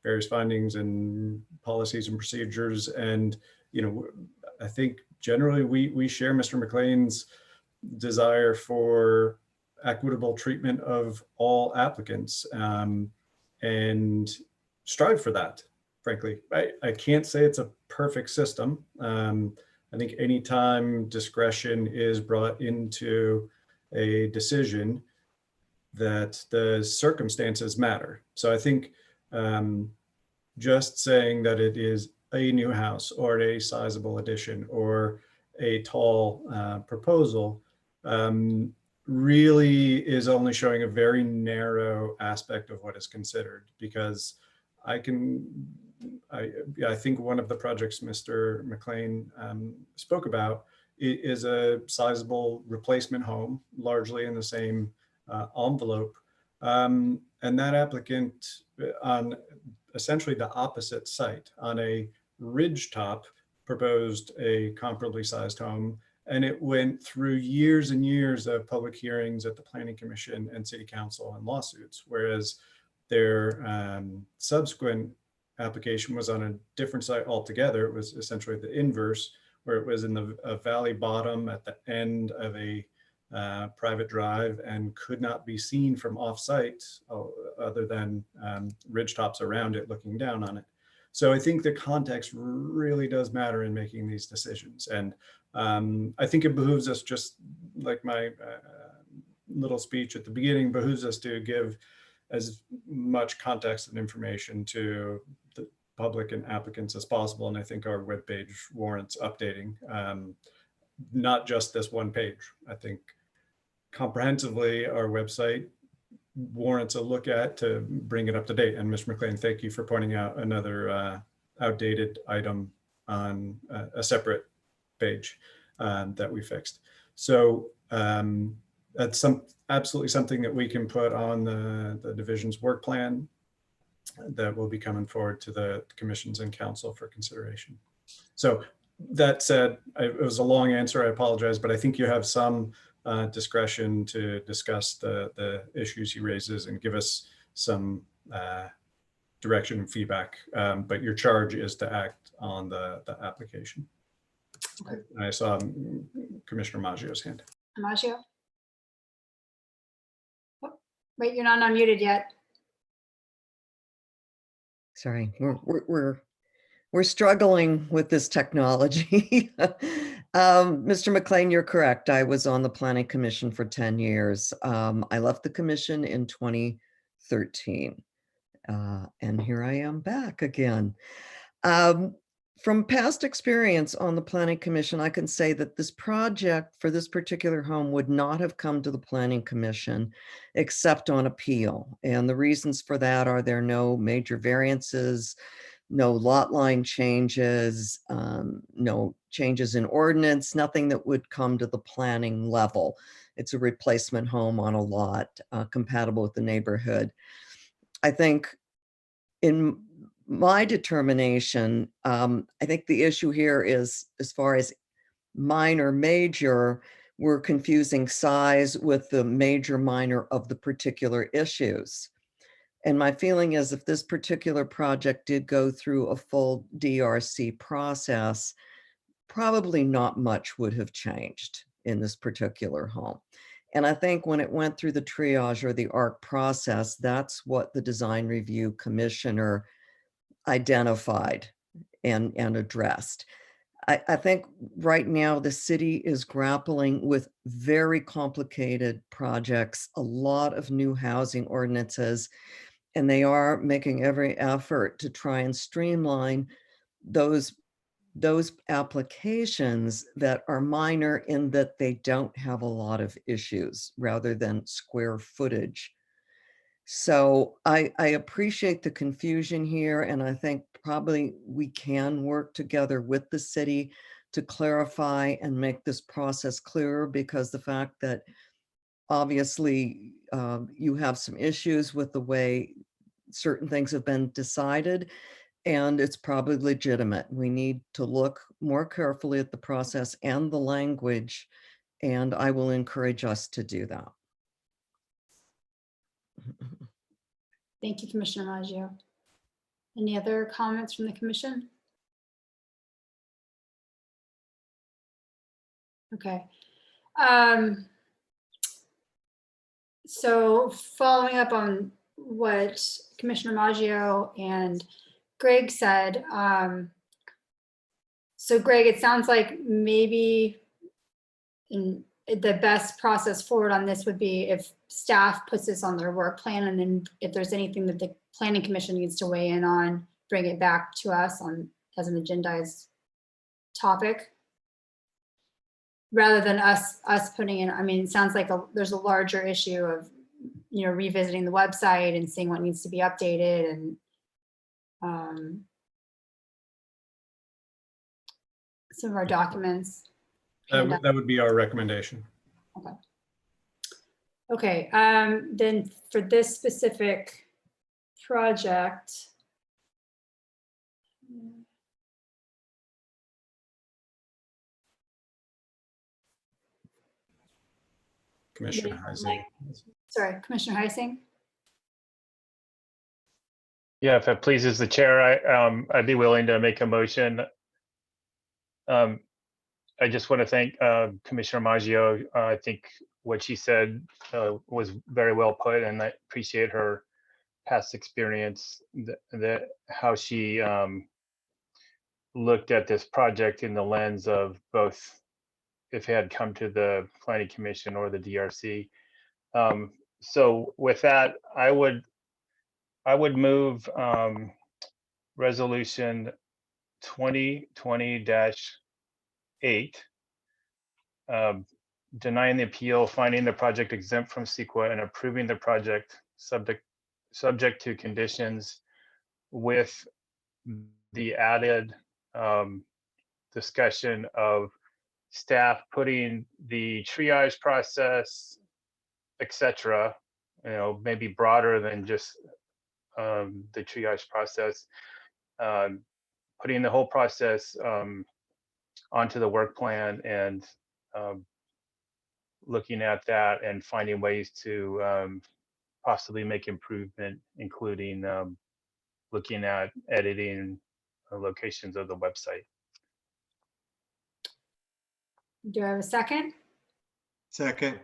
A: various findings and policies and procedures. And, I think generally we share Mr. McLean's desire for equitable treatment of all applicants, and strive for that. Frankly, I can't say it's a perfect system. I think anytime discretion is brought into a decision, that the circumstances matter. So I think just saying that it is a new house or a sizable addition or a tall proposal really is only showing a very narrow aspect of what is considered. Because I think one of the projects Mr. McLean spoke about is a sizable replacement home, largely in the same envelope. And that applicant on essentially the opposite site on a ridge top proposed a comparably sized home, and it went through years and years of public hearings at the Planning Commission and City Council and lawsuits, whereas their subsequent application was on a different site altogether. It was essentially the inverse, where it was in a valley bottom at the end of a private drive and could not be seen from off-site other than ridge tops around it looking down on it. So I think the context really does matter in making these decisions. And I think it behooves us, just like my little speech at the beginning, behooves us to give as much context and information to the public and applicants as possible. And I think our webpage warrants updating, not just this one page. I think comprehensively our website warrants a look at to bring it up to date. And Mr. McLean, thank you for pointing out another outdated item on a separate page that we fixed. So that's absolutely something that we can put on the division's work plan that will be coming forward to the commissions and council for consideration. So that said, it was a long answer, I apologize, but I think you have some discretion to discuss the issues he raises and give us some direction and feedback. But your charge is to act on the application. Okay. I saw Commissioner Maggio's hand.
B: Maggio? Oh, wait, you're not unmuted yet.
F: Sorry, we're struggling with this technology. Mr. McLean, you're correct. I was on the Planning Commission for 10 years. I left the commission in 2013. And here I am back again. From past experience on the Planning Commission, I can say that this project for this particular home would not have come to the Planning Commission except on appeal. And the reasons for that are there are no major variances, no lot line changes, no changes in ordinance, nothing that would come to the planning level. It's a replacement home on a lot compatible with the neighborhood. I think in my determination, I think the issue here is, as far as minor, major, we're confusing size with the major, minor of the particular issues. And my feeling is if this particular project did go through a full DRC process, probably not much would have changed in this particular home. And I think when it went through the triage or the ARC process, that's what the design review commissioner identified and addressed. I think right now the city is grappling with very complicated projects, a lot of new housing ordinances, and they are making every effort to try and streamline those applications that are minor in that they don't have a lot of issues rather than square footage. So I appreciate the confusion here, and I think probably we can work together with the city to clarify and make this process clearer, because the fact that obviously you have some issues with the way certain things have been decided, and it's probably legitimate. We need to look more carefully at the process and the language, and I will encourage us to do that.
B: Thank you, Commissioner Maggio. Any other comments from the commission? Okay. So following up on what Commissioner Maggio and Greg said, so Greg, it sounds like maybe the best process forward on this would be if staff puts this on their work plan, and then if there's anything that the Planning Commission needs to weigh in on, bring it back to us on as an agendized topic, rather than us putting in. I mean, it sounds like there's a larger issue of, you know, revisiting the website and seeing what needs to be updated, and some of our documents.
A: That would be our recommendation.
B: Okay. Okay, then for this specific project,
A: Commissioner Heising.
B: sorry, Commissioner Heising?
D: Yeah, if it pleases the chair, I'd be willing to make a motion. I just want to thank Commissioner Maggio. I think what she said was very well put, and I appreciate her past experience, how she looked at this project in the lens of both if it had come to the Planning Commission or the DRC. So with that, I would I would move resolution 2020-8, denying the appeal, finding the project exempt from CEQA, and approving the project subject to conditions with the added discussion of staff putting the triage process, etc., maybe broader than just the triage process, putting the whole process onto the work plan and looking at that and finding ways to possibly make improvement, including looking at editing locations of the website.
B: Do I have a second?
E: Second.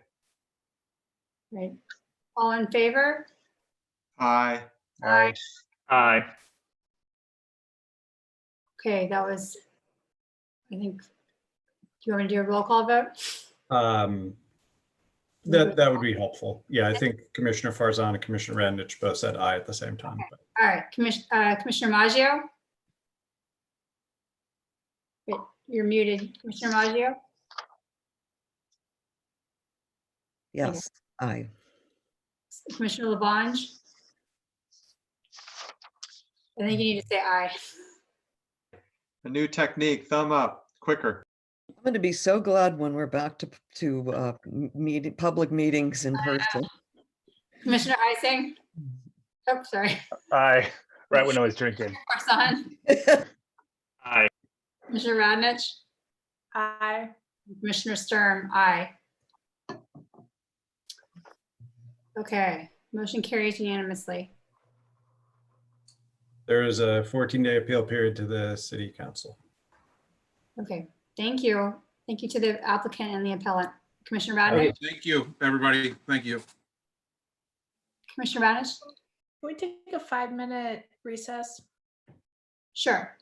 B: Right. All in favor?
E: Aye.
D: Aye.
G: Aye.
B: Okay, that was, I think, do you want me to do a roll call vote?
A: That would be helpful. Yeah, I think Commissioner Farzan and Commissioner Radnich both said aye at the same time. But
B: All right, Commissioner Maggio? Wait, you're muted, Commissioner Maggio?
F: Yes, aye.
B: Commissioner Labange? I think you need to say aye.
E: A new technique, thumb up, quicker.
F: I'm going to be so glad when we're back to public meetings in person.
B: Commissioner Ising? Oh, sorry.
D: Aye. Right when I was drinking.
B: Farzan?
G: Aye.
B: Commissioner Radnich?
J: Aye.
B: Commissioner Sturm, aye. Okay, motion carries unanimously.
A: there is a 14-day appeal period to the city council.
B: Okay, thank you. Thank you to the applicant and the appellant. Commissioner
N: Okay,
B: Radnich?
N: thank you, everybody. Thank you.
B: Commissioner Radnich?
J: Can we take a 5-minute recess?
B: Sure.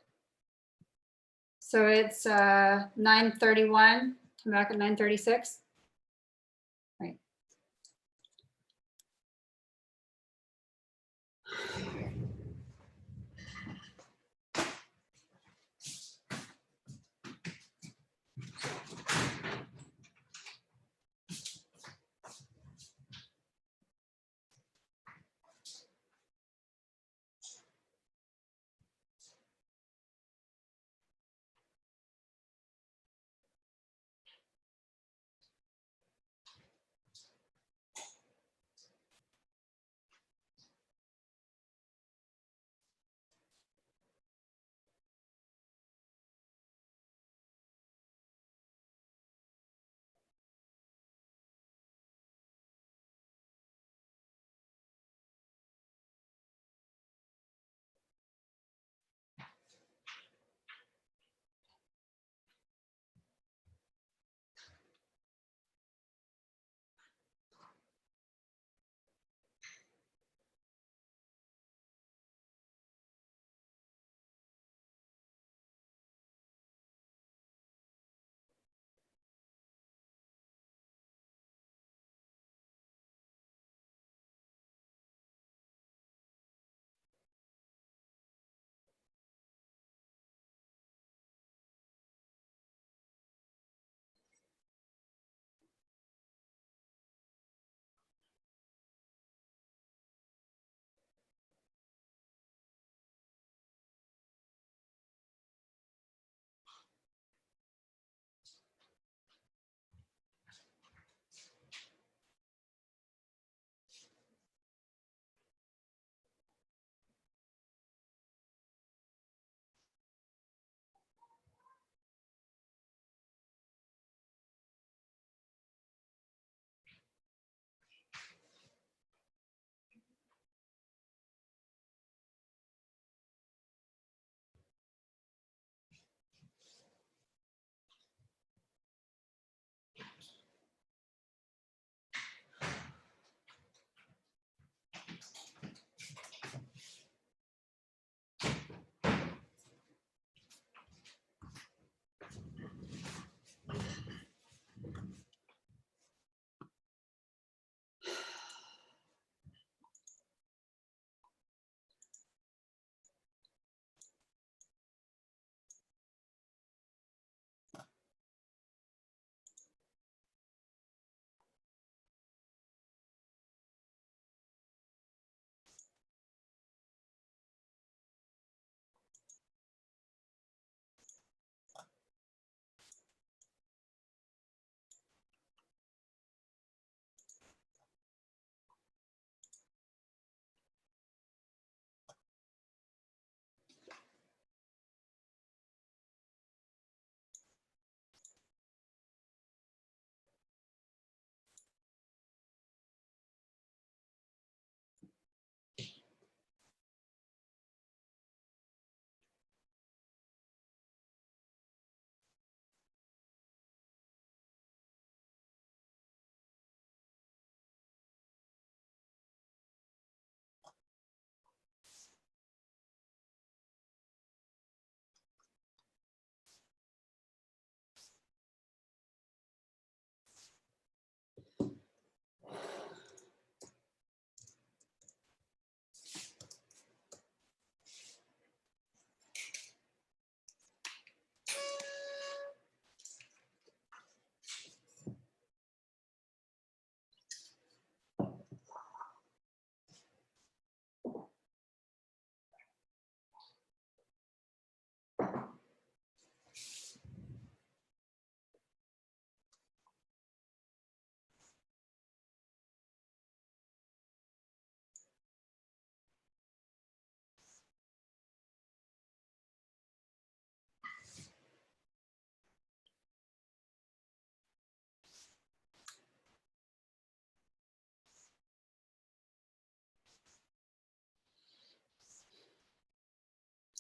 B: So it's 9:31, come back at 9:36. Right.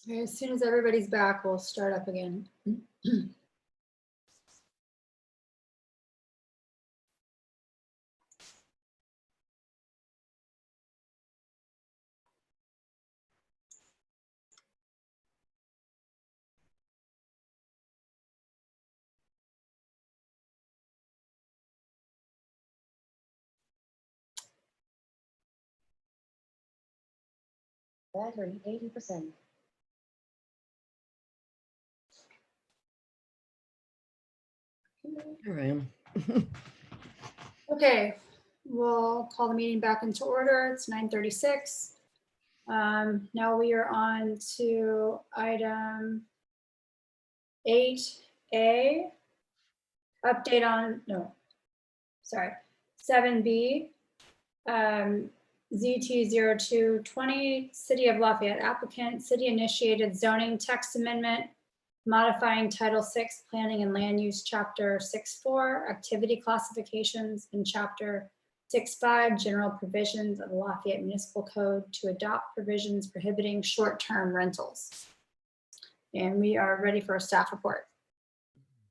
B: Okay, as soon as everybody's back, we'll start up again. Battery 80%.
F: Here I am.
B: Okay, we'll call the meeting back into order. It's 9:36. Now we are on to item 8A. Update on, no, sorry, 7B. ZT0220, City of Lafayette applicant, city initiated zoning text amendment, modifying Title 6 Planning and Land Use Chapter 6.4 Activity Classifications and Chapter 6.5 General Provisions of the Lafayette Municipal Code to adopt provisions prohibiting short-term rentals. And we are ready for a staff report.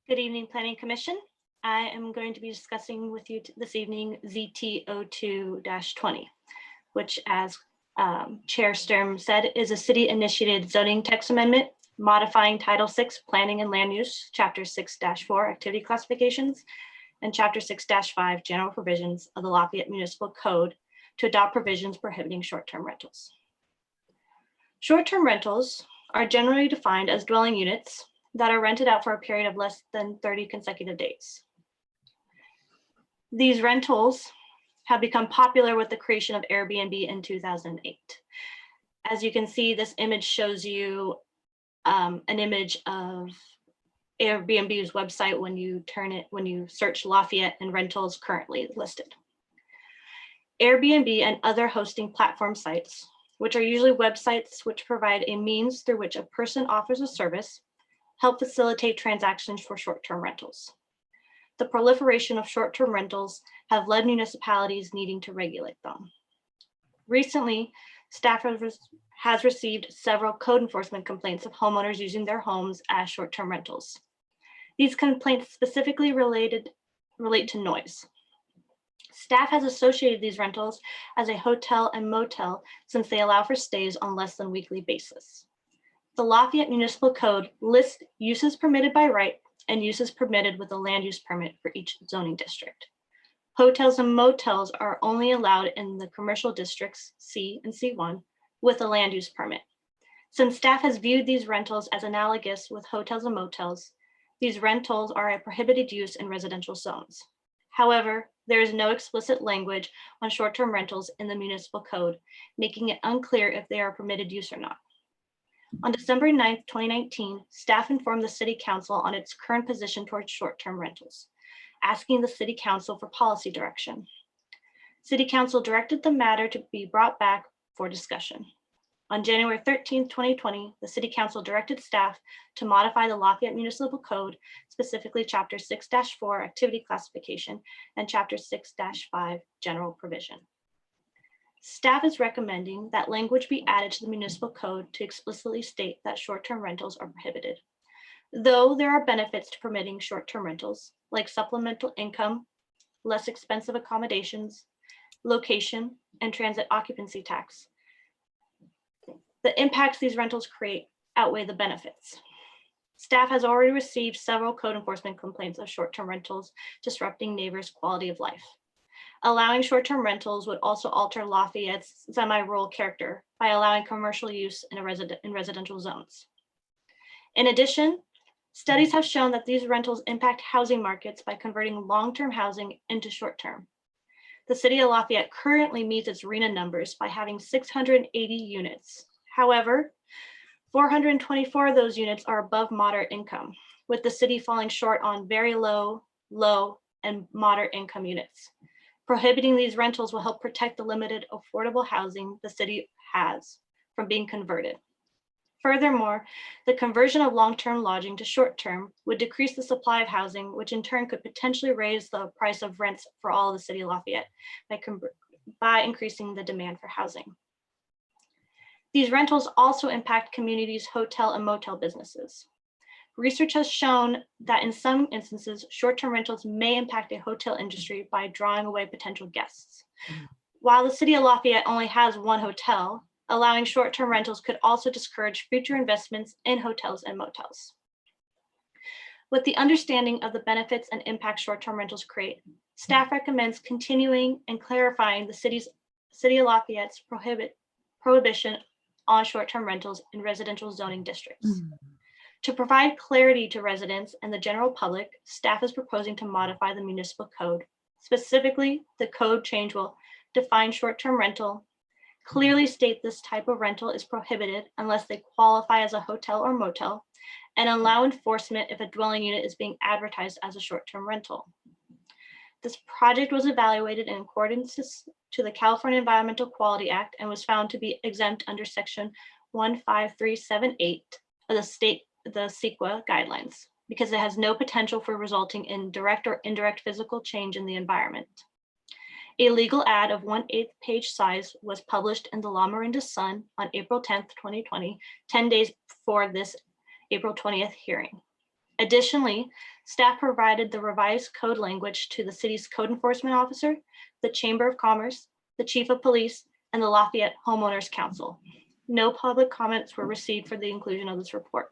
P: Good evening, Planning Commission. I am going to be discussing with you this evening ZT02-20, which, as Chair Sturm said, is a city-initiated zoning text amendment modifying Title 6 Planning and Land Use, Chapter 6-4 Activity Classifications, and Chapter 6-5 General Provisions of the Lafayette Municipal Code to adopt provisions prohibiting short-term rentals. Short-term rentals are generally defined as dwelling units that are rented out for a period of less than 30 consecutive days. These rentals have become popular with the creation of Airbnb in 2008. As you can see, this image shows you an image of Airbnb's website when you search Lafayette and rentals currently listed. Airbnb and other hosting platform sites, which are usually websites which provide a means through which a person offers a service, help facilitate transactions for short-term rentals. The proliferation of short-term rentals have led municipalities needing to regulate them. Recently, staff has received several code enforcement complaints of homeowners using their homes as short-term rentals. These complaints specifically relate to noise. Staff has associated these rentals as a hotel and motel since they allow for stays on less than weekly basis. The Lafayette Municipal Code lists uses permitted by right and uses permitted with a land use permit for each zoning district. Hotels and motels are only allowed in the commercial districts C and C1 with a land use permit. Since staff has viewed these rentals as analogous with hotels and motels, these rentals are a prohibited use in residential zones. However, there is no explicit language on short-term rentals in the municipal code, making it unclear if they are permitted use or not. On December 9th, 2019, staff informed the City Council on its current position towards short-term rentals, asking the City Council for policy direction. City Council directed the matter to be brought back for discussion. On January 13th, 2020, the City Council directed staff to modify the Lafayette Municipal Code, specifically Chapter 6-4 Activity Classification and Chapter 6-5 General Provision. Staff is recommending that language be added to the municipal code to explicitly state that short-term rentals are prohibited. Though there are benefits to permitting short-term rentals, like supplemental income, less expensive accommodations, location, and transit occupancy tax, the impacts these rentals create outweigh the benefits. Staff has already received several code enforcement complaints of short-term rentals disrupting neighbors' quality of life. Allowing short-term rentals would also alter Lafayette's semi-rural character by allowing commercial use in residential zones. In addition, studies have shown that these rentals impact housing markets by converting long-term housing into short-term. The City of Lafayette currently meets its RHNA numbers by having 680 units. However, 424 of those units are above moderate income, with the city falling short on very low, and moderate income units. Prohibiting these rentals will help protect the limited affordable housing the city has from being converted. Furthermore, the conversion of long-term lodging to short-term would decrease the supply of housing, which in turn could potentially raise the price of rents for all of the City of Lafayette by increasing the demand for housing. These rentals also impact communities' hotel and motel businesses. Research has shown that in some instances, short-term rentals may impact a hotel industry by drawing away potential guests. While the city of Lafayette only has one hotel, allowing short-term rentals could also discourage future investments in hotels and motels. With the understanding of the benefits and impact short-term rentals create, staff recommends continuing and clarifying the city of Lafayette's prohibition on short-term rentals in residential zoning districts. To provide clarity to residents and the general public, staff is proposing to modify the municipal code. Specifically, the code change will define short-term rental, clearly state this type of rental is prohibited unless they qualify as a hotel or motel, and allow enforcement if a dwelling unit is being advertised as a short-term rental. This project was evaluated in accordance to the California Environmental Quality Act and was found to be exempt under section 15378 of the CEQA guidelines because it has no potential for resulting in direct or indirect physical change in the environment. A legal ad of 1/8 page size was published in the La Miranda Sun on April 10th, 2020, 10 days before this April 20th hearing. Additionally, staff provided the revised code language to the city's code enforcement officer, the Chamber of Commerce, the Chief of Police, and the Lafayette Homeowners Council. No public comments were received for the inclusion of this report.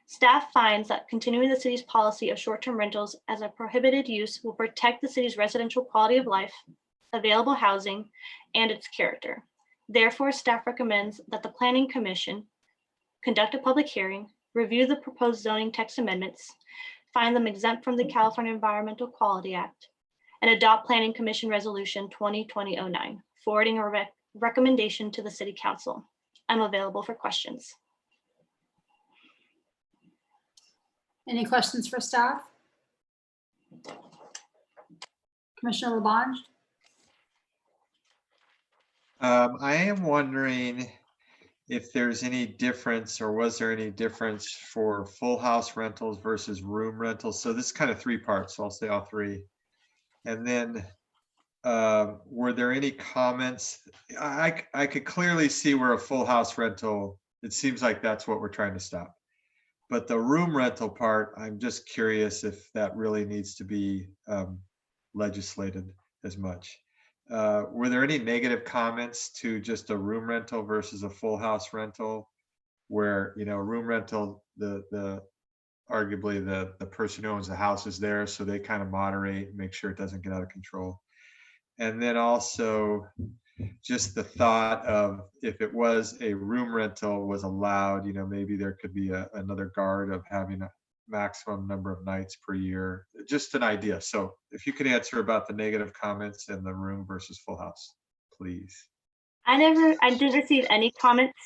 P: Staff finds that continuing the city's policy of short-term rentals as a prohibited use will protect the city's residential quality of life, available housing, and its character. Therefore, staff recommends that the Planning Commission conduct a public hearing, review the proposed zoning text amendments, find them exempt from the California Environmental Quality Act, and adopt Planning Commission Resolution 2020-09, forwarding a recommendation to the City Council. I'm available for questions.
B: Any questions for staff? Commissioner Labange?
E: I am wondering if there's any difference, or was there any difference for full house rentals versus room rentals? So this is kind of three parts, so I'll say all three. And then were there any comments? I could clearly see where a full house rental, it seems like that's what we're trying to stop. But the room rental part, I'm just curious if that really needs to be legislated as much. Were there any negative comments to just a room rental versus a full house rental, where, you know, room rental, arguably the person who owns the house is there, so they kind of moderate, make sure it doesn't get out of control. And then also just the thought of, if it was a room rental was allowed, you know, maybe there could be another guard of having a maximum number of nights per year. Just an idea. So if you could answer about the negative comments in the room versus full house, please.
P: I did receive any comments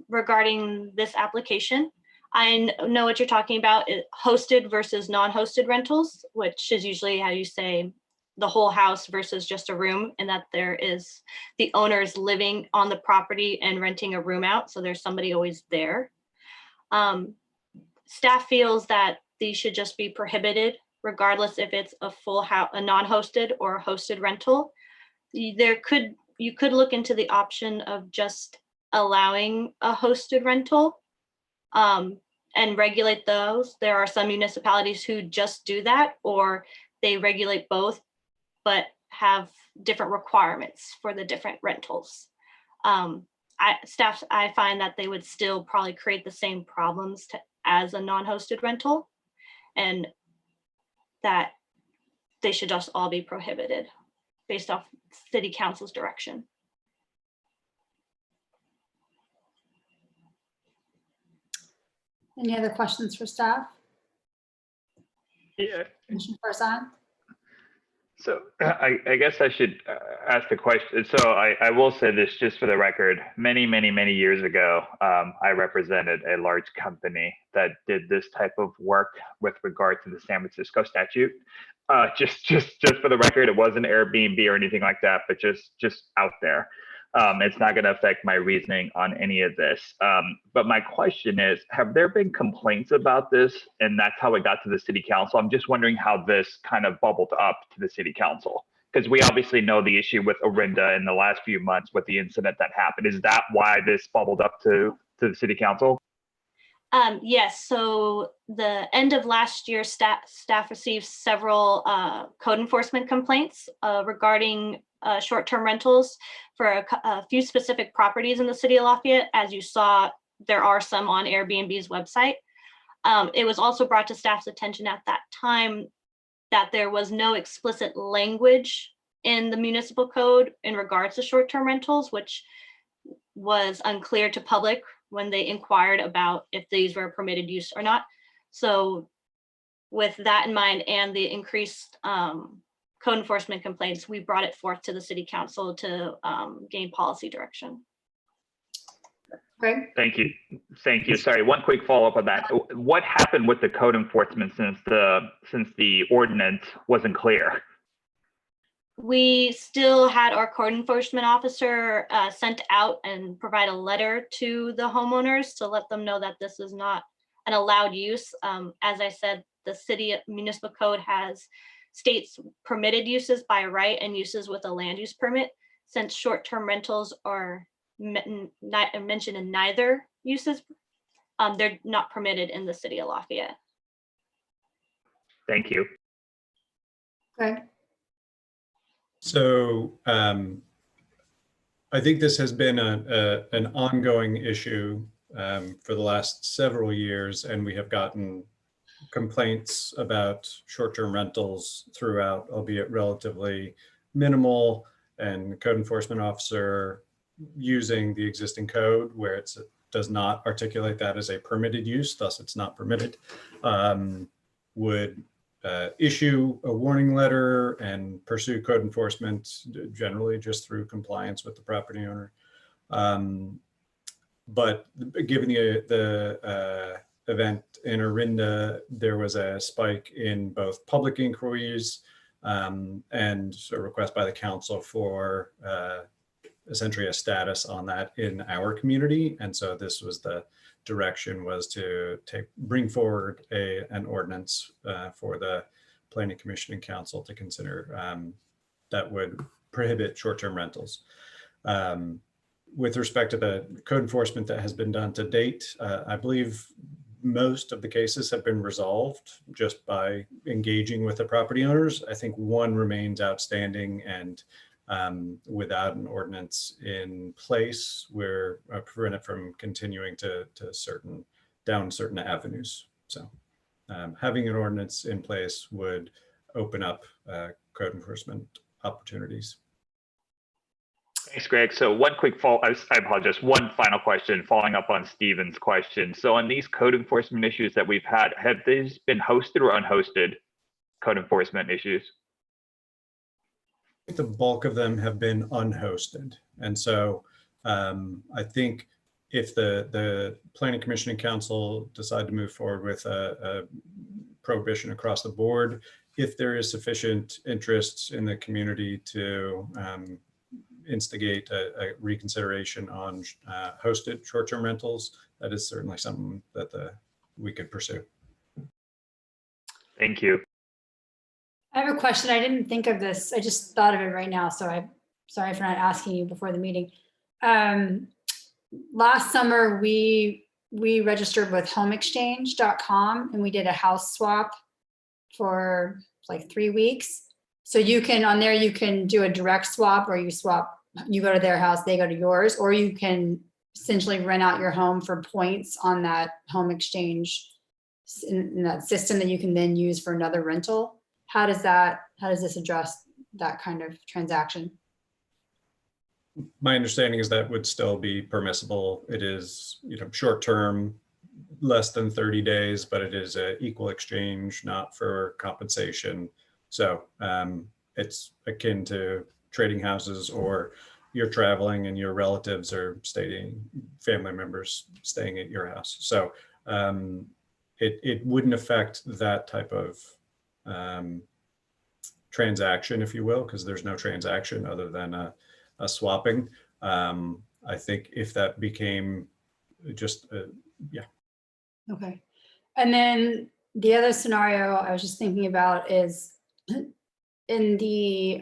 P: regarding this application. I know what you're talking about, hosted versus non-hosted rentals, which is usually how you say the whole house versus just a room, and that there is the owners living on the property and renting a room out, so there's somebody always there. Staff feels that these should just be prohibited, regardless if it's a full house, a non-hosted or a hosted rental. You could look into the option of just allowing a hosted rental and regulate those. There are some municipalities who just do that, or they regulate both, but have different requirements for the different rentals. I find that they would still probably create the same problems as a non-hosted rental, and that they should just all be prohibited based off City Council's direction.
B: Any other questions for staff?
G: Yeah.
B: Commissioner Farzan?
G: So I guess I should ask the question. So I will say this just for the record. Many years ago, I represented a large company that did this type of work with regard to the San Francisco statute. Just for the record, it wasn't Airbnb or anything like that, but just out there. It's not going to affect my reasoning on any of this. But my question is, have there been complaints about this? And that's how it got to the City Council. I'm just wondering how this kind of bubbled up to the City Council, Because we obviously know the issue with Orinda in the last few months with the incident that happened. Is that why this bubbled up to the city council?
P: Yes, so the end of last year, staff received several code enforcement complaints regarding short-term rentals for a few specific properties in the city of Lafayette. As you saw, there are some on Airbnb's website. It was also brought to staff's attention at that time that there was no explicit language in the municipal code in regards to short-term rentals, which was unclear to public when they inquired about if these were permitted use or not. So with that in mind and the increased code enforcement complaints, we brought it forth to the city council to gain policy direction.
B: Greg?
G: Thank you. Thank you. Sorry, one quick follow-up on that. What happened with the code enforcement since the ordinance wasn't clear?
P: We still had our code enforcement officer sent out and provide a letter to the homeowners to let them know that this is not an allowed use. As I said, the city municipal code states permitted uses by right and uses with a land use permit. Since short-term rentals are mentioned in neither uses, they're not permitted in the city of Lafayette.
G: Thank you.
B: Greg?
A: So I think this has been an ongoing issue for the last several years, and we have gotten complaints about short-term rentals throughout, albeit relatively minimal, and code enforcement officer using the existing code where it does not articulate that as a permitted use, thus it's not permitted, would issue a warning letter and pursue code enforcement generally just through compliance with the property owner. But given the event in Orinda, there was a spike in both public inquiries and a request by the council for essentially a status on that in our community. And so this was the direction, was to bring forward an ordinance for the Planning Commission and Council to consider that would prohibit short-term rentals. With respect to the code enforcement that has been done to date, I believe most of the cases have been resolved just by engaging with the property owners. I think one remains outstanding, and without an ordinance in place, we're prevented from continuing down certain avenues. So having an ordinance in place would open up code enforcement opportunities.
G: Thanks, Greg. So one quick I apologize. One final question following up on Stephen's question. So on these code enforcement issues that we've had, have these been hosted or unhosted code enforcement issues?
A: The bulk of them have been unhosted. And so I think if the Planning Commission and Council decide to move forward with a prohibition across the board, if there is sufficient interest in the community to instigate a reconsideration on hosted short-term rentals, that is certainly something that we could pursue.
G: Thank you.
B: I have a question. I didn't think of this. I just thought of it right now. So I'm sorry for not asking you before the meeting. Last summer, we registered with homeexchange.com and we did a house swap for like 3 weeks. So you can, on there, you can do a direct swap, or you go to their house, they go to yours, or you can essentially rent out your home for points on that home exchange in that system that you can then use for another rental. How does this address that kind of transaction?
A: My understanding is that would still be permissible. It is, short term, less than 30 days, but it is an equal exchange, not for compensation. So it's akin to trading houses, or you're traveling and your relatives are family members staying at your house. So it wouldn't affect that type of transaction, if you will, because there's no transaction other than a swapping. I think if that became just, yeah.
B: Okay. And then the other scenario I was just thinking about is in the,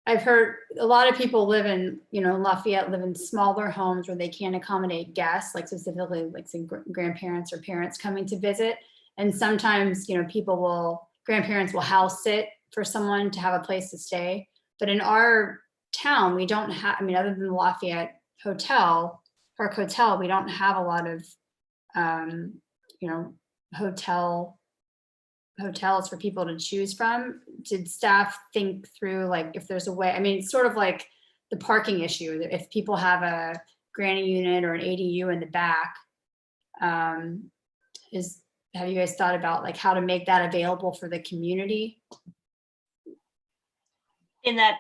B: I've heard a lot of people live in, Lafayette, live in smaller homes where they can't accommodate guests, like specifically like say grandparents or parents coming to visit. And sometimes, grandparents will house sit for someone to have a place to stay. But in our town, we don't have, other than the Lafayette Hotel, Park Hotel, we don't have a lot of, hotels for people to choose from. Did staff think through, like, if there's a way, it's sort of like the parking issue, that if people have a granny unit or an ADU in the back, have you guys thought about like how to make that available for the community?
P: In that,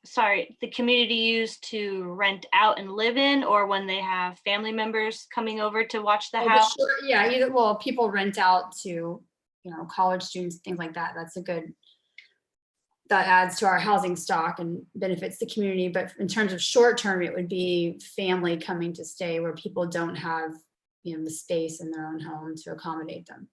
P: sorry, the community used to rent out and live in, or when they have family members coming over to watch the house?
B: Yeah, either, well, people rent out to, college students, things like that. That adds to our housing stock and benefits the community. But in terms of short term, it would be family coming to stay where people don't have, the space in their own home to accommodate them.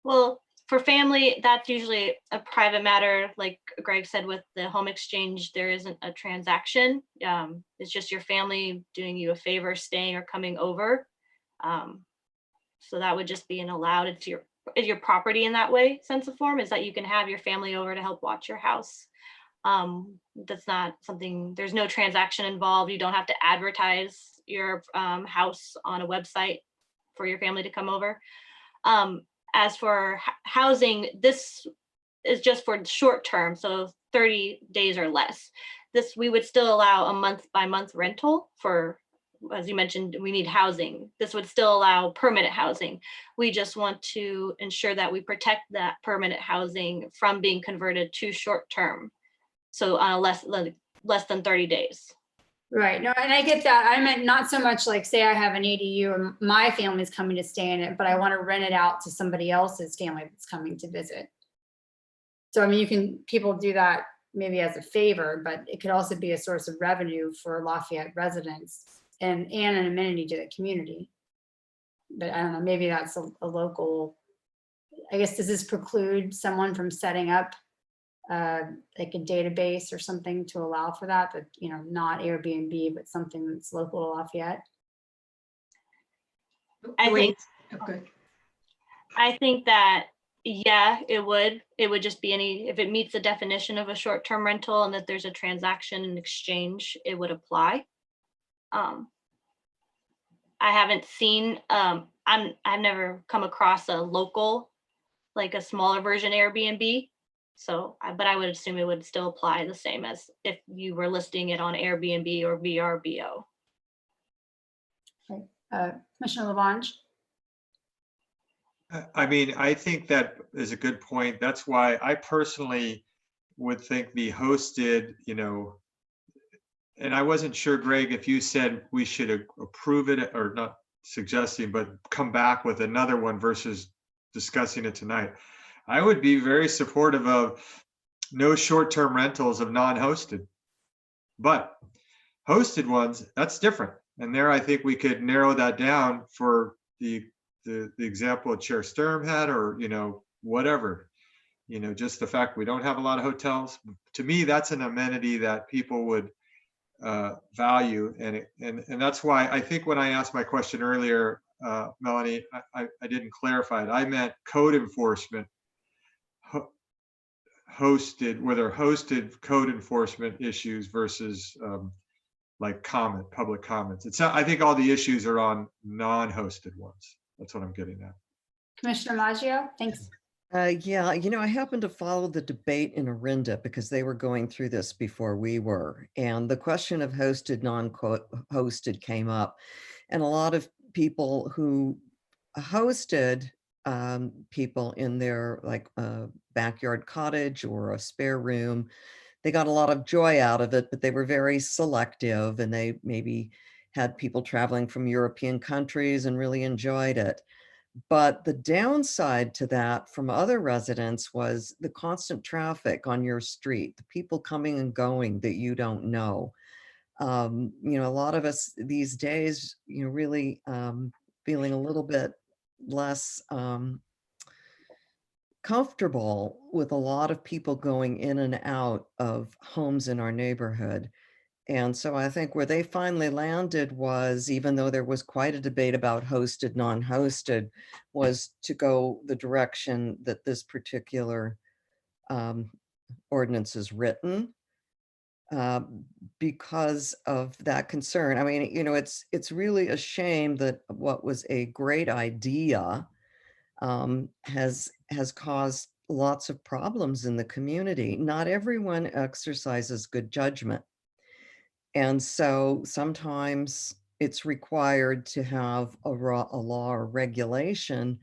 P: Well, for family, that's usually a private matter. Like Greg said, with the home exchange, there isn't a transaction. It's just your family doing you a favor, staying or coming over. So that would just be an allowed, it's your property in that way, sense of form, is that you can have your family over to help watch your house. That's not something, there's no transaction involved. You don't have to advertise your house on a website for your family to come over. As for housing, this is just for short term, so 30 days or less. This, we would still allow a month by month rental for, as you mentioned, we need housing. This would still allow permanent housing. We just want to ensure that we protect that permanent housing from being converted to short term. So on a less than 30 days.
B: Right. No, and I get that. I meant not so much like, say I have an ADU and my family's coming to stay in it, but I want to rent it out to somebody else's family that's coming to visit. So, people do that maybe as a favor, but it could also be a source of revenue for Lafayette residents and an amenity to the community. But I don't know, maybe that's a local, I guess, does this preclude someone from setting up like a database or something to allow for that, but not Airbnb, but something that's local to Lafayette?
P: I think that, yeah, it would just be if it meets the definition of a short-term rental and that there's a transaction and exchange, it would apply. I haven't seen, I've never come across a local, like a smaller version Airbnb. So, but I would assume it would still apply the same as if you were listing it on Airbnb or VRBO.
B: Okay. Commissioner Lavange?
E: I think that is a good point. That's why I personally would think the hosted, and I wasn't sure, Greg, if you said we should approve it or not suggesting, but come back with another one versus discussing it tonight. I would be very supportive of no short-term rentals of non-hosted, but hosted ones, that's different. And there, I think we could narrow that down for the example Chair Sturm had, or, whatever, just the fact we don't have a lot of hotels. To me, that's an amenity that people would value. And that's why I think when I asked my question earlier, Melanie, I didn't clarify it. I meant code enforcement. Hosted code enforcement issues versus like public comments. I think all the issues are on non-hosted ones. That's what I'm getting at.
B: Commissioner Maggio, thanks.
F: Yeah, I happened to follow the debate in Orinda because they were going through this before we were. And the question of hosted, non-hosted came up. And a lot of people who hosted people in their backyard cottage or a spare room, they got a lot of joy out of it, but they were very selective, and they maybe had people traveling from European countries and really enjoyed it. But the downside to that from other residents was the constant traffic on your street, the people coming and going that you don't know. A lot of us these days, feeling a little bit less comfortable with a lot of people going in and out of homes in our neighborhood. And so I think where they finally landed was, even though there was quite a debate about hosted, non-hosted, was to go the direction that this particular ordinance is written, because of that concern. I mean, you know, it's really a shame that what was a great idea has caused lots of problems in the community. Not everyone exercises good judgment. And so sometimes it's required to have a law or regulation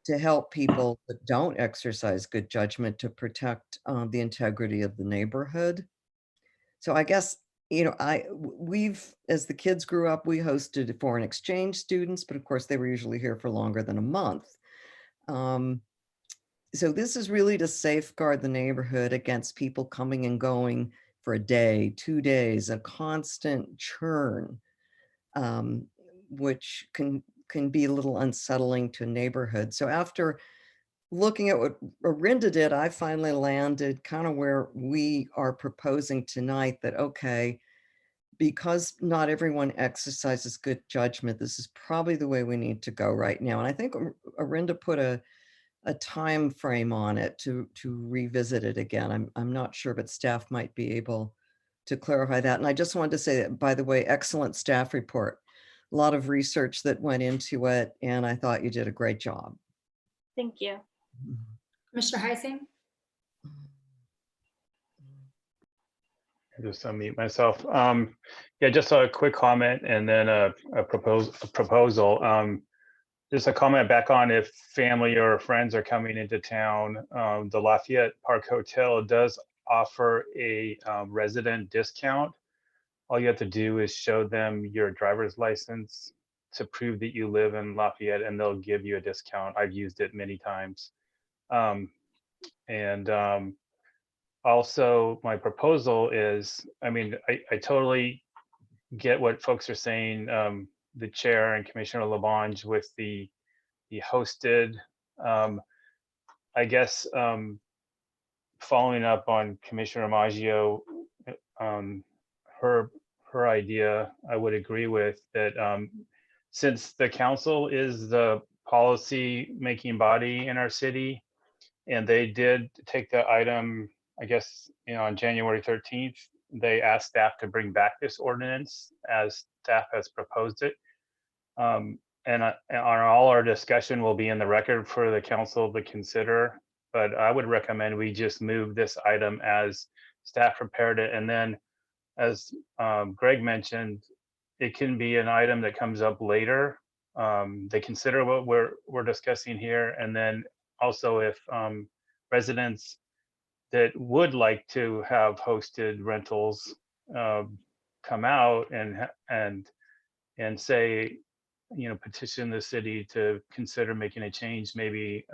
F: to help people that don't exercise good judgment to protect the integrity of the neighborhood. So I guess, you know, we've, as the kids grew up, we hosted foreign exchange students, but of course they were usually here for longer than a month. So this is really to safeguard the neighborhood against people coming and going for a day, 2 days, a constant churn, which can be a little unsettling to a neighborhood. So after looking at what Arinda did, I finally landed kind of where we are proposing tonight, that, okay, because not everyone exercises good judgment, this is probably the way we need to go right now. And I think Arinda put a time frame on it to revisit it again. I'm not sure, but staff might be able to clarify that. And I just wanted to say that, by the way, excellent staff report. A lot of research that went into it, and I thought you did a great job.
P: Thank you.
B: Commissioner Heising?
D: Just unmute myself. Yeah, just a quick comment and then a proposal. Just a comment back on if family or friends are coming into town. The Lafayette Park Hotel does offer a resident discount. All you have to do is show them your driver's license to prove that you live in Lafayette, and they'll give you a discount. I've used it many times. Also, my proposal is, I mean, I totally get what folks are saying, the chair and Commissioner Labange with the hosted. I guess following up on Commissioner Maggio, her idea, I would agree with that. Since the council is the policy making body in our city, and they did take the item, I guess, you know, on January 13th, they asked staff to bring back this ordinance as staff has proposed it. And on all our discussion will be in the record for the council to consider, but I would recommend we just move this item as staff prepared it. And then, as Greg mentioned, it can be an item that comes up later. They consider what we're discussing here, and then also if residents that would like to have hosted rentals come out and say, you know, petition the city to consider making a change, maybe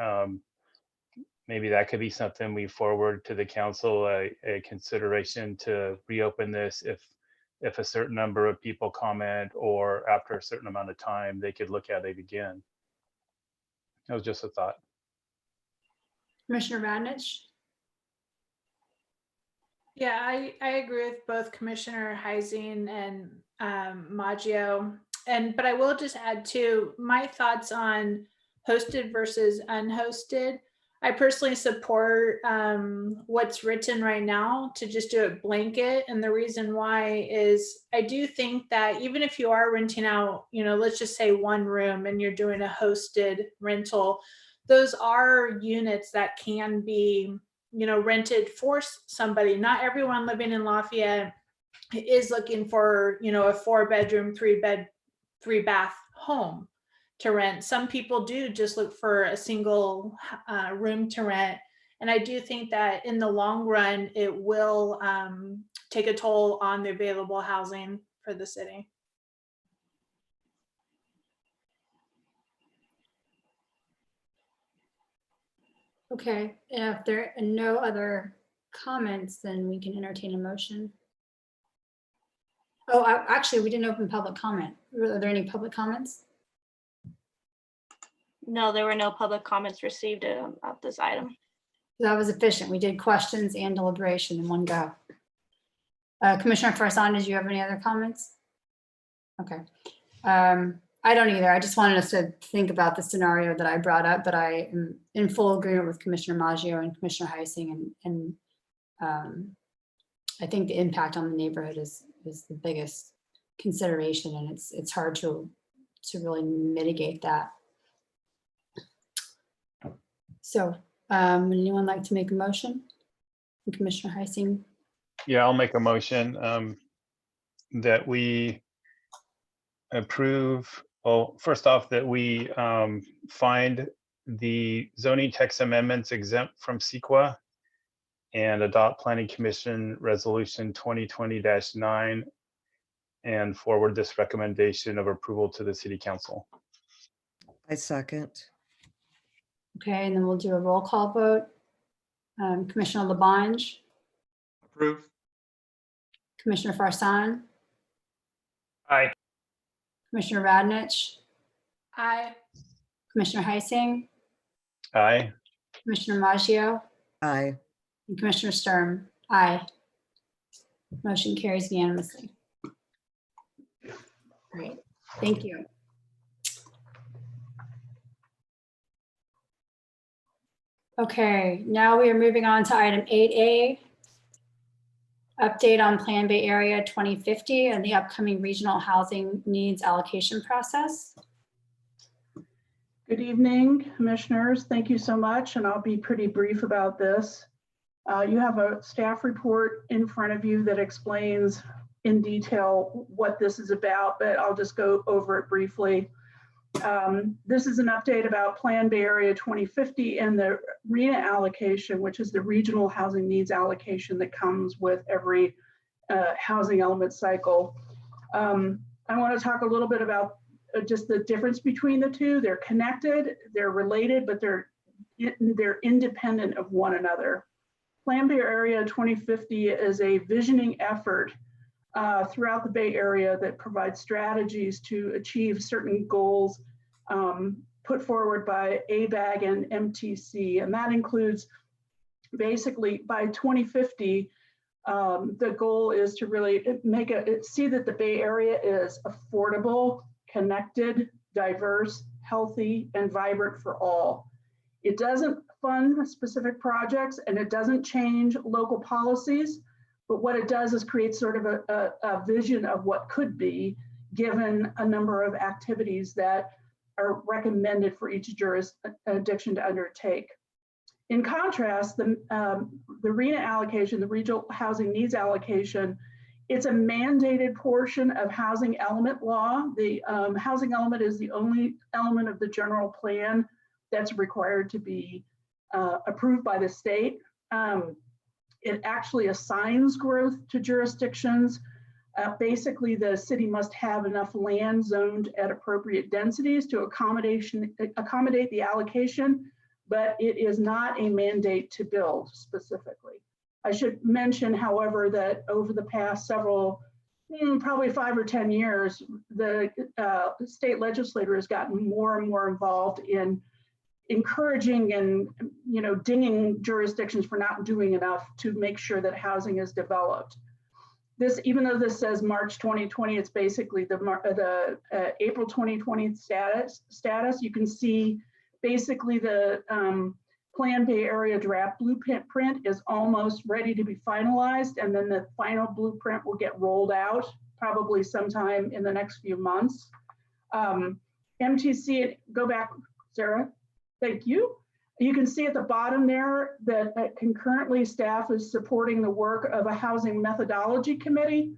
D: maybe that could be something we forward to the council, a consideration to reopen this if a certain number of people comment, or after a certain amount of time, they could look at it again. That was just a thought.
B: Commissioner Radnich?
J: Yeah, I agree with both Commissioner Heising and Maggio. But I will just add to my thoughts on hosted versus unhosted. I personally support what's written right now to just do it blanket. And the reason why is I do think that even if you are renting out, you know, let's just say one room and you're doing a hosted rental, those are units that can be, you know, rented for somebody. Not everyone living in Lafayette is looking for, you know, a 4-bedroom, 3-bath home to rent. Some people do just look for a single room to rent. And I do think that in the long run, it will take a toll on the available housing for the city.
B: Okay, if there are no other comments, then we can entertain a motion. Oh, actually, we didn't open public comment. Are there any public comments?
P: No, there were no public comments received about this item.
B: That was efficient. We did questions and deliberation in one go. Commissioner Farsan, did you have any other comments? Okay. I don't either. I just wanted us to think about the scenario that I brought up, but I am in full agreement with Commissioner Maggio and Commissioner Heising, and I think the impact on the neighborhood is the biggest consideration, and it's hard to really mitigate that. So would anyone like to make a motion? Commissioner Heising?
D: Yeah, I'll make a motion that we approve, well, first off, that we find the zoning text amendments exempt from CEQA and adopt Planning Commission Resolution 2020-9 and forward this recommendation of approval to the City Council.
F: I second.
B: Okay, and then we'll do a roll call vote. Commissioner Labange,
E: Approve.
B: Commissioner Farsan,
G: Aye.
B: Commissioner Radnich,
J: Aye.
B: Commissioner Heising,
D: Aye.
B: Commissioner Maggio,
F: Aye.
B: and Commissioner Sturm. Aye. Motion carries unanimously. Great, thank you. Okay, now we are moving on to item 8A. Update on Plan Bay Area 2050 and the upcoming regional housing needs allocation process.
Q: Good evening, commissioners. Thank you so much, and I'll be pretty brief about this. You have a staff report in front of you that explains in detail what this is about, but I'll just go over it briefly. This is an update about Plan Bay Area 2050 and the RENA allocation, which is the regional housing needs allocation that comes with every housing element cycle. I want to talk a little bit about just the difference between the two. They're connected, they're related, but they're independent of one another. Plan Bay Area 2050 is a visioning effort throughout the Bay Area that provides strategies to achieve certain goals put forward by ABAG and MTC. And that includes basically by 2050, the goal is to really see that the Bay Area is affordable, connected, diverse, healthy, and vibrant for all. It doesn't fund specific projects and it doesn't change local policies, but what it does is create sort of a vision of what could be given a number of activities that are recommended for each jurisdiction to undertake. In contrast, the RENA allocation, the regional housing needs allocation, it's a mandated portion of housing element law. The housing element is the only element of the general plan that's required to be approved by the state. It actually assigns growth to jurisdictions. Basically, the city must have enough land zoned at appropriate densities to accommodate the allocation, but it is not a mandate to build specifically. I should mention, however, that over the past several, probably 5 or 10 years, the state legislature has gotten more and more involved in encouraging and dinging jurisdictions for not doing enough to make sure that housing is developed. This, even though this says March 2020, it's basically the April 2020 status. You can see basically the Plan Bay Area draft blueprint is almost ready to be finalized, and then the final blueprint will get rolled out probably sometime in the next few months. MTC, go back, Sarah. Thank you. You can see at the bottom there that concurrently staff is supporting the work of a housing methodology committee,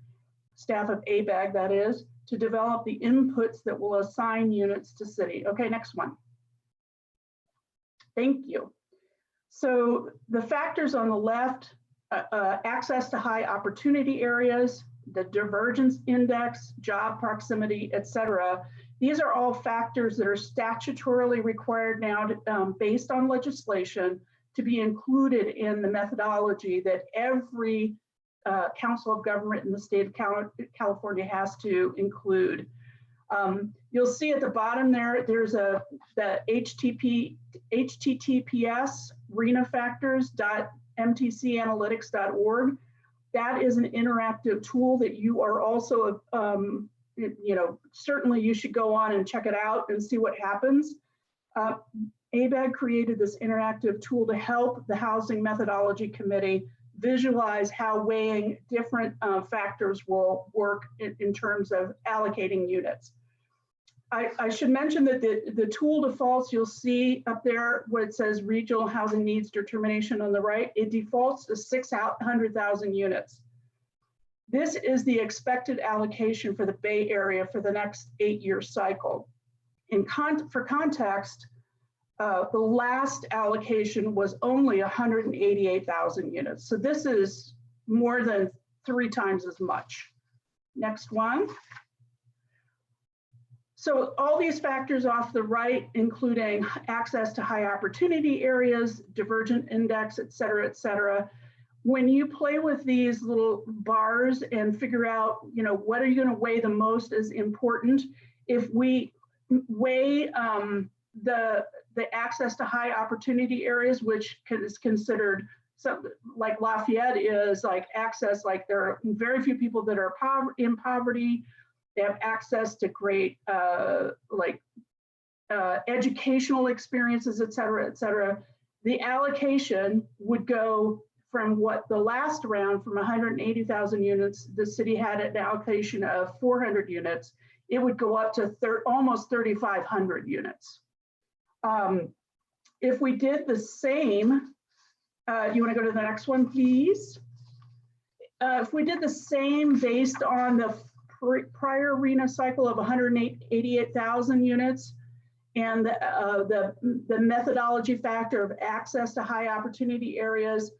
Q: staff of ABAG that is, to develop the inputs that will assign units to city. Okay, next one. Thank you. So the factors on the left, access to high opportunity areas, the divergence index, job proximity, et cetera. These are all factors that are statutorily required now to, based on legislation to be included in the methodology that every council of government in the state of California has to include. You'll see at the bottom there, there's the https renafactors.mtcanalytics.org. That is an interactive tool that you are also, certainly you should go on and check it out and see what happens. ABAG created this interactive tool to help the Housing Methodology Committee visualize how weighing different factors will work in terms of allocating units. I should mention that the tool defaults, you'll see up there where it says regional housing needs determination on the right, it defaults to 600,000 units. This is the expected allocation for the Bay Area for the next 8-year cycle. For context, the last allocation was only 188,000 units. So this is more than 3 times as much. Next one. So all these factors off the right, including access to high opportunity areas, divergent index, et cetera, when you play with these little bars and figure out, what are you going to weigh the most as important, if we weigh the access to high opportunity areas, which is considered something like Lafayette is like access, like there are very few people that are in poverty. They have access to great educational experiences, et cetera. The allocation would go from what the last round, from 180,000 units, the city had an allocation of 400 units. It would go up to almost 3,500 units. If we did the same, you want to go to the next one, please? If we did the same based on the prior RENA cycle of 188,000 units and the methodology factor of access to high opportunity areas,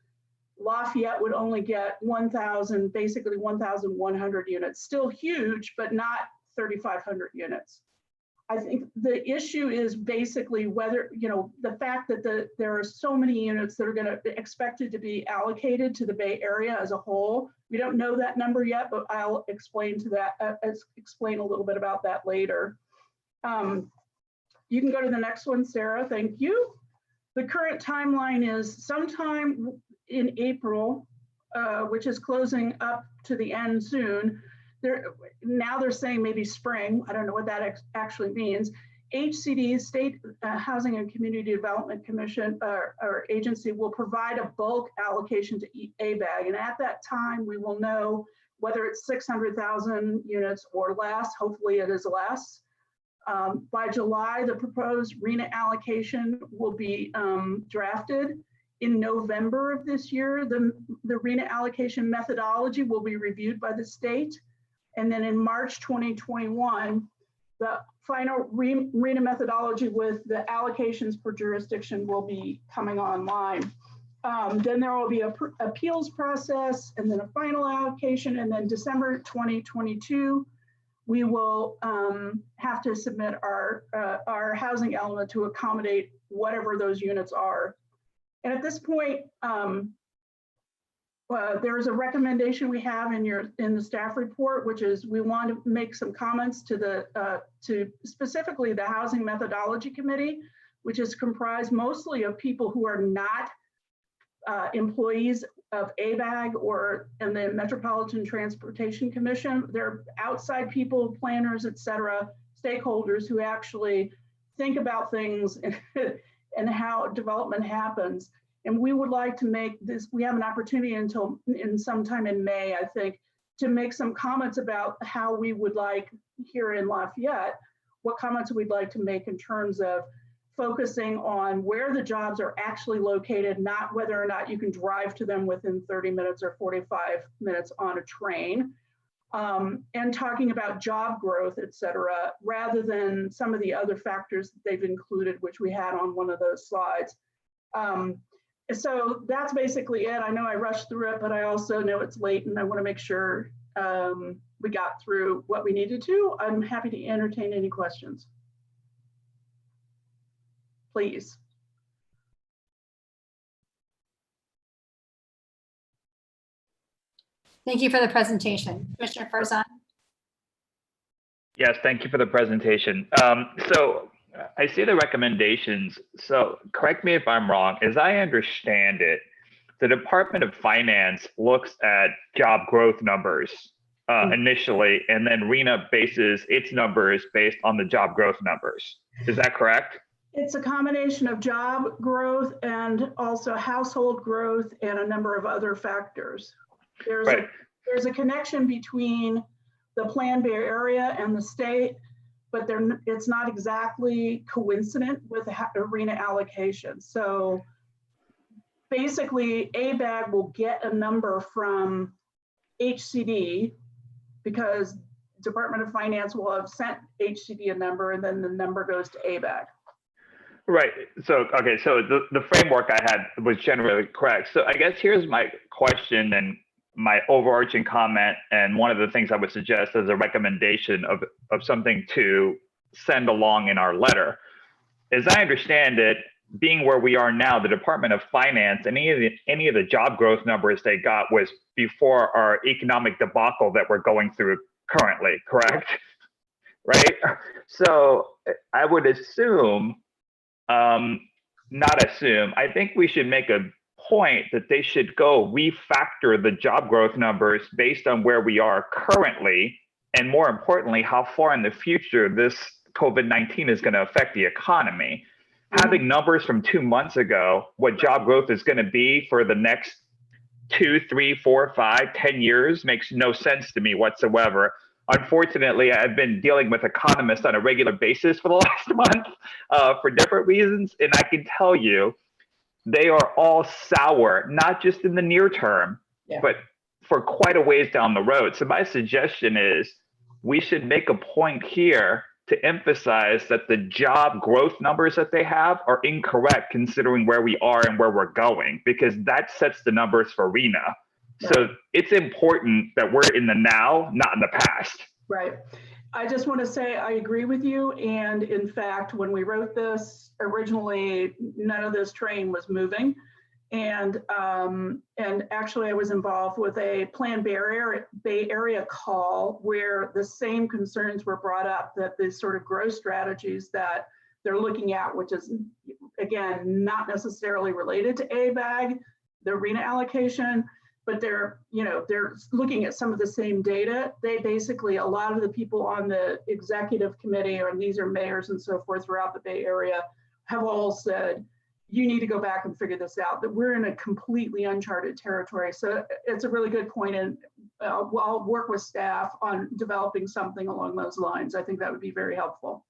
Q: Lafayette would only get basically 1,100 units. Still huge, but not 3,500 units. I think the issue is basically whether, the fact that there are so many units that are going to be expected to be allocated to the Bay Area as a whole. We don't know that number yet, but I'll explain explain a little bit about that later. You can go to the next one, Sarah. Thank you. The current timeline is sometime in April, which is closing up to the end soon. Now they're saying maybe spring. I don't know what that actually means. HCD, State Housing and Community Development Commission or agency, will provide a bulk allocation to ABAG. And at that time, we will know whether it's 600,000 units or less. Hopefully it is less. By July, the proposed RENA allocation will be drafted. In November of this year, the RENA allocation methodology will be reviewed by the state. And then in March 2021, the final RENA methodology with the allocations per jurisdiction will be coming online. Then there will be an appeals process and then a final allocation. And then December 2022, we will have to submit our housing element to accommodate whatever those units are. And at this point, there's a recommendation we have in the staff report, which is we want to make some comments to specifically the Housing Methodology Committee, which is comprised mostly of people who are not employees of ABAG and the Metropolitan Transportation Commission. They're outside people, planners, et cetera, stakeholders who actually think about things and how development happens. And we would like to make this, we have an opportunity sometime in May, I think, to make some comments about how we would like here in Lafayette, what comments we'd like to make in terms of focusing on where the jobs are actually located, not whether or not you can drive to them within 30 minutes or 45 minutes on a train, and talking about job growth, et cetera, rather than some of the other factors that they've included, which we had on one of those slides. So that's basically it. I know I rushed through it, but I also know it's late and I want to make sure we got through what we needed to. I'm happy to entertain any questions. Please.
B: Thank you for the presentation. Commissioner Farzan.
G: Yes, thank you for the presentation. So I see the recommendations. So correct me if I'm wrong. As I understand it, the Department of Finance looks at job growth numbers initially, and then RENA bases its numbers based on the job growth numbers. Is that correct?
Q: It's a combination of job growth and also household growth and a number of other factors. There's a connection between the Planned Bay Area and the state, but it's not exactly coincident with the RENA allocation. So basically, ABAG will get a number from HCD because Department of Finance will have sent HCD a number, and then the number goes to ABAG.
G: Right. So, okay. So the framework I had was generally correct. So I guess here's my question and my overarching comment. And one of the things I would suggest as a recommendation of something to send along in our letter. As I understand it, being where we are now, the Department of Finance, any of the job growth numbers they got was before our economic debacle that we're going through currently, correct? Right? So I would assume, not assume, I think we should make a point that they should go refactor the job growth numbers based on where we are currently, and more importantly, how far in the future this COVID-19 is going to affect the economy. Having numbers from 2 months ago, what job growth is going to be for the next 2, 3, 4, 5, 10 years makes no sense to me whatsoever. Unfortunately, I've been dealing with economists on a regular basis for the last month for different reasons, and I can tell you they are all sour, not just in the near term, but for quite a ways down the road. So my suggestion is we should make a point here to emphasize that the job growth numbers that they have are incorrect considering where we are and where we're going, because that sets the numbers for RENA. So it's important that we're in the now, not in the past.
Q: Right. I just want to say I agree with you. And in fact, when we wrote this originally, none of this train was moving. And actually I was involved with a Planned Bay Area call where the same concerns were brought up, that the sort of growth strategies that they're looking at, which is again, not necessarily related to ABAG, the RENA allocation, but they're looking at some of the same data. They basically, a lot of the people on the executive committee, or these are mayors and so forth throughout the Bay Area, have all said, you need to go back and figure this out, that we're in a completely uncharted territory. So it's a really good point, and I'll work with staff on developing something along those lines. I think that would be very helpful.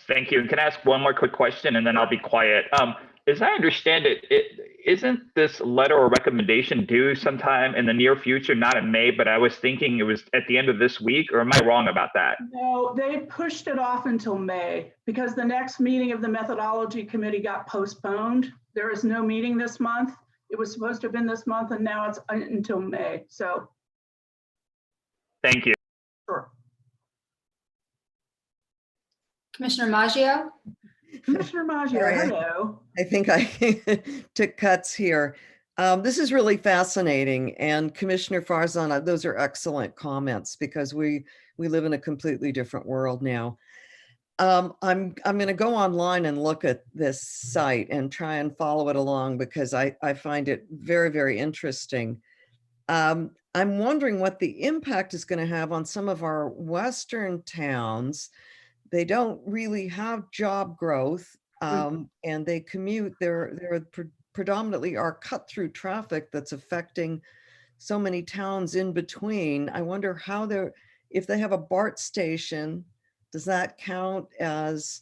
G: Thank you. And can I ask one more quick question and then I'll be quiet? As I understand it, isn't this letter or recommendation due sometime in the near future, not in May, but I was thinking it was at the end of this week, or am I wrong about that?
Q: No, they pushed it off until May because the next meeting of the methodology committee got postponed. There is no meeting this month. It was supposed to have been this month, and now it's until May. So.
G: Thank you.
Q: Sure.
B: Commissioner Maggio?
Q: Commissioner Maggio, hello.
F: I think I took cuts here. This is really fascinating. And Commissioner Farzana, those are excellent comments because we live in a completely different world now. I'm going to go online and look at this site and try and follow it along because I find it very, very interesting. I'm wondering what the impact is going to have on some of our Western towns. They don't really have job growth and they commute. They're predominantly are cut through traffic that's affecting so many towns in between. I wonder how if they have a BART station, does that count as?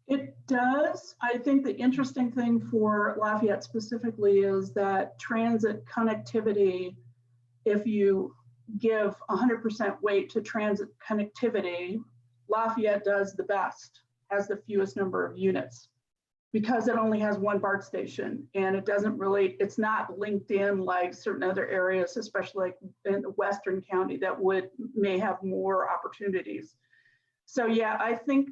Q: It does. I think the interesting thing for Lafayette specifically is that transit connectivity, if you give 100% weight to transit connectivity, Lafayette does the best, has the fewest number of units because it only has one BART station and it doesn't really, it's not linked in like certain other areas, especially like in the Western County that may have more opportunities. So yeah, I think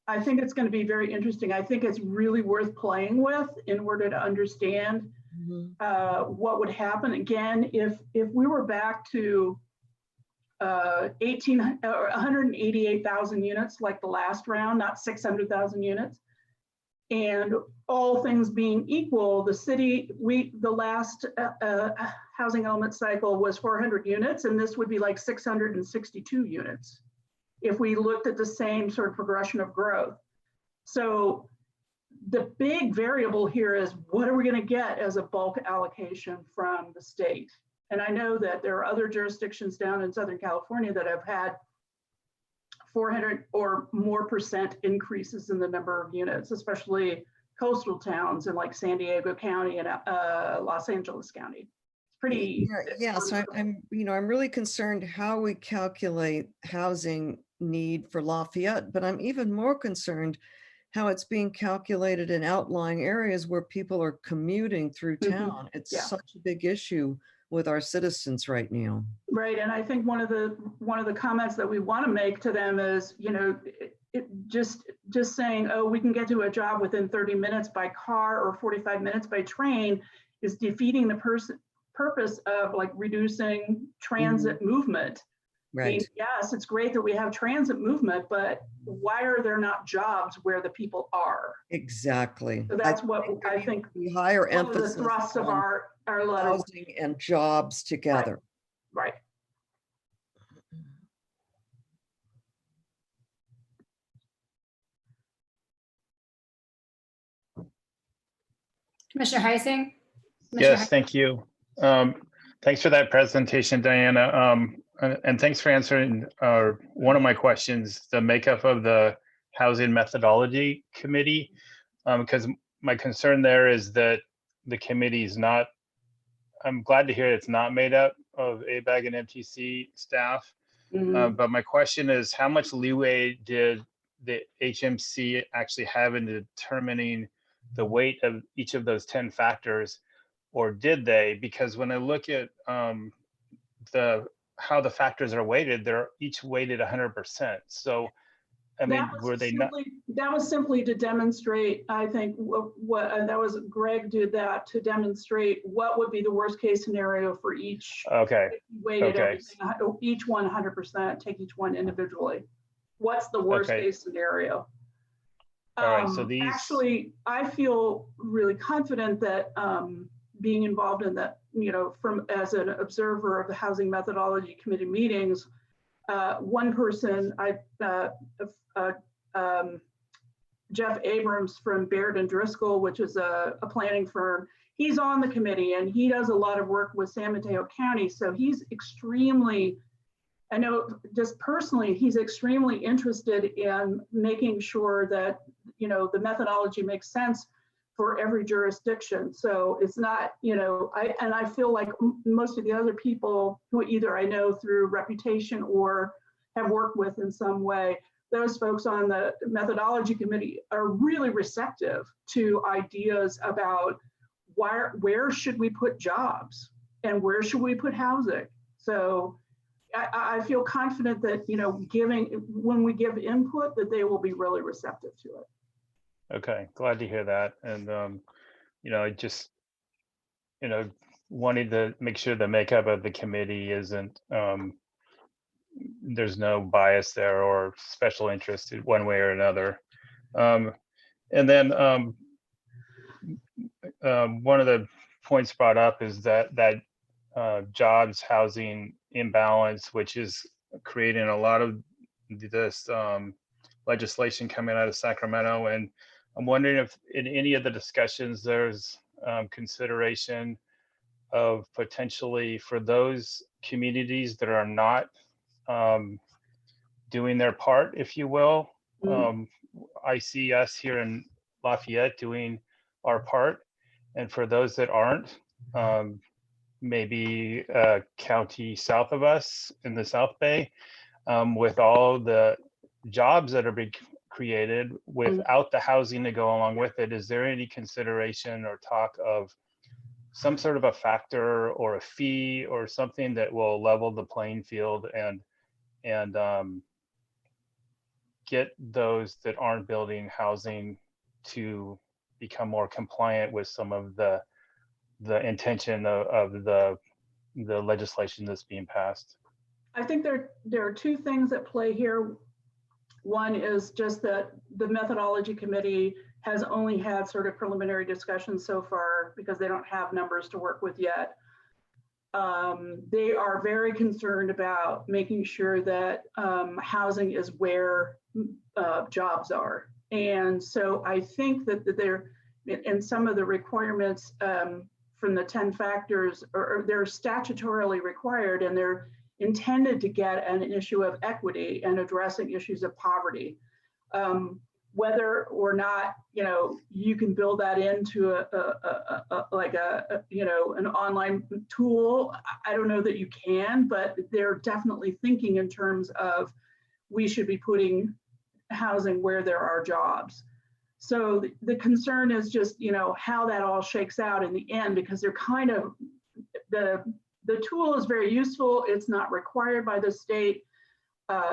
Q: it's going to be very interesting. I think it's really worth playing with in order to understand what would happen. Again, if we were back to 188,000 units like the last round, not 600,000 units. And all things being equal, the city, the last housing element cycle was 400 units, and this would be like 662 units if we looked at the same sort of progression of growth. So the big variable here is what are we going to get as a bulk allocation from the state? And I know that there are other jurisdictions down in Southern California that have had 400 or more % increases in the number of units, especially coastal towns in like San Diego County and Los Angeles County. It's pretty.
F: Yeah, so I'm really concerned how we calculate housing need for Lafayette, but I'm even more concerned how it's being calculated in outlying areas where people are commuting through town. It's such a big issue with our citizens right now.
Q: Right, and I think one of the comments that we want to make to them is, just saying, oh, we can get to a job within 30 minutes by car or 45 minutes by train is defeating the purpose of like reducing transit movement.
F: Right.
Q: I mean, yes, it's great that we have transit movement, but why are there not jobs where the people are?
F: Exactly.
Q: So that's what I think
F: the higher
Q: one of
F: emphasis
Q: the thrusts of
F: on
Q: our letter.
F: housing and jobs together.
Q: Right.
B: Commissioner Heising?
D: Yes, thank you. Thanks for that presentation, Diana. And thanks for answering one of my questions, the makeup of the Housing Methodology Committee, because my concern there is that the committee is not, I'm glad to hear it's not made up of ABAG and MTC staff. But my question is, how much leeway did the HMC actually have in determining the weight of each of those 10 factors, or did they? Because when I look at how the factors are weighted, they're each weighted 100%. So, I mean, were they not?
Q: That was simply to demonstrate, I think, that was Greg did that to demonstrate what would be the worst case scenario for each.
D: Okay.
Q: Weighted everything, each one 100%, take each one individually. What's the worst case scenario?
D: All right, so these.
Q: Actually, I feel really confident that being involved in that, as an observer of the Housing Methodology Committee meetings, one person, Jeff Abrams from Baird and Driscoll, which is a planning firm, he's on the committee and he does a lot of work with San Mateo County. So he's extremely, I know just personally, he's extremely interested in making sure that, the methodology makes sense for every jurisdiction. So it's not, I feel like most of the other people who either I know through reputation or have worked with in some way, those folks on the methodology committee are really receptive to ideas about where should we put jobs and where should we put housing. So I feel confident that, when we give input, that they will be really receptive to it.
D: Okay, glad to hear that. And, I just, wanted to make sure the makeup of the committee isn't, there's no bias there or special interest one way or another. And then one of the points brought up is that jobs housing imbalance, which is creating a lot of this legislation coming out of Sacramento. And I'm wondering if in any of the discussions there's consideration of potentially for those communities that are not doing their part, if you will. I see us here in Lafayette doing our part. And for those that aren't, maybe a county south of us in the South Bay, with all the jobs that are being created without the housing to go along with it, is there any consideration or talk of some sort of a factor or a fee or something that will level the playing field and get those that aren't building housing to become more compliant with some of the intention of the legislation that's being passed?
Q: I think there are two things at play here. One is just that the methodology committee has only had sort of preliminary discussions so far because they don't have numbers to work with yet. They are very concerned about making sure that housing is where jobs are. And so I think that they're, in some of the requirements from the 10 factors, or they're statutorily required, and they're intended to get an issue of equity and addressing issues of poverty. Whether or not, you know, you can build that into an online tool, I don't know that you can, but they're definitely thinking in terms of we should be putting housing where there are jobs. So the concern is just, you know, how that all shakes out in the end, because they're kind of, the tool is very useful. It's not required by the state.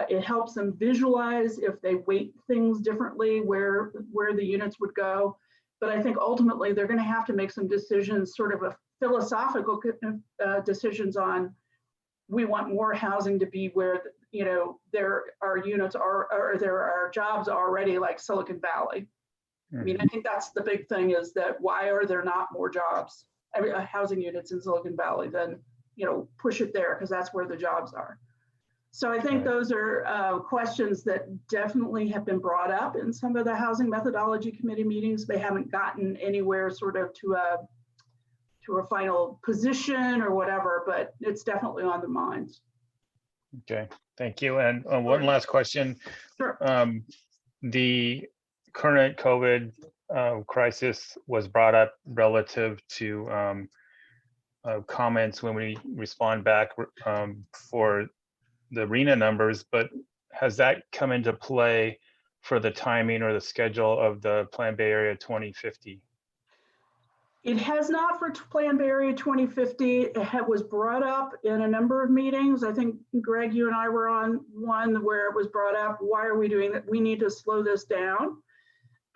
Q: It helps them visualize if they weight things differently, where the units would go. But I think ultimately they're going to have to make some decisions, sort of a philosophical decisions on, we want more housing to be where, you know, there are units or there are jobs already, like Silicon Valley. I mean, I think that's the big thing, is that why are there not more jobs, housing units in Silicon Valley? Then, you know, push it there because that's where the jobs are. So I think those are questions that definitely have been brought up in some of the Housing Methodology Committee meetings. They haven't gotten anywhere sort of to a final position or whatever, but it's definitely on the minds.
D: Okay, thank you. And one last question.
Q: Sure.
D: The current COVID crisis was brought up relative to comments when we respond back for the RENA numbers, but has that come into play for the timing or the schedule of the Plan Bay Area 2050?
Q: It has not for Plan Bay Area 2050. It was brought up in a number of meetings. I think, Greg, you and I were on one where it was brought up, why are we doing that? We need to slow this down.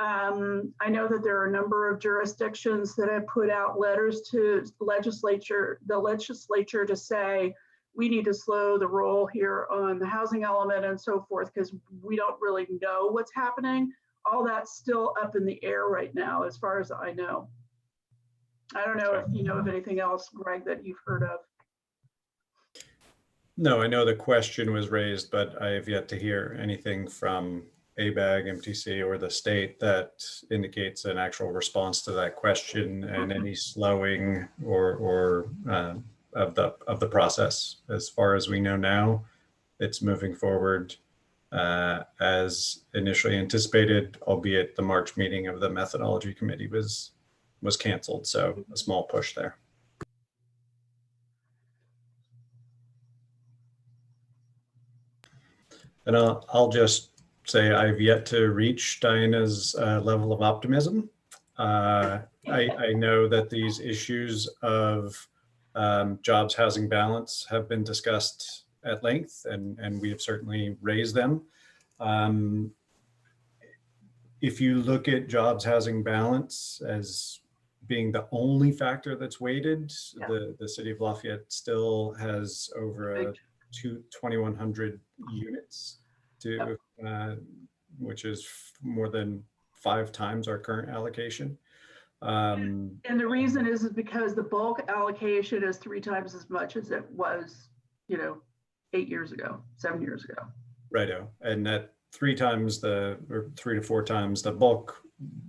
Q: I know that there are a number of jurisdictions that have put out letters to the legislature to say, we need to slow the roll here on the housing element and so forth, because we don't really know what's happening. All that's still up in the air right now, as far as I know. I don't know if you know of anything else, Greg, that you've heard of.
A: No, I know the question was raised, but I have yet to hear anything from ABAG, MTC, or the state that indicates an actual response to that question and any slowing or of the process. As far as we know now, it's moving forward as initially anticipated, albeit the March meeting of the methodology committee was canceled. So a small push there. And I'll just say I've yet to reach Diana's level of optimism. I know that these issues of jobs, housing balance have been discussed at length, and we have certainly raised them. If you look at jobs, housing balance as being the only factor that's weighted, the city of Lafayette still has over 2,100 units to, which is more than 5 times our current allocation.
Q: And the reason is because the bulk allocation is 3 times as much as it was, 8 years ago, 7 years ago.
A: Righto. And that 3 times or 3 to 4 times the bulk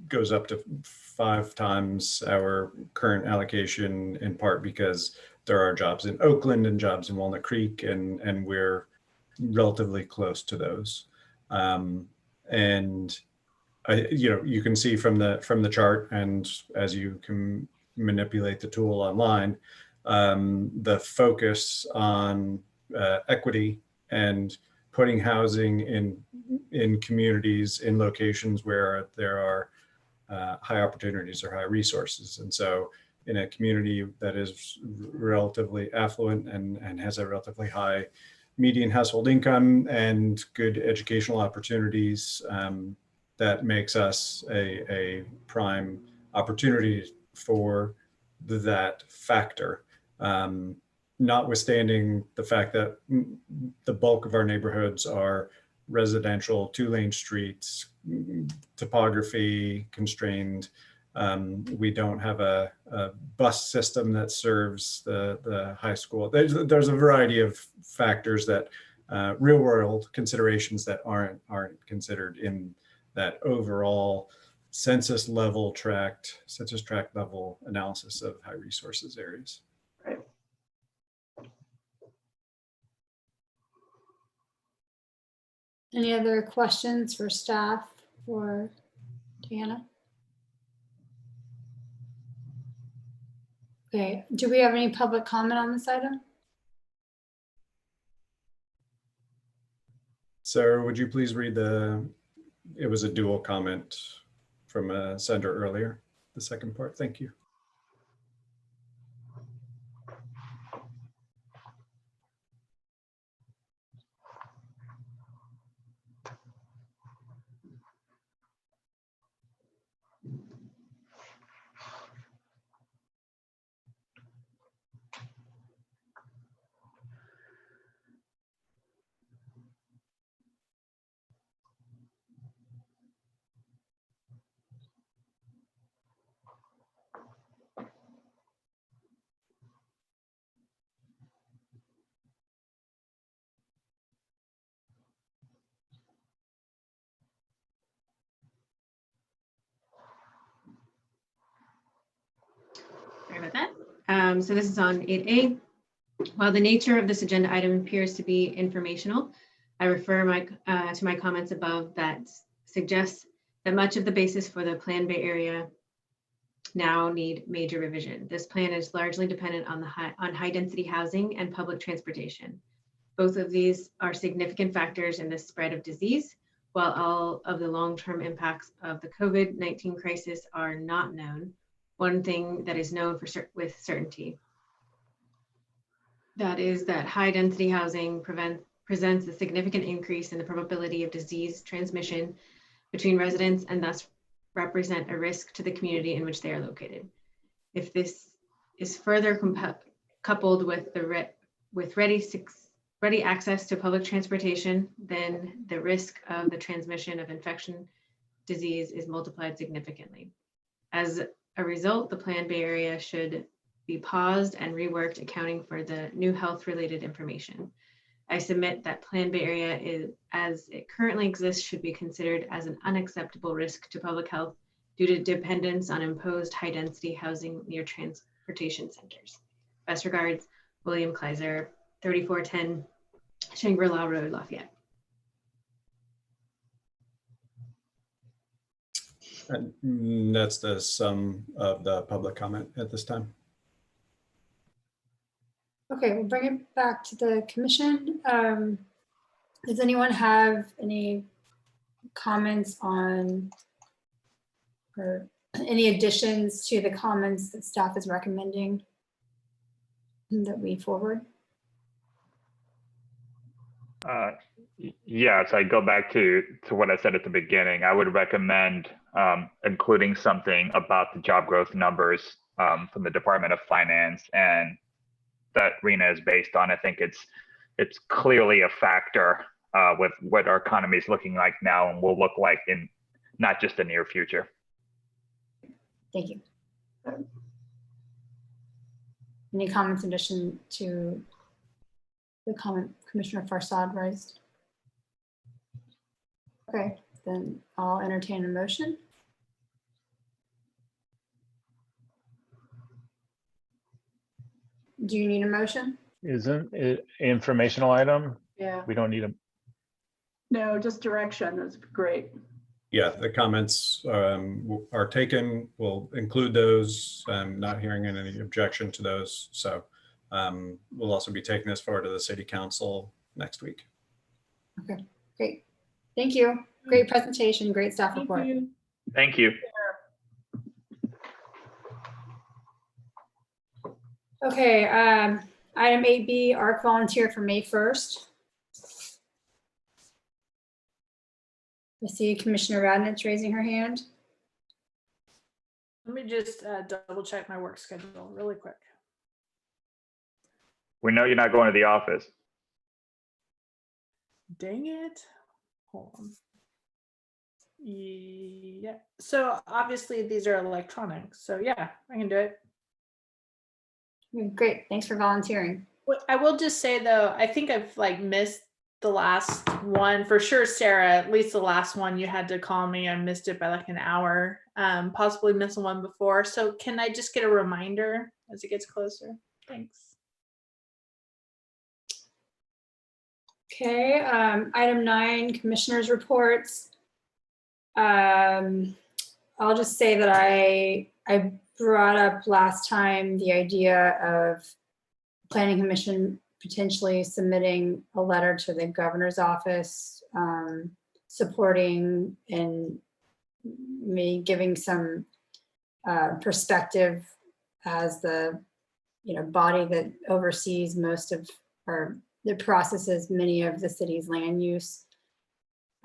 A: goes up to 5 times our current allocation, in part because there are jobs in Oakland and jobs in Walnut Creek, and we're relatively close to those. And you can see from the chart, and as you can manipulate the tool online, the focus on equity and putting housing in communities, in locations where there are high opportunities or high resources. And so in a community that is relatively affluent and has a relatively high median household income and good educational opportunities, that makes us a prime opportunity for that factor. notwithstanding the fact that the bulk of our neighborhoods are residential, 2-lane streets, topography constrained. We don't have a bus system that serves the high school. There's a variety of factors that real world considerations that aren't considered in that overall census tract level analysis of high resources areas.
Q: Right.
B: Any other questions for staff or Deanna? Okay, do we have any public comment on this item?
A: Sarah, would you please read it was a dual comment from a sender earlier, the second part, thank you.
C: Sorry about that. So this is on 8A. While the nature of this agenda item appears to be informational, I refer to my comments above that suggests that much of the basis for the Plan Bay Area now need major revision. This plan is largely dependent on high density housing and public transportation. Both of these are significant factors in the spread of disease, while all of the long-term impacts of the COVID-19 crisis are not known. One thing that is known with certainty, that is that high density housing presents a significant increase in the probability of disease transmission between residents and thus represent a risk to the community in which they are located. If this is further coupled with ready access to public transportation, then the risk of the transmission of infection disease is multiplied significantly. As a result, the Plan Bay Area should be paused and reworked, accounting for the new health-related information. I submit that Plan Bay Area, as it currently exists, should be considered as an unacceptable risk to public health due to dependence on imposed high-density housing near transportation centers. Best regards, William Kleiser, 3410 Shangri-La Road, Lafayette.
A: And that's the sum of the public comment at this time.
B: Okay, we'll bring it back to the commission. Does anyone have any comments on or any additions to the comments that staff is recommending that we forward?
G: Yes, I go back to what I said at the beginning. I would recommend including something about the job growth numbers from the Department of Finance and that RENA is based on. I think it's clearly a factor with what our economy is looking like now and will look like in not just the near future.
B: Thank you. Any comments in addition to the comment Commissioner Farsad raised? Okay, then I'll entertain a motion. Do you need a motion?
D: Isn't it informational item?
Q: Yeah.
D: We don't need a.
Q: No, just direction. That's great.
A: Yeah, the comments are taken. We'll include those. I'm not hearing any objection to those. So we'll also be taking this forward to the City Council next week.
B: Okay, great. Thank you. Great presentation, great staff report.
G: Thank you.
B: Okay, item 8B, ARC volunteer for May 1st. I see Commissioner Radnitz raising her hand.
J: Let me just double check my work schedule really quick.
G: We know you're not going to the office.
J: Dang it. Hold on. Yeah. So obviously these are electronic. So yeah, I can do it.
B: Great. Thanks for volunteering.
J: I will just say though, I think I've like missed the last one for sure, Sarah. At least the last one you had to call me. I missed it by like an hour. Possibly missed one before. So can I just get a reminder as it gets closer? Thanks.
B: Okay. Item 9, commissioners' reports. I'll just say that I brought up last time the idea of Planning Commission potentially submitting a letter to the governor's office, supporting and me giving some perspective as the body that oversees most of or that processes many of the city's land use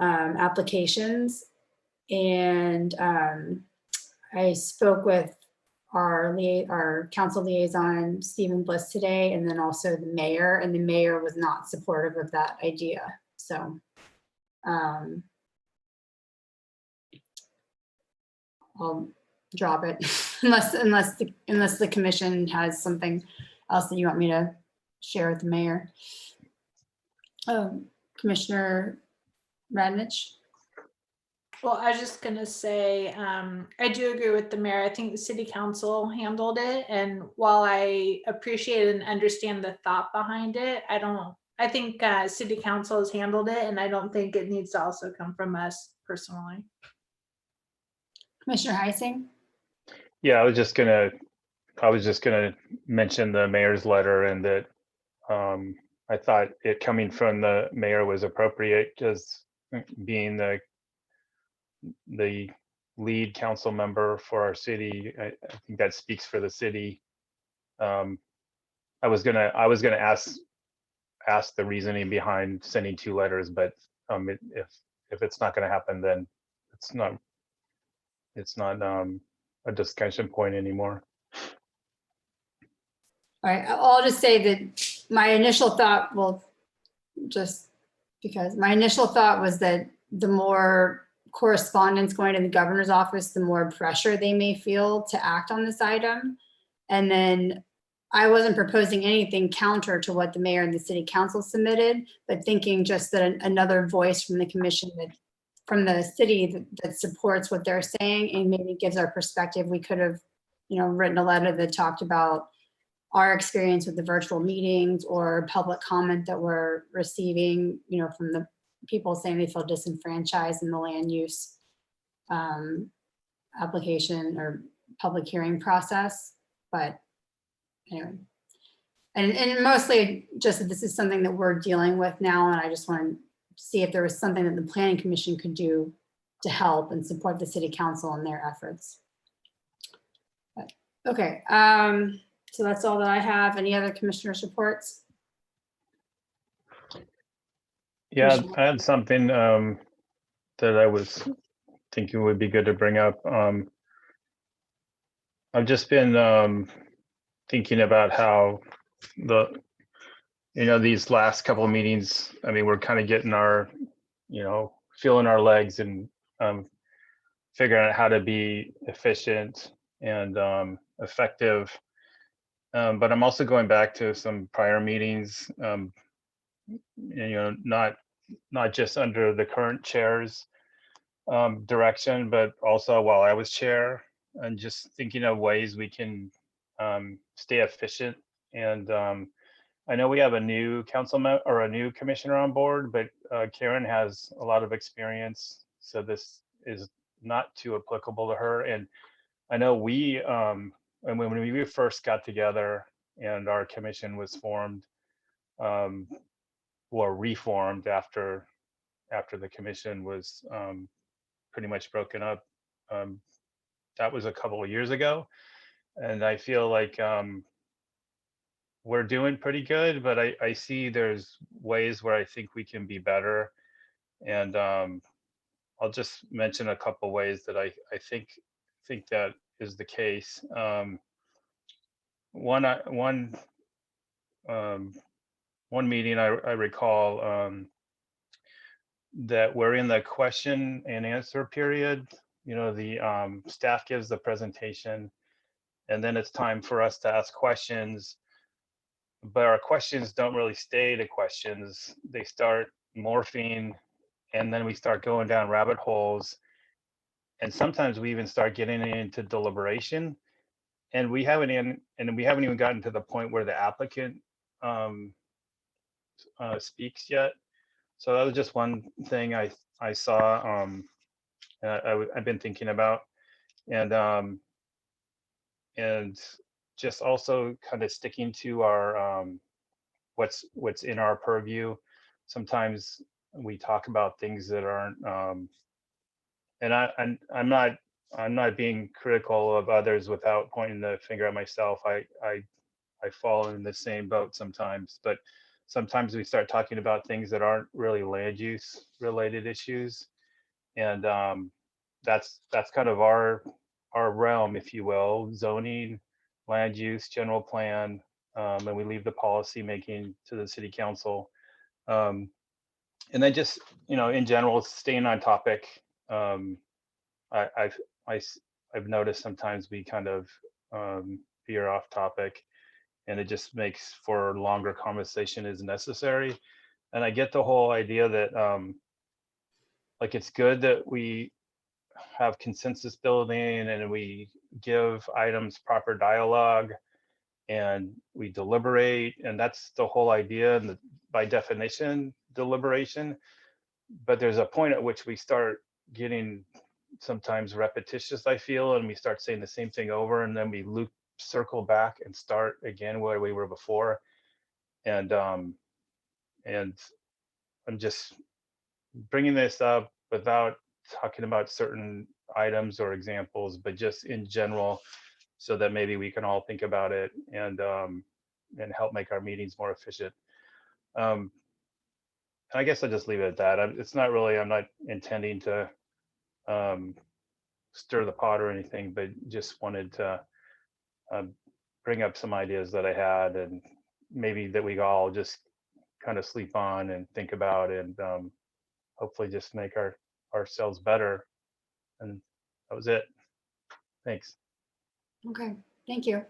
B: applications. And I spoke with our council liaison, Stephen Bliss, today, and then also the mayor, and the mayor was not supportive of that idea. So I'll drop it unless the commission has something else that you want me to share with the mayor. Commissioner Radnich.
J: Well, I was just gonna say, I do agree with the mayor. I think the city council handled it, and while I appreciate and understand the thought behind it, I think city council has handled it, and I don't think it needs to also come from us personally.
B: Commissioner Heising.
D: Yeah, I was just gonna mention the mayor's letter, and that I thought it coming from the mayor was appropriate, just being the lead council member for our city. I think that speaks for the city. I was gonna ask the reasoning behind sending 2 letters, but if it's not gonna happen, then it's not a discussion point anymore.
B: All right, I'll just say that my initial thought, well, just because my initial thought was that the more correspondence going to the governor's office, the more pressure they may feel to act on this item. And then I wasn't proposing anything counter to what the mayor and the city council submitted, but thinking just that another voice from the commission, that from the city that supports what they're saying and maybe gives our perspective. We could have, written a letter that talked about our experience with the virtual meetings or public comment that we're receiving, from the people saying they feel disenfranchised in the land use application or public hearing process. But anyway, and mostly just that this is something that we're dealing with now, and I just want to see if there was something that the Planning Commission could do to help and support the city council in their efforts. But, okay, so that's all that I have. Any other commissioners' reports?
D: Yeah, I had something that I was thinking would be good to bring up. I've just been thinking about how these last couple of meetings, I mean, we're kind of getting our, feeling our legs and figuring out how to be efficient and effective. But I'm also going back to some prior meetings, not just under the current chair's direction, but also while I was chair, and just thinking of ways we can stay efficient. And I know we have a new or a new commissioner on board, but Karen has a lot of experience, so this is not too applicable to her. And I know and when we first got together and our commission was formed, or reformed after the commission was pretty much broken up, that was a couple of years ago. And I feel like we're doing pretty good, but I see there's ways where I think we can be better. And I'll just mention a couple ways that I think that is the case. One one meeting I recall that we're in the question and answer period. You know, the staff gives the presentation, and then it's time for us to ask questions. But our questions don't really stay to questions. They start morphing, and then we start going down rabbit holes. And sometimes we even start getting into deliberation. And we haven't even gotten to the point where the applicant speaks yet. So that was just one thing I saw. I've been thinking about, and just also kind of sticking to our what's in our purview. Sometimes we talk about things that aren't, and I'm not being critical of others without pointing the finger at myself. I fall in the same boat sometimes, but sometimes we start talking about things that aren't really land use related issues, and that's kind of our realm, if you will: zoning, land use, general plan, and we leave the policy making to the city council. And then just, you know, in general, staying on topic. I've noticed sometimes we kind of veer off topic, and it just makes for longer conversation is necessary. And I get the whole idea that like it's good that we have consensus building and we give items proper dialogue and we deliberate, and that's the whole idea, and by definition deliberation. But there's a point at which we start getting sometimes repetitious, I feel, and we start saying the same thing over, and then we circle back and start again where we were before. And I'm just bringing this up without talking about certain items or examples, but just in general, so that maybe we can all think about it and help make our meetings more efficient. I guess I'll just leave it at that. I'm not intending to stir the pot or anything, but just wanted to bring up some ideas that I had, and maybe that we all just kind of sleep on and think about, and hopefully just make ourselves better. And that was it. Thanks.
B: Okay, thank you.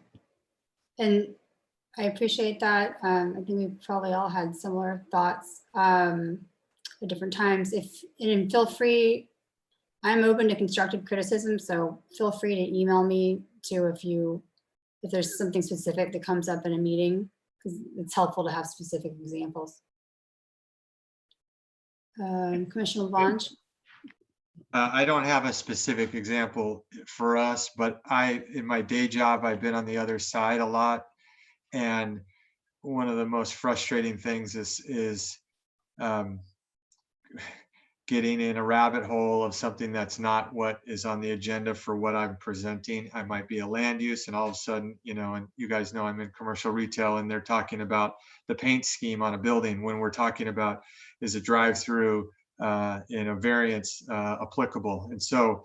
B: And I appreciate that. I think we probably all had similar thoughts at different times. And feel free, I'm open to constructive criticism, so feel free to email me too if there's something specific that comes up in a meeting, because it's helpful to have specific examples. Commissioner Labange?
E: I don't have a specific example for us, but in my day job, I've been on the other side a lot. And one of the most frustrating things is getting in a rabbit hole of something that's not what is on the agenda for what I'm presenting. I might be a land use, and all of a sudden, you know, and you guys know I'm in commercial retail, and they're talking about the paint scheme on a building when we're talking about is a drive-through in a variance applicable. And so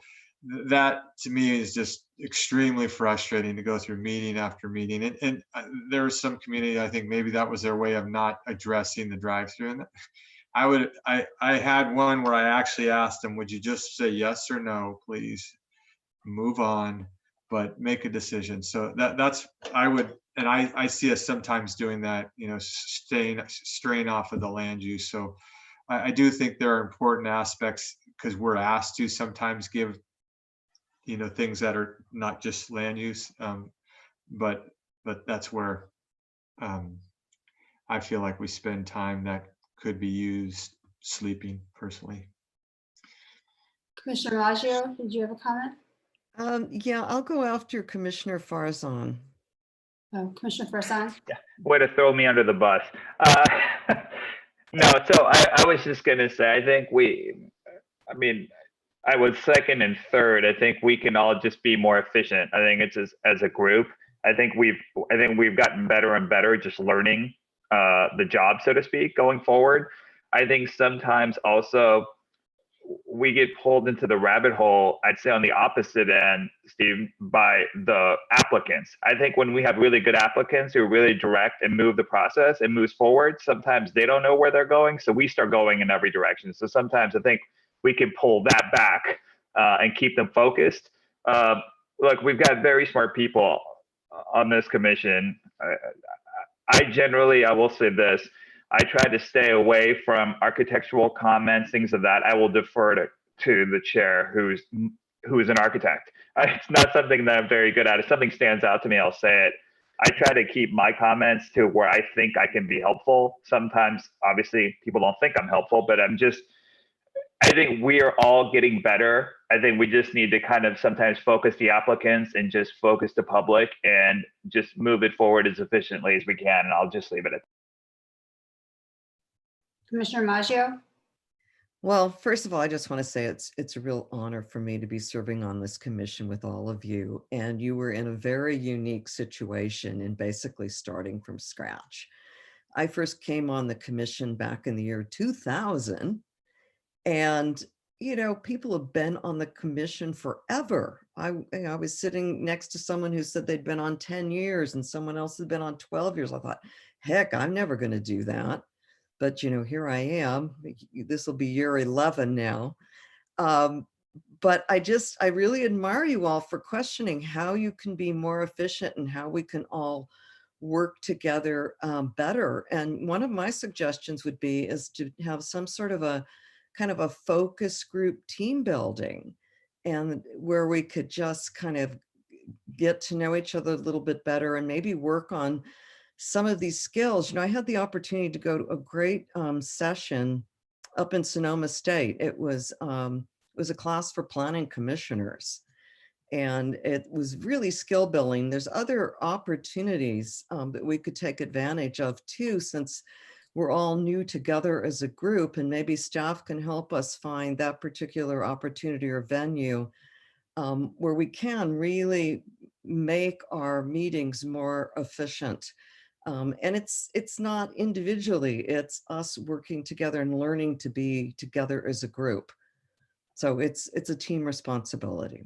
E: that to me is just extremely frustrating to go through meeting after meeting. And there's some community, I think maybe that was their way of not addressing the drive-through. And I had one where I actually asked them, would you just say yes or no, please, move on, but make a decision. So I see us sometimes doing that, you know, straying off of the land use. So I do think there are important aspects, because we're asked to sometimes give, you know, things that are not just land use, but that's where I feel like we spend time that could be used sleeping personally.
B: Commissioner Maggio, did you have a comment?
F: Yeah, I'll go after Commissioner Farzan.
B: Oh, Commissioner Farzan?
G: Yeah, way to throw me under the bus. No, so I was just gonna say, I think I would second and third. I think we can all just be more efficient. I think it's as a group. I think we've gotten better and better just learning the job, so to speak, going forward. I think sometimes also we get pulled into the rabbit hole, I'd say on the opposite end, Steve, by the applicants. I think when we have really good applicants who really direct and move the process and moves forward, sometimes they don't know where they're going. So we start going in every direction. So sometimes I think we can pull that back and keep them focused. Look, we've got very smart people on this commission. I generally, I will say this, I try to stay away from architectural comments, things of that. I will defer to the chair who's an architect. It's not something that I'm very good at. If something stands out to me, I'll say it. I try to keep my comments to where I think I can be helpful. Sometimes, obviously, people don't think I'm helpful, but I think we are all getting better. I think we just need to kind of sometimes focus the applicants and just focus the public and just move it forward as efficiently as we can. And I'll just leave it at that.
B: Commissioner Maggio?
F: Well, first of all, I just want to say it's a real honor for me to be serving on this commission with all of you. And you were in a very unique situation in basically starting from scratch. I first came on the commission back in the year 2000. And, you know, people have been on the commission forever. I was sitting next to someone who said they'd been on 10 years and someone else had been on 12 years. I thought, heck, I'm never going to do that. But, you know, here I am. This will be year 11 now. But I really admire you all for questioning how you can be more efficient and how we can all work together better. And one of my suggestions would be is to have some sort of a kind of a focus group team building, and where we could just kind of get to know each other a little bit better and maybe work on some of these skills. You know, I had the opportunity to go to a great session up in Sonoma State. It was a class for planning commissioners, and it was really skill building. There's other opportunities that we could take advantage of too, since we're all new together as a group, and maybe staff can help us find that particular opportunity or venue where we can really make our meetings more efficient. And it's not individually, it's us working together and learning to be together as a group. So it's a team responsibility.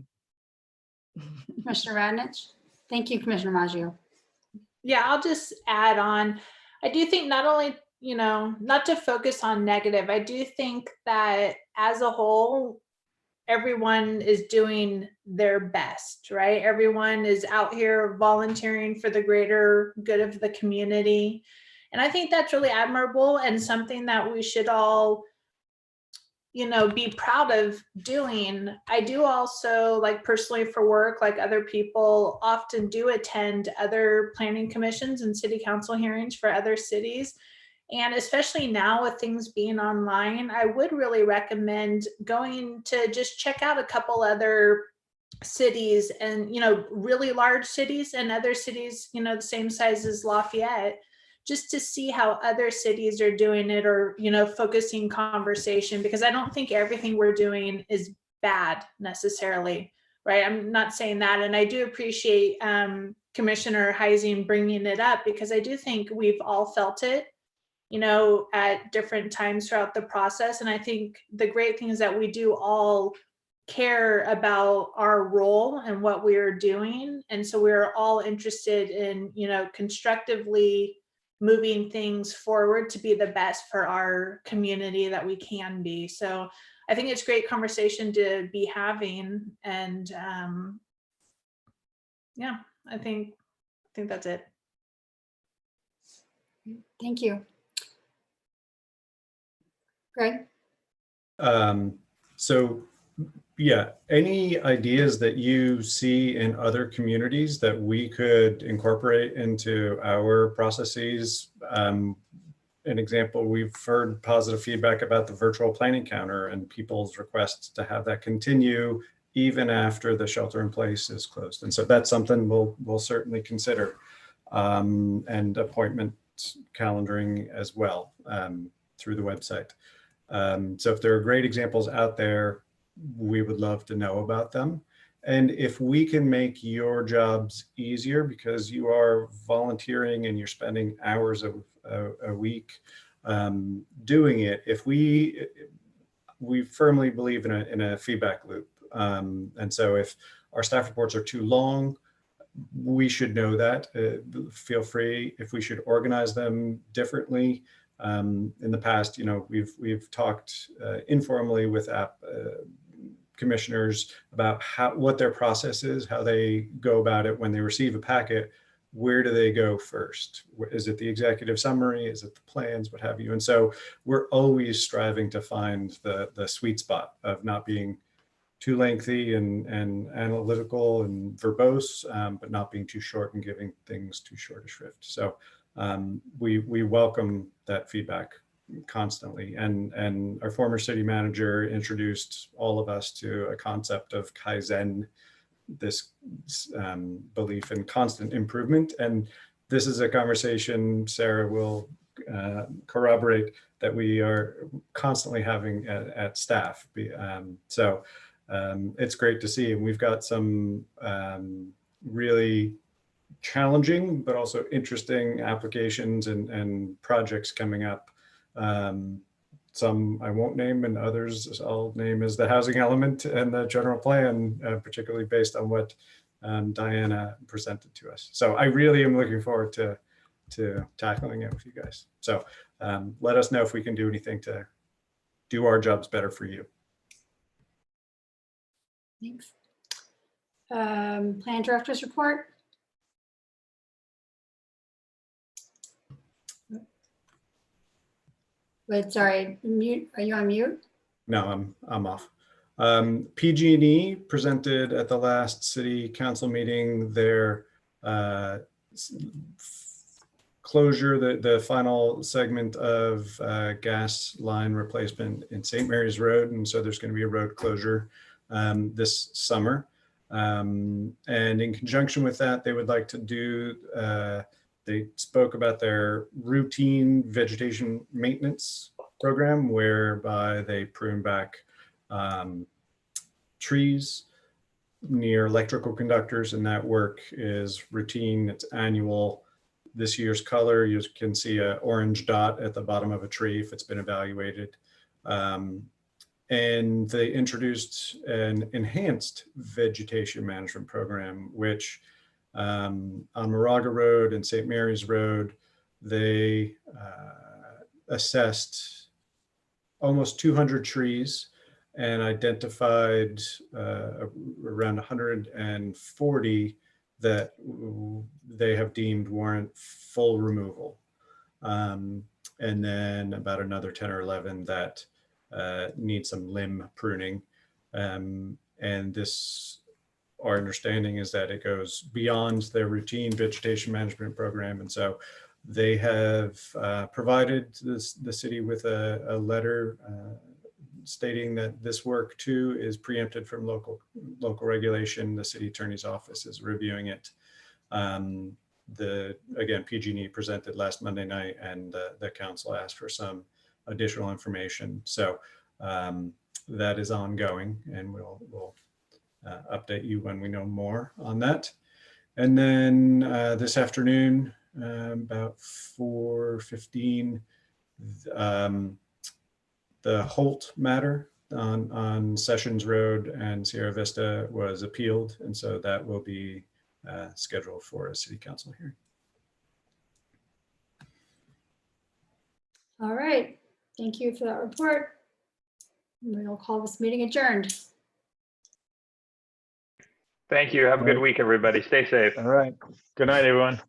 B: Commissioner Radnich? Thank you, Commissioner Maggio.
J: Yeah, I'll just add on. I do think not only, you know, not to focus on negative, I do think that as a whole, everyone is doing their best, right? Everyone is out here volunteering for the greater good of the community. And I think that's really admirable and something that we should all, you know, be proud of doing. I do also, like personally for work, like other people, often do attend other planning commissions and city council hearings for other cities. And especially now with things being online, I would really recommend going to just check out a couple other cities and, you know, really large cities and other cities, you know, the same size as Lafayette, just to see how other cities are doing it, or, you know, focusing conversation, because I don't think everything we're doing is bad necessarily, right? I'm not saying that. And I do appreciate Commissioner Heising bringing it up, because I do think we've all felt it, you know, at different times throughout the process. And I think the great thing is that we do all care about our role and what we're doing. And so we're all interested in, you know, constructively moving things forward to be the best for our community that we can be. So I think it's a great conversation to be having. And yeah, I think that's it.
B: Thank you. Greg?
A: So yeah, any ideas that you see in other communities that we could incorporate into our processes? An example, we've heard positive feedback about the virtual planning counter and people's requests to have that continue even after the shelter in place is closed. And so that's something we'll certainly consider, and appointment calendaring as well through the website. So if there are great examples out there, we would love to know about them. And if we can make your jobs easier, because you are volunteering and you're spending hours a week doing it, we firmly believe in a feedback loop. And so if our staff reports are too long, we should know that. Feel free if we should organize them differently. In the past, we've talked informally with commissioners about what their process is, how they go about it when they receive a packet. Where do they go first? Is it the executive summary? Is it the plans? What have you? And so we're always striving to find the sweet spot of not being too lengthy and analytical and verbose, but not being too short and giving things too short a shrift. So we welcome that feedback constantly. And our former city manager introduced all of us to a concept of Kaizen, this belief in constant improvement. And this is a conversation Sarah will corroborate that we are constantly having at staff. So it's great to see. And we've got some really challenging, but also interesting applications and projects coming up. Some I won't name, and others I'll name as the housing element and the general plan, particularly based on what Diana presented to us. So I really am looking forward to tackling it with you guys. So let us know if we can do anything to do our jobs better for you.
B: Thanks. Plan director's report. Wait, sorry, mute. Are you on mute?
A: No, I'm off. PG&E presented at the last city council meeting their closure, the final segment of gas line replacement in St. Mary's Road. And so there's going to be a road closure this summer. And in conjunction with that, they would like to do, they spoke about their routine vegetation maintenance program, whereby they prune back trees near electrical conductors, and that work is routine, it's annual. This year's color, you can see an orange dot at the bottom of a tree if it's been evaluated. And they introduced an enhanced vegetation management program, which on Moraga Road and St. Mary's Road, they assessed almost 200 trees and identified around 140 that they have deemed warrant full removal. And then about another 10 or 11 that need some limb pruning. And this, our understanding is that it goes beyond their routine vegetation management program. And so they have provided the city with a letter stating that this work too is preempted from local regulation. The city attorney's office is reviewing it. Again, PG&E presented last Monday night, and the council asked for some additional information. So that is ongoing, and we'll update you when we know more on that. And then this afternoon, about 4:15, the Holt matter on Sessions Road and Sierra Vista was appealed, and so that will be scheduled for a city council hearing.
B: All right, thank you for that report. We'll call this meeting adjourned.
G: Thank you. Have a good week, everybody. Stay safe.
D: All right. Good night, everyone.